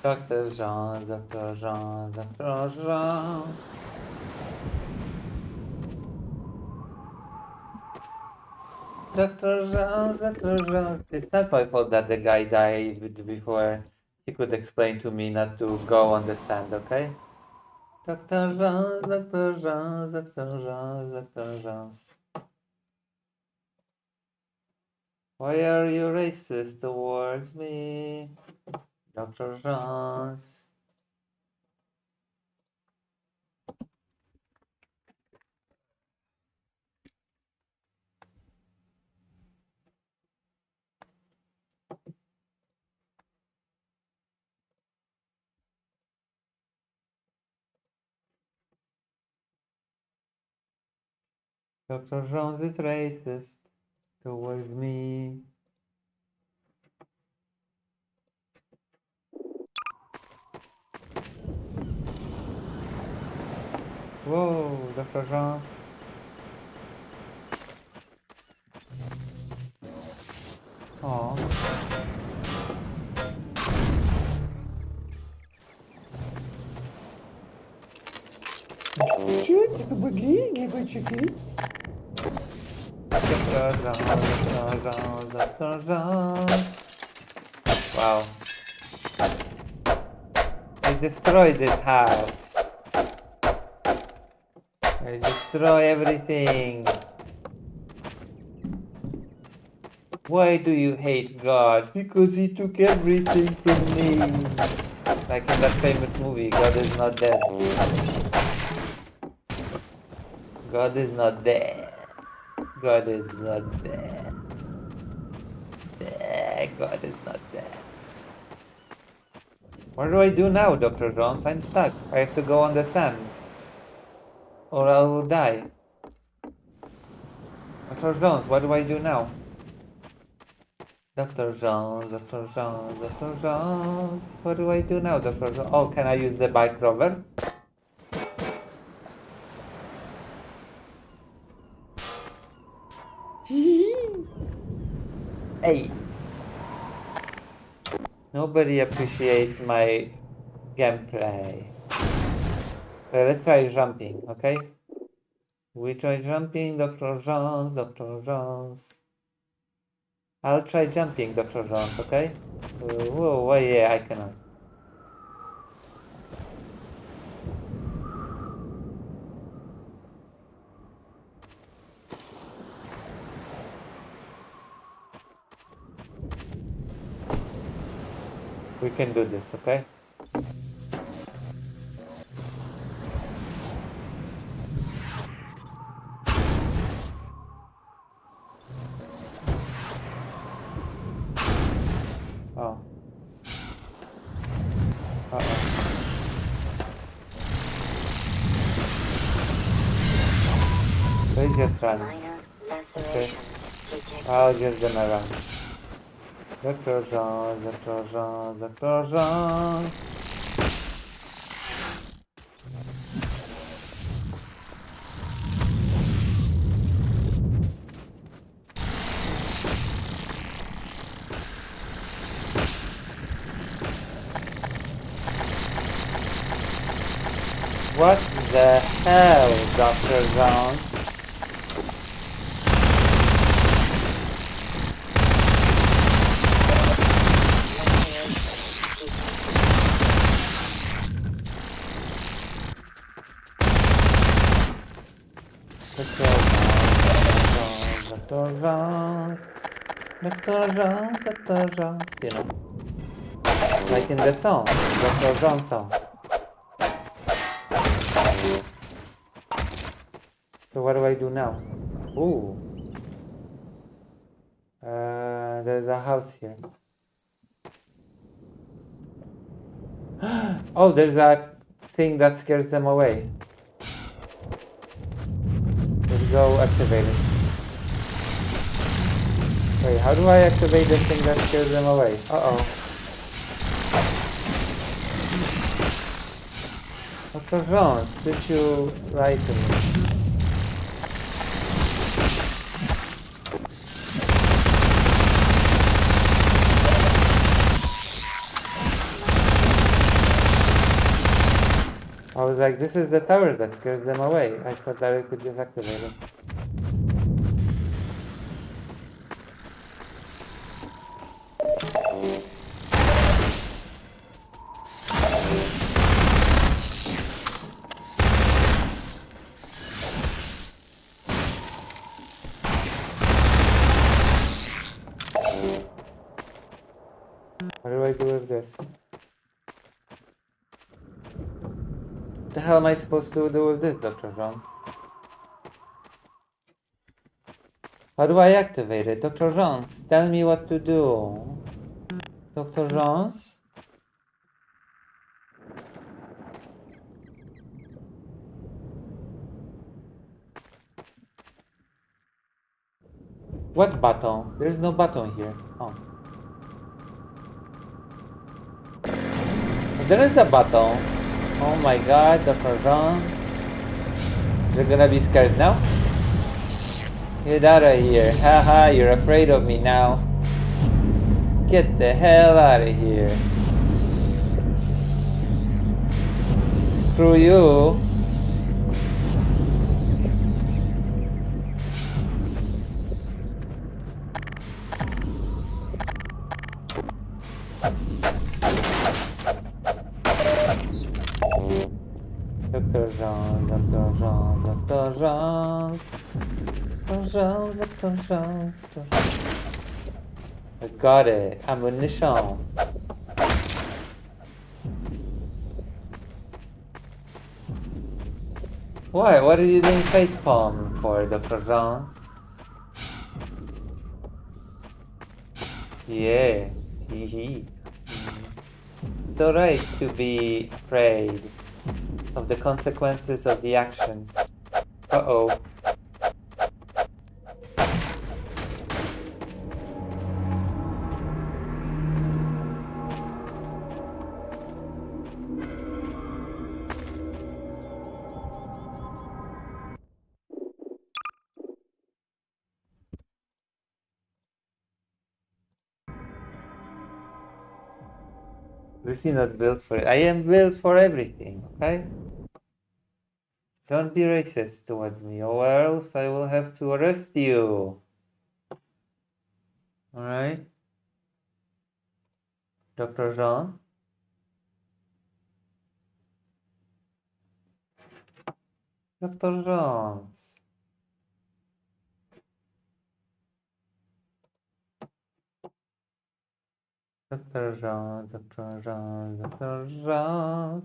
Dr. Jones, Dr. Jones, Dr. Jones. Dr. Jones, Dr. Jones. It's not my fault that the guy died before he could explain to me not to go on the sand, okay? Dr. Jones, Dr. Jones, Dr. Jones, Dr. Jones. Why are you racist towards me? Dr. Jones. Dr. Jones is racist. towards me. Whoa, Dr. Jones. Oh. Dr. Jones. Wow. I destroyed this house. I destroy everything. Why do you hate God? Because he took everything from me. Like in that famous movie, God is not dead. God is not dead. God is not dead. God is not dead. What do I do now, Dr. Jones? I'm stuck. I have to go on the sand. Or I will die. Dr. Jones, what do I do now? Dr. Jones, Dr. Jones, Dr. Jones. What do I do now, Dr. Jones? Oh, can I use the bike rover? Hey. Nobody appreciates my gameplay. Let's try jumping, okay? We try jumping, Dr. Jones, Dr. Jones. I'll try jumping, Dr. Jones, okay? Whoa, yeah, I cannot. We can do this, okay? Oh. Uh-oh. Let's just run. Okay. I'll just gonna run. Dr. Jones, Dr. Jones, Dr. Jones. What the hell, Dr. Jones? Dr. Jones, Dr. Jones, Dr. Jones, you know, like in the song, Dr. Jones song. So what do I do now? Ooh, there's a house here. Oh, there's a thing that scares them away. Let's go activate it. Wait, how do I activate the thing that scares them away? Uh-oh. Dr. Jones, did you lie to me? I was like, this is the tower that scares them away. I thought that I could just activate it. What do I do with this? What the hell am I supposed to do with this, Dr. Jones? How do I activate it? Dr. Jones, tell me what to do. Dr. Jones? What button? There's no button here. Oh. There is a button. Oh my god, Dr. John. You're gonna be scared now? Get out of here. Haha, you're afraid of me now. Get the hell out of here. Screw you. Dr. Jean, Dr. Jean, Dr. Jean. Dr. Jean, Dr. Jean, Dr. I got it. Ammunition. Why? What are you doing facepalm for, Dr. Jean? Yeah. Hee. It's alright to be afraid of the consequences of the actions. Uh-oh. This is not built for it. I am built for everything, okay? Don't be racist towards me, or else I will have to arrest you. Alright? Dr. Jean? Dr. Jean. Dr. Jean, Dr. Jean, Dr. Jean.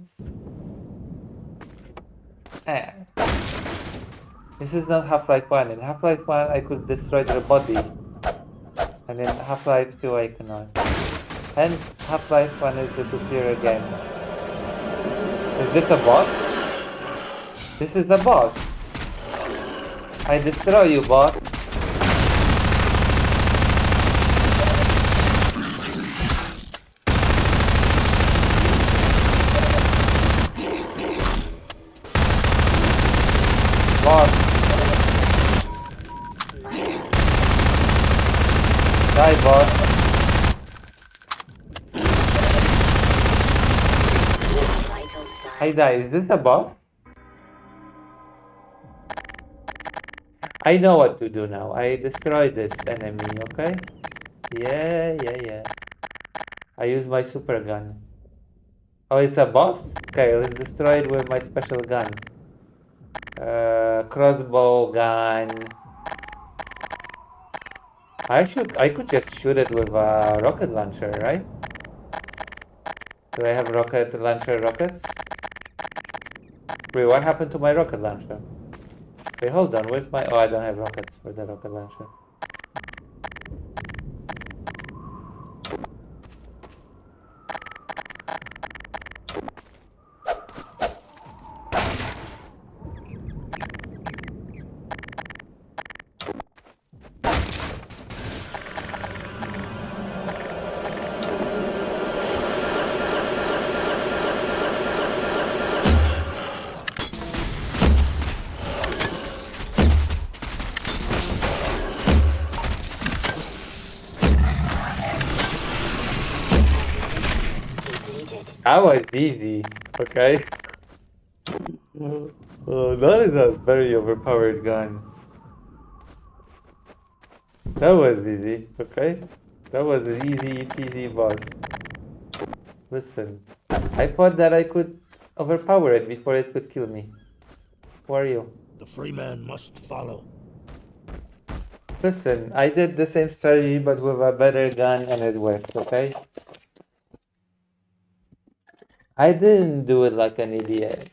This is not Half-Life 1. In Half-Life 1, I could destroy their body. And in Half-Life 2, I cannot. Hence, Half-Life 1 is the superior game. Is this a boss? This is a boss. I destroy you, boss. Boss. Die, boss. I die. Is this a boss? I know what to do now. I destroy this enemy, okay? Yeah. I use my super gun. Oh, it's a boss? Okay, let's destroy it with my special gun. Crossbow gun. I could just shoot it with a rocket launcher, right? Do I have rocket launcher rockets? Wait, what happened to my rocket launcher? Wait, hold on, where's my... Oh, I don't have rockets for the rocket launcher. That was easy, okay? Oh, that is a very overpowered gun. That was easy, okay? That was an easy boss. Listen, I thought that I could overpower it before it could kill me. Who are you? The free man must follow. Listen, I did the same strategy but with a better gun and it worked, okay? I didn't do it like an idiot.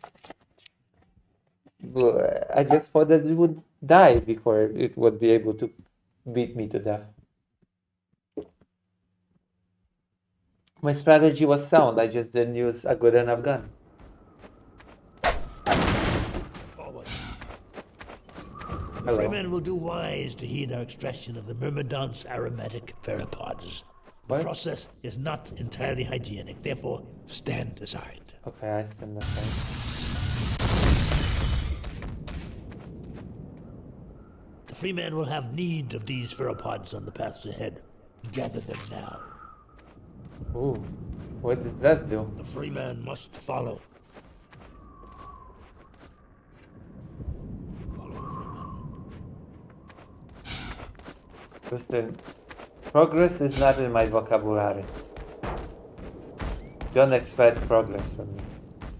I just thought that it would die before it would be able to beat me to death. My strategy was sound, I just didn't use a good enough gun. Forward. The Hello. Freeman will do wise to heed our extraction of the myrmidon's aromatic pheropods. The What? process is not entirely hygienic, therefore stand aside. Okay, I stand aside. The Freeman will have need of these pheropods on the paths ahead. Gather them now. Ooh, what does that do? The Freeman must follow. Follow, Freeman. Listen, progress is not in my vocabulary. Don't expect progress from me.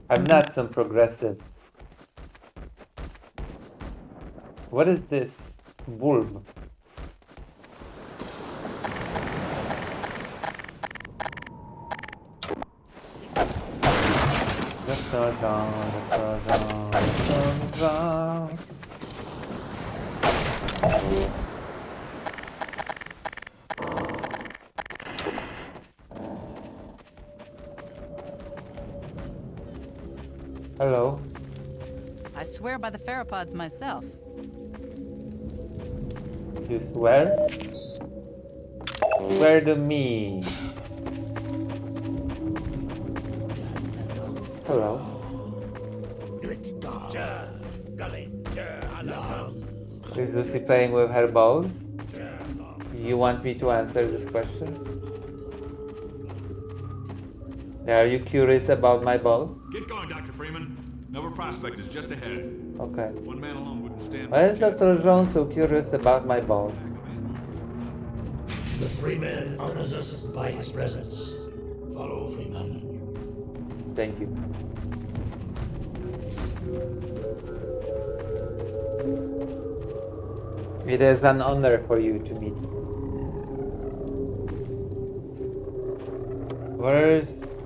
I'm not some progressive. What is this bulb? Hello. I swear by the pheropods myself. You swear? Swear to me. Hello. Is Lucy playing with her balls? You want me to answer this question? Are you curious about my balls? Get going, Dr. Freeman. Nova Prospect is just ahead. Okay. One man alone wouldn't stand. Why is Dr. Jones so curious about my balls? The Freeman honors us by his presence. Follow, Freeman. Thank you. It is an honor for you to meet me.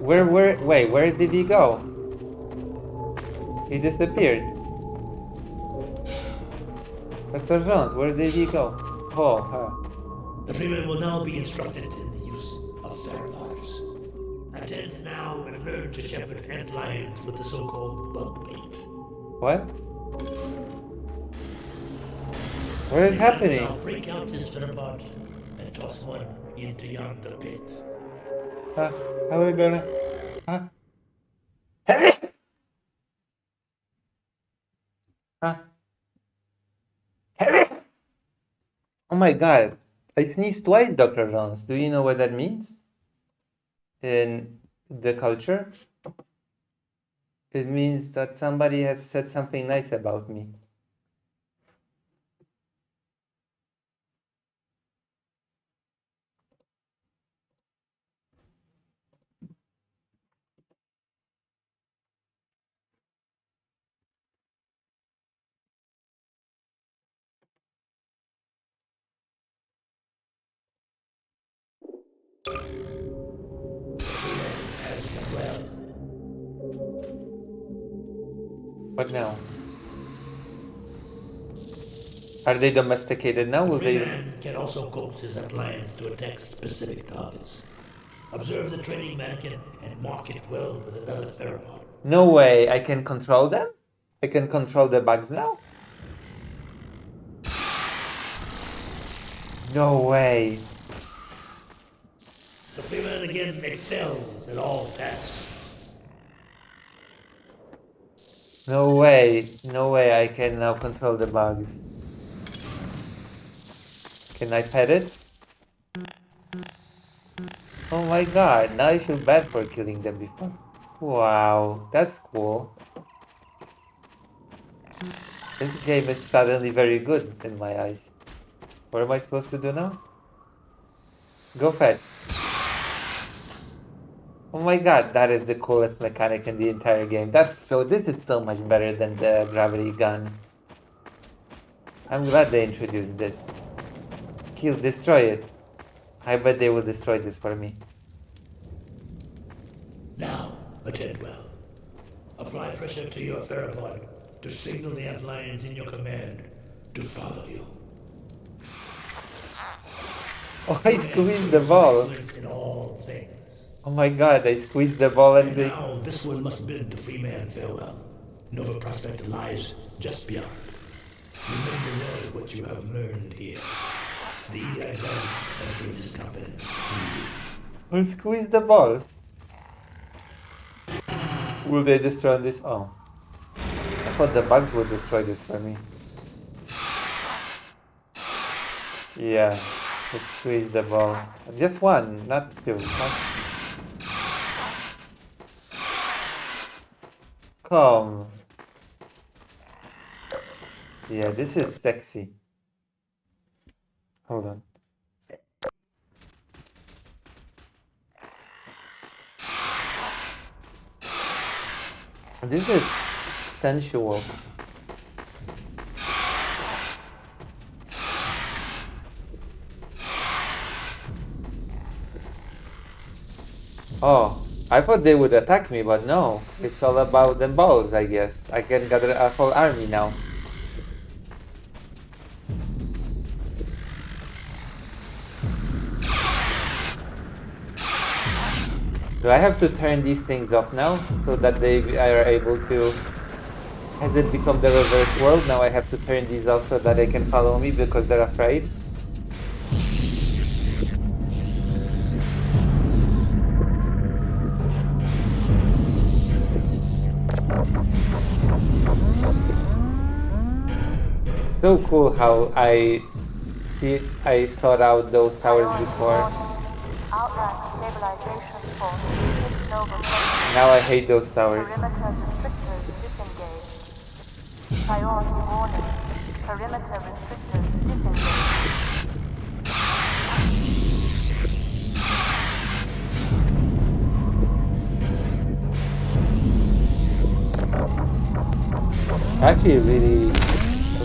Where did he go? He disappeared. Dr. Jones, where did he go? Oh, The Freeman will now be instructed in the use of pheropods. Attend now and learn to shepherd antlions with the so-called bug bait. what? What is happening? Now break out his pheropod and toss one into yonder pit. How are we gonna? Huh? Huh? Oh my god. I sneezed twice, Dr. Jones. Do you know what that means? In the culture? It means that somebody has said something nice about me. What now? Are they domesticated now? Will they? Freeman can also coax his antlions to attack specific targets. Observe the training mannequin and mark it well with another pheromone. No way. I can control them? I can control the bugs now? No way. The Freeman again excels at all tasks. No way. No way I can now control the bugs. Can I pet it? Oh my god, now I feel bad for killing them before. Wow, that's cool. This game is suddenly very good in my eyes. What am I supposed to do now? Go fetch. Oh my god, that is the coolest mechanic in the entire game. This is so much better than the gravity gun. I'm glad they introduced this. Destroy it. I bet they will destroy this for me. Now, attend well. Apply pressure to your pheromone to signal the antlions in your command to follow you. Oh, I squeezed the ball. In all things. Oh my god, I squeezed the ball and the... Now, this one must bid the Freeman farewell. Nova Prospect lies just beyond. Remember well what you have learned here. The advance has greatest confidence in you. We'll squeeze the ball. Will they destroy this? Oh. I thought the bugs would destroy this for me. Yeah. Let's squeeze the ball. Just one, not two. Come. Yeah, this is sexy. Hold on. This is sensual. Oh, I thought they would attack me, but no. It's all about the balls, I guess. I can gather a whole army now. Do I have to turn these things off now so that they are able to... Has it become the reverse world? Now I have to turn these off so that they can follow me because they're afraid? So cool how I thought out those towers before. Now I hate those towers. Priority warning. Perimeter restrictors disengaged. I actually really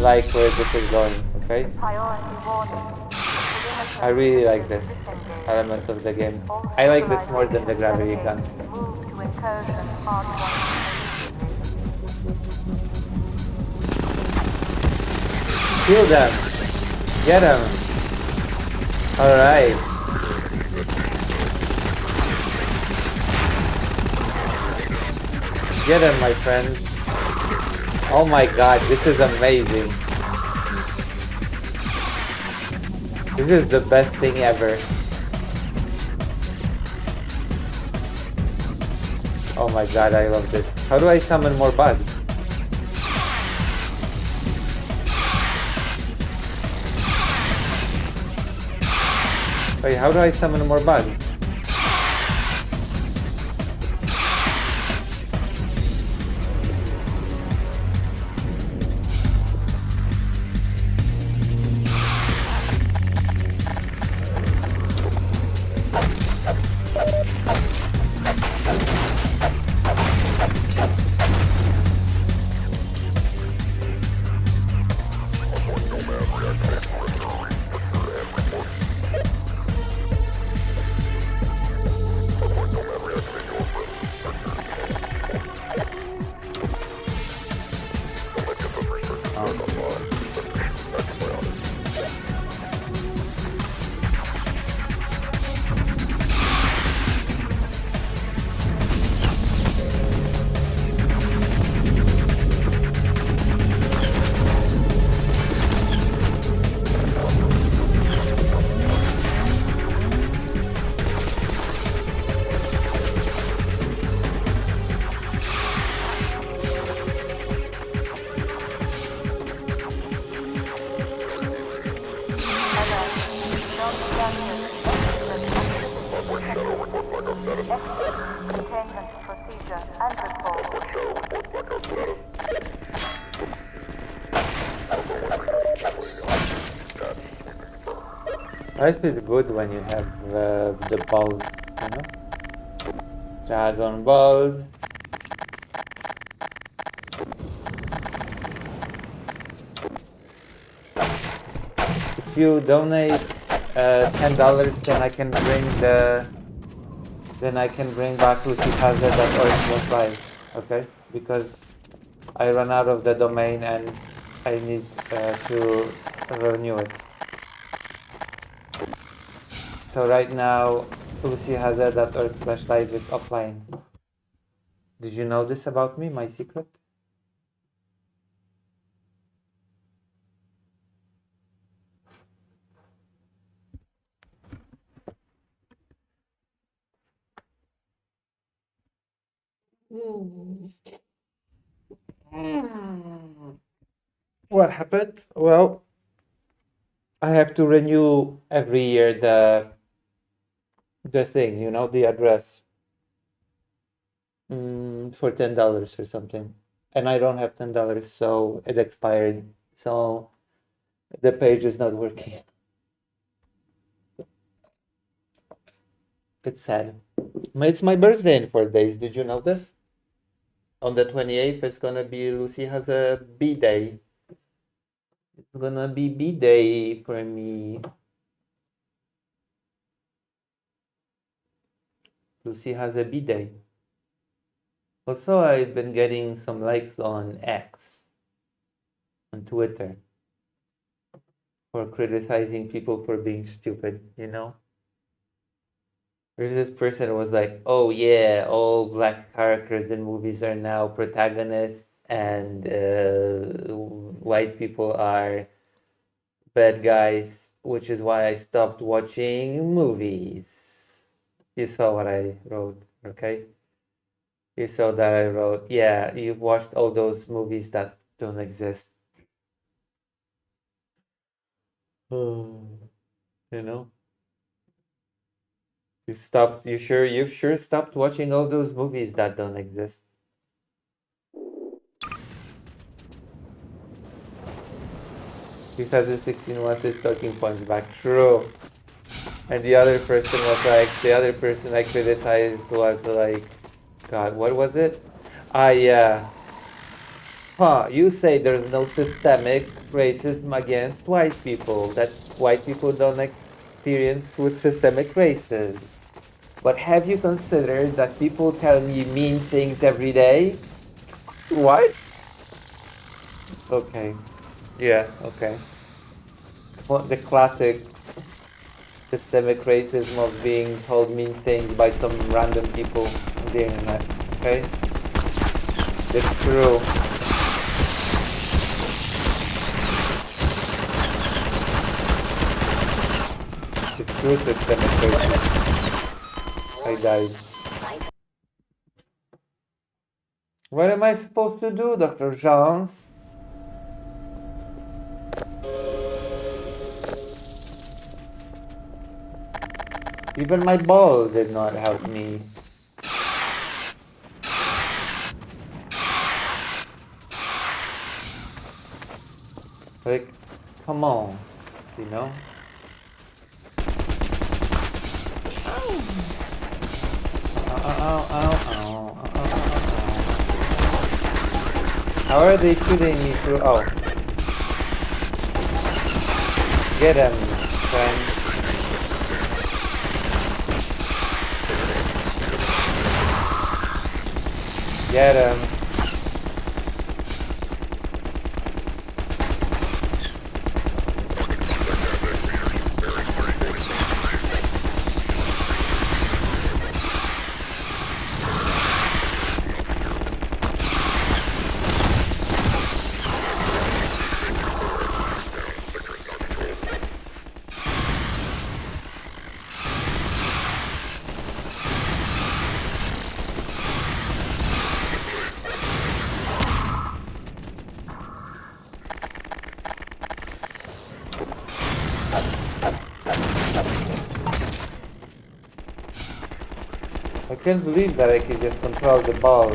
like where this is going, okay? Priority warning. I really like this element of the game. I like this more than the gravity gun. Move to incursion part 1. Kill them! Get them! Alright. Get them, my friends. Oh my god, this is amazing. This is the best thing ever. Oh my god, I love this. How do I summon more bugs? Wait, how do I summon more bugs? Containment procedure and report. Life is good when you have the balls, you know? Dragon balls. If you donate $10, then I can bring back lucyhazard.org/live, okay? Because I ran out of the domain and I need to renew it. So right now, lucyhazard.org/live is offline. Did you know this about me, my secret? What happened? Well, I have to renew every year the thing, the address, for $10 or something. And I don't have $10, so it expired. So the page is not working. It's sad. It's my birthday in 4 days. Did you know this? On the 28th, it's gonna be Lucy has a B-day. It's gonna be B-day for me. Lucy has a B-day. Also, I've been getting some likes on X, on Twitter, for criticizing people for being stupid, There's this person who was like, oh yeah, all black characters in movies are now protagonists and white people are bad guys, which is why I stopped watching movies. You saw what I wrote, okay? You saw that I wrote, yeah, you've watched all those movies that don't exist. You know? You've sure stopped watching all those movies that don't exist. 2016 wants his talking points back. True. And the other person I criticized was like, God, what was it? Yeah. You say there's no systemic racism against white people, that white people don't experience with systemic racism. But have you considered that people tell me mean things every day? What? Okay. Yeah, okay. Well, the classic systemic racism of being told mean things by some random people on the internet. Okay? It's true. It's true systemic racism. I died. What am I supposed to do, Dr. Jones? Even my ball did not help me. Like, come on, How are they shooting me through? Oh. Get him, friend. Get him. I can't believe that I can just control the ball.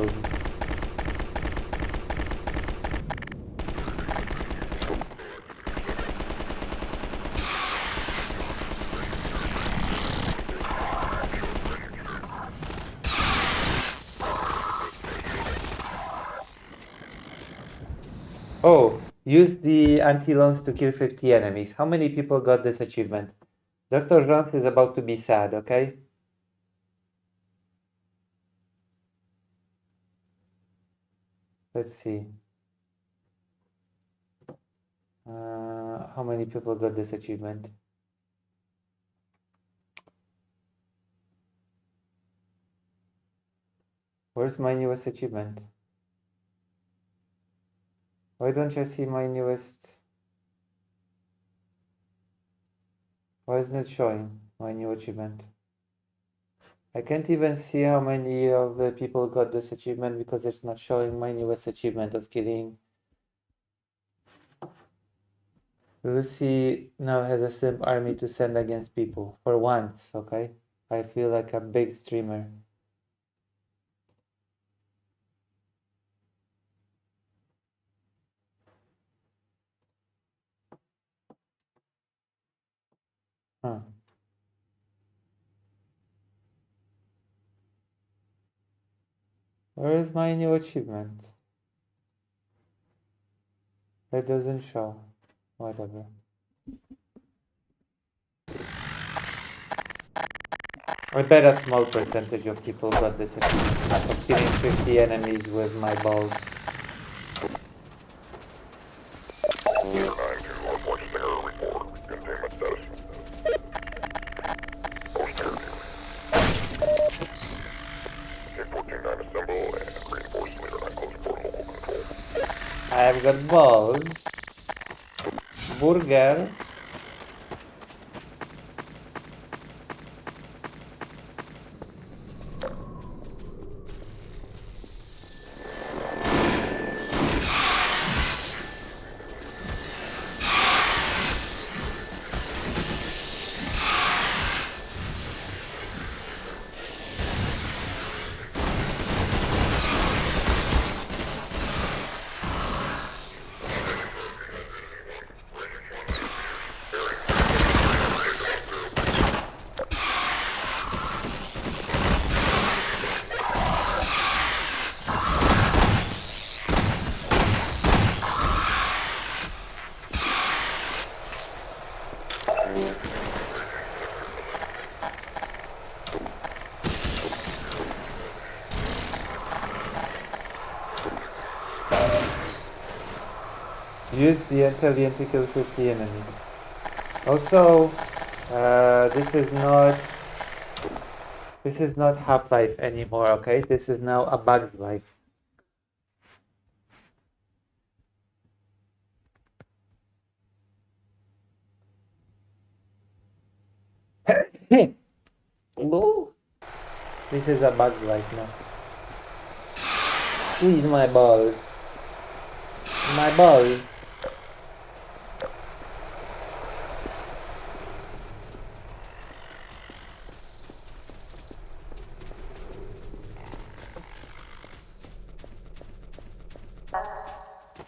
Oh, use the anti-loans to kill 50 enemies. How many people got this achievement? Dr. Jones is about to be sad, okay? Let's see. How many people got this achievement? Where's my newest achievement? Why don't you see my newest? Why isn't it showing my new achievement? I can't even see how many of the people got this achievement because it's not showing my newest achievement of killing. Lucy now has a simp army to send against people. For once, okay? I feel like a big streamer. Huh. Where is my new achievement? It doesn't show. Whatever. I bet a small percentage of people got this achievement of killing 50 enemies with my balls. I've got balls. Burger. Use the intelligent to kill 50 enemies. Also, this is not Half-Life anymore, okay? This is now a Bug's Life. Ooh. This is a Bug's Life now. Squeeze my balls. My balls.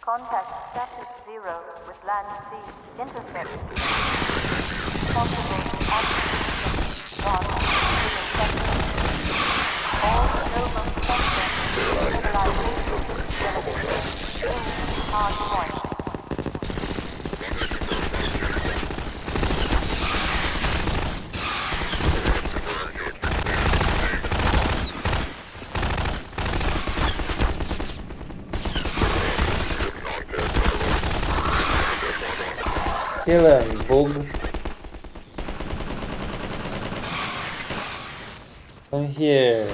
Contact status 0 with Land C. Intercept. Possible activation 1 within seconds. All Nova subjects stabilization benefits. Hard point. Kill him, bug. Come here.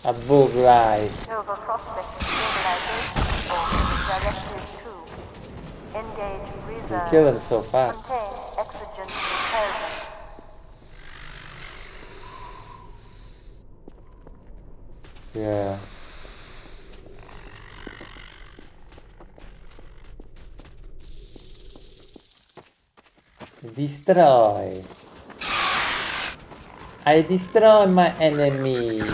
A bug ride. Nova prospect stabilization form directive 2. Engage You reserve. kill him so fast. Contain exogen repellent. Yeah. Destroy. I destroy my enemies.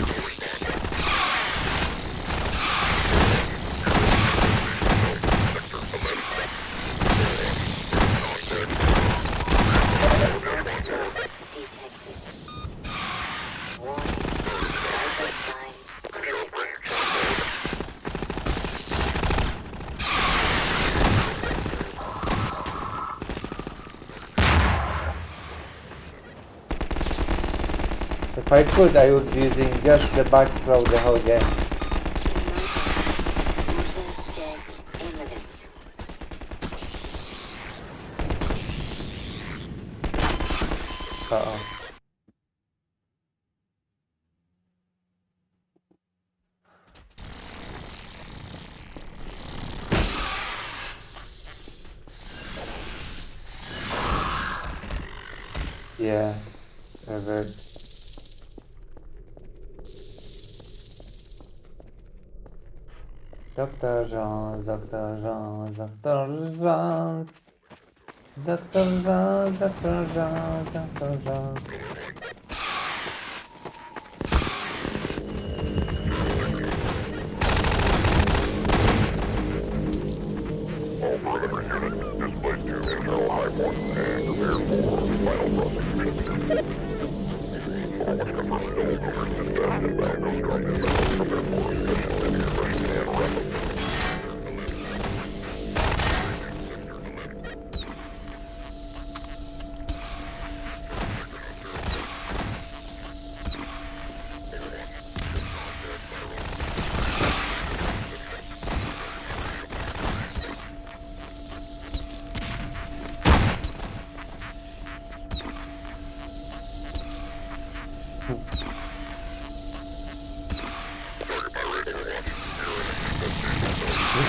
If I could, I would be using just the back throw the whole game. Uh-oh. Yeah, I've heard. Dr. Jones, Dr. Jones, Dr. Jones. Dr. Jones, Dr. Jones, Dr. Jones.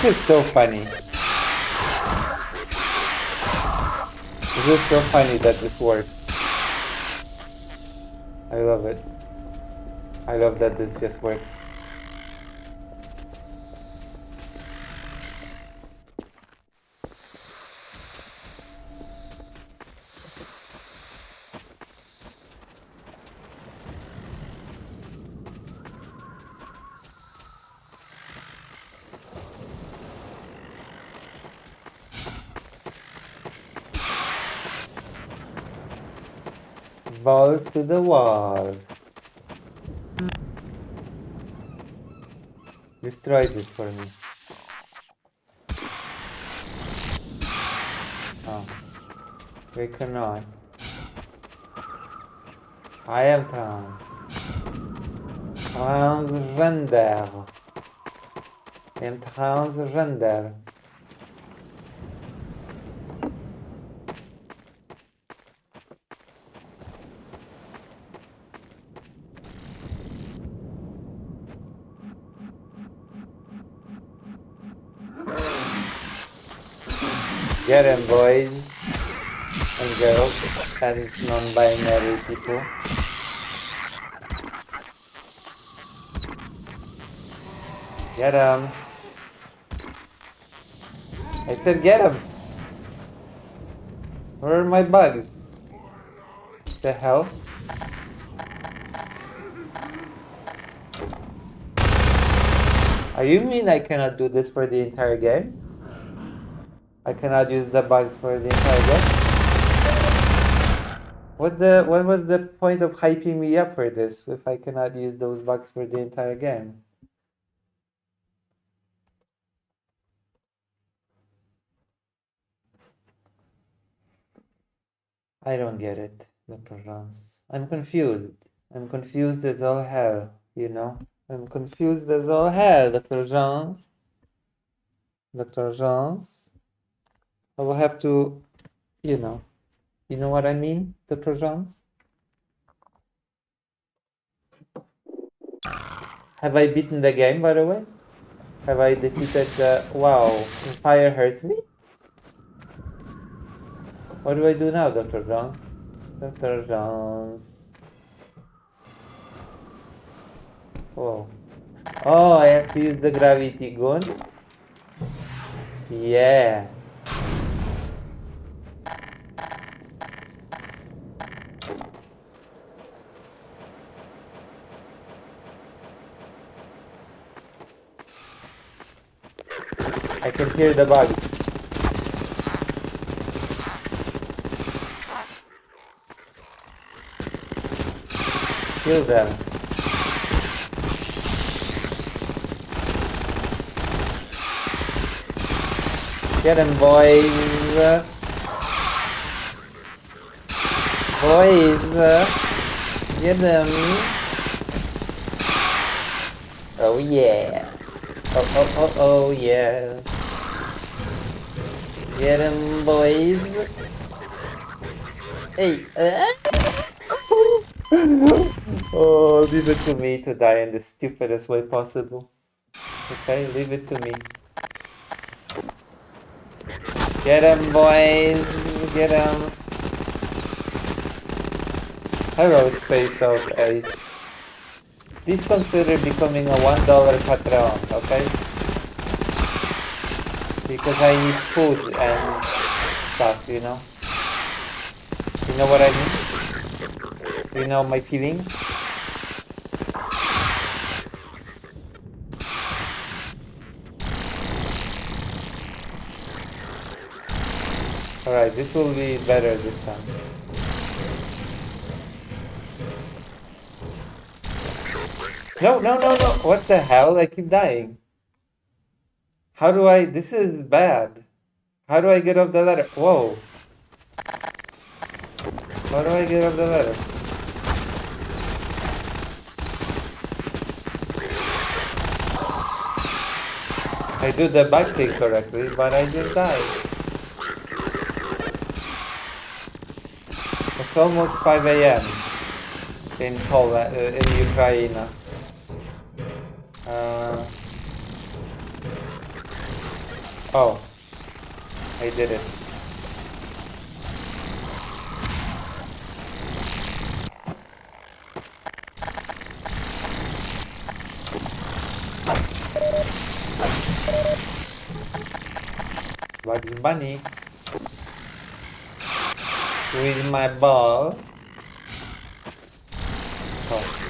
This is so funny. This is so funny that this works. I love it. I love that this just worked. Balls to the wall. Destroy this for me. Oh, we cannot. I am trans. Transgender. I am transgender. Get him, boys and girls and non-binary people. Get him. I said get him. Where are my bugs? The hell? Are you mean I cannot do this for the entire game? I cannot use the bugs for the entire game? What was the point of hyping me up for this if I cannot use those bugs for the entire game? I don't get it, Dr. Rance. I'm confused. I'm confused as all hell, you know? I'm confused as all hell, Dr. Rance. Dr. Rance. I will have to, you know what I mean, Dr. Rance? Have I beaten the game, by the way? Have I defeated the... Wow, fire hurts me? What do I do now, Dr. Jones? Dr. Jones. Oh. Oh, I have to use the gravity gun? Yeah. I can hear the bugs. Kill them. Get them, boys. Boys. Get them. Oh yeah. Oh yeah. Get them, boys. Hey. Oh, leave it to me to die in the stupidest way possible. Okay, leave it to me. Get him, boys! Get him! Hello, Space Out 8. Please consider becoming a $1 Patreon, okay? because I need food and stuff, you know? You know what I mean? You know my feelings? Alright, this will be better this time. No, no, no, no! What the hell? I keep dying. How do I... This is bad. How do I get off the ladder? Whoa. How do I get off the ladder? I do the back thing correctly, but I just died. It's almost 5 a.m. in Poland, in Ukraine. Oh, I did it. Bugs Bunny with my ball. Oh.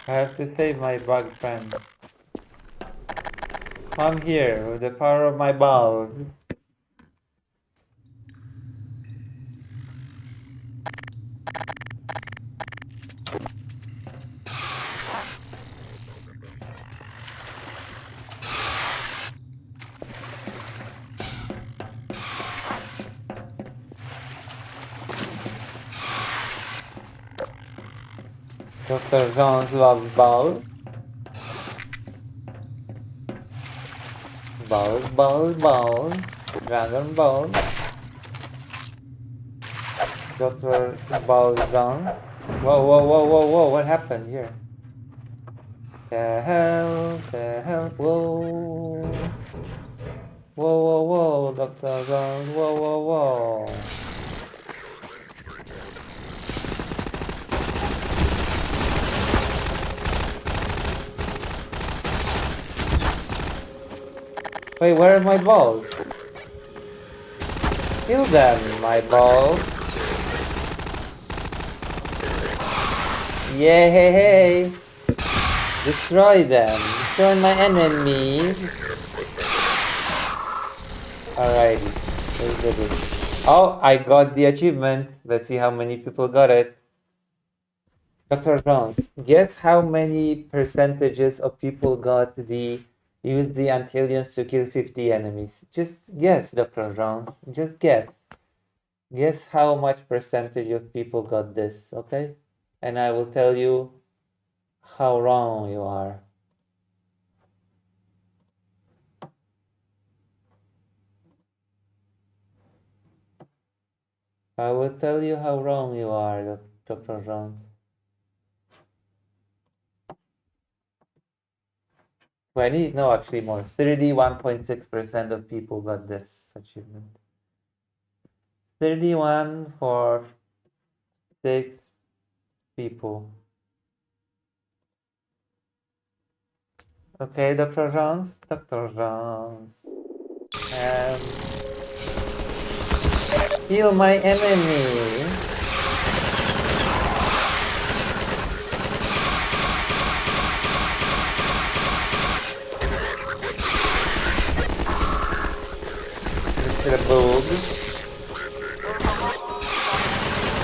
I have to save my bug friends. Come here with the power of my balls. Dr. Jones loves balls. Balls, balls, balls. Dragon balls. Dr. Balls Jones. Whoa, whoa, whoa, whoa, whoa. What happened here? The hell, whoa. Whoa, whoa, whoa, Dr. Jones. Whoa, whoa, whoa. Wait, where are my balls? Kill them, my balls. Yeah, hey, hey. Destroy them. Destroy my enemies. Alrighty, let's do this. Oh, I got the achievement. Let's see how many people got it. Dr. Jones, guess how many percentages of people got the use the anti-aliens to kill 50 enemies? Just guess, Dr. Jones. Just guess. Guess how much percentage of people got this, okay? And I will tell you how wrong you are. I will tell you how wrong you are, Dr. Jones. 20? No, actually more. 31.6% of people got this achievement. 31 for 6 people. Okay, Dr. Jones? Dr. Jones. Kill my enemy. Mr. Boog.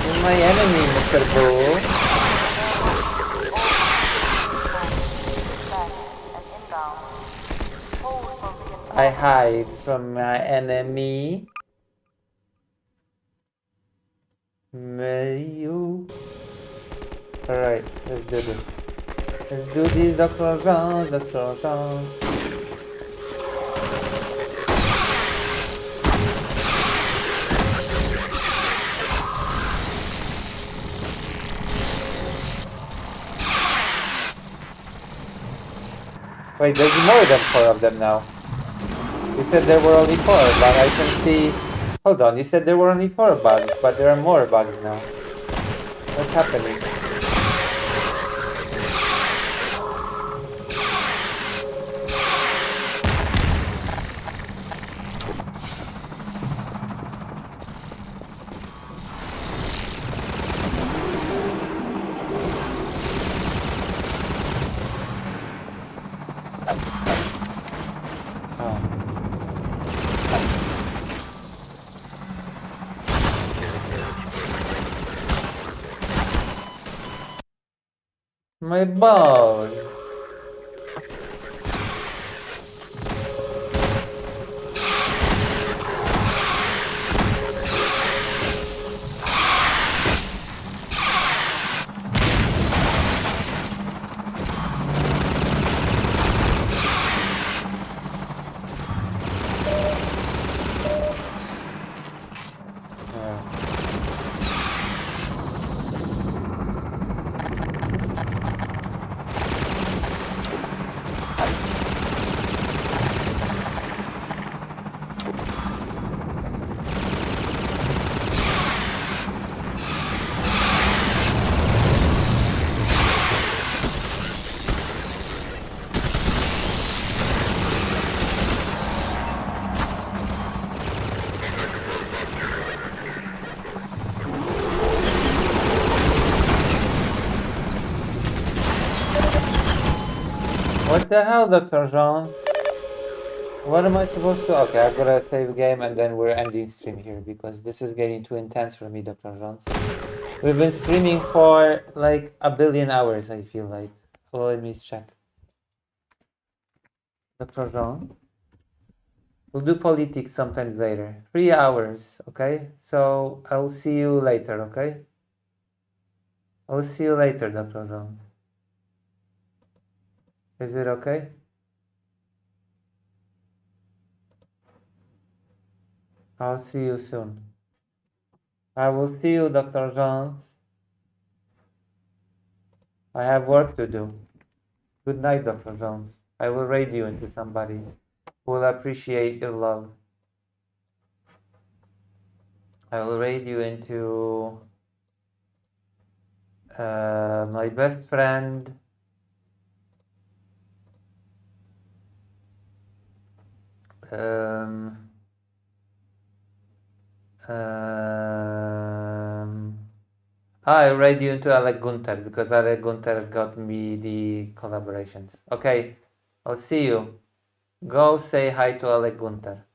Kill my enemy, Mr. Boog. I hide from my enemy. May you? Alright, let's do this. Let's do this, Dr. Jean, Dr. Jean. Wait, there's more than 4 of them now. You said there were only 4, but I can see... Hold on, you said there were only 4 bugs, but there are more bugs now. What's happening? My ball. What the hell, Dr. Jean? What am I supposed to... Okay, I've got to save game and then we're ending stream here because this is getting too intense for me, Dr. Jean. We've been streaming for like a billion hours, I feel like. Oh, let me check. Dr. Jean? We'll do politics sometimes later. 3 hours, okay? So I'll see you later, okay? I'll see you later, Dr. Jean. Is it okay? I'll see you soon. I will see you, Dr. Jones. I have work to do. Good night, Dr. Jones. I will raid you into somebody who will appreciate your love. I will raid you into my best friend. I raid you into Alec Gunther because Alec Gunther got me the collaborations. Okay, I'll see you. Go say hi to Alec Gunther.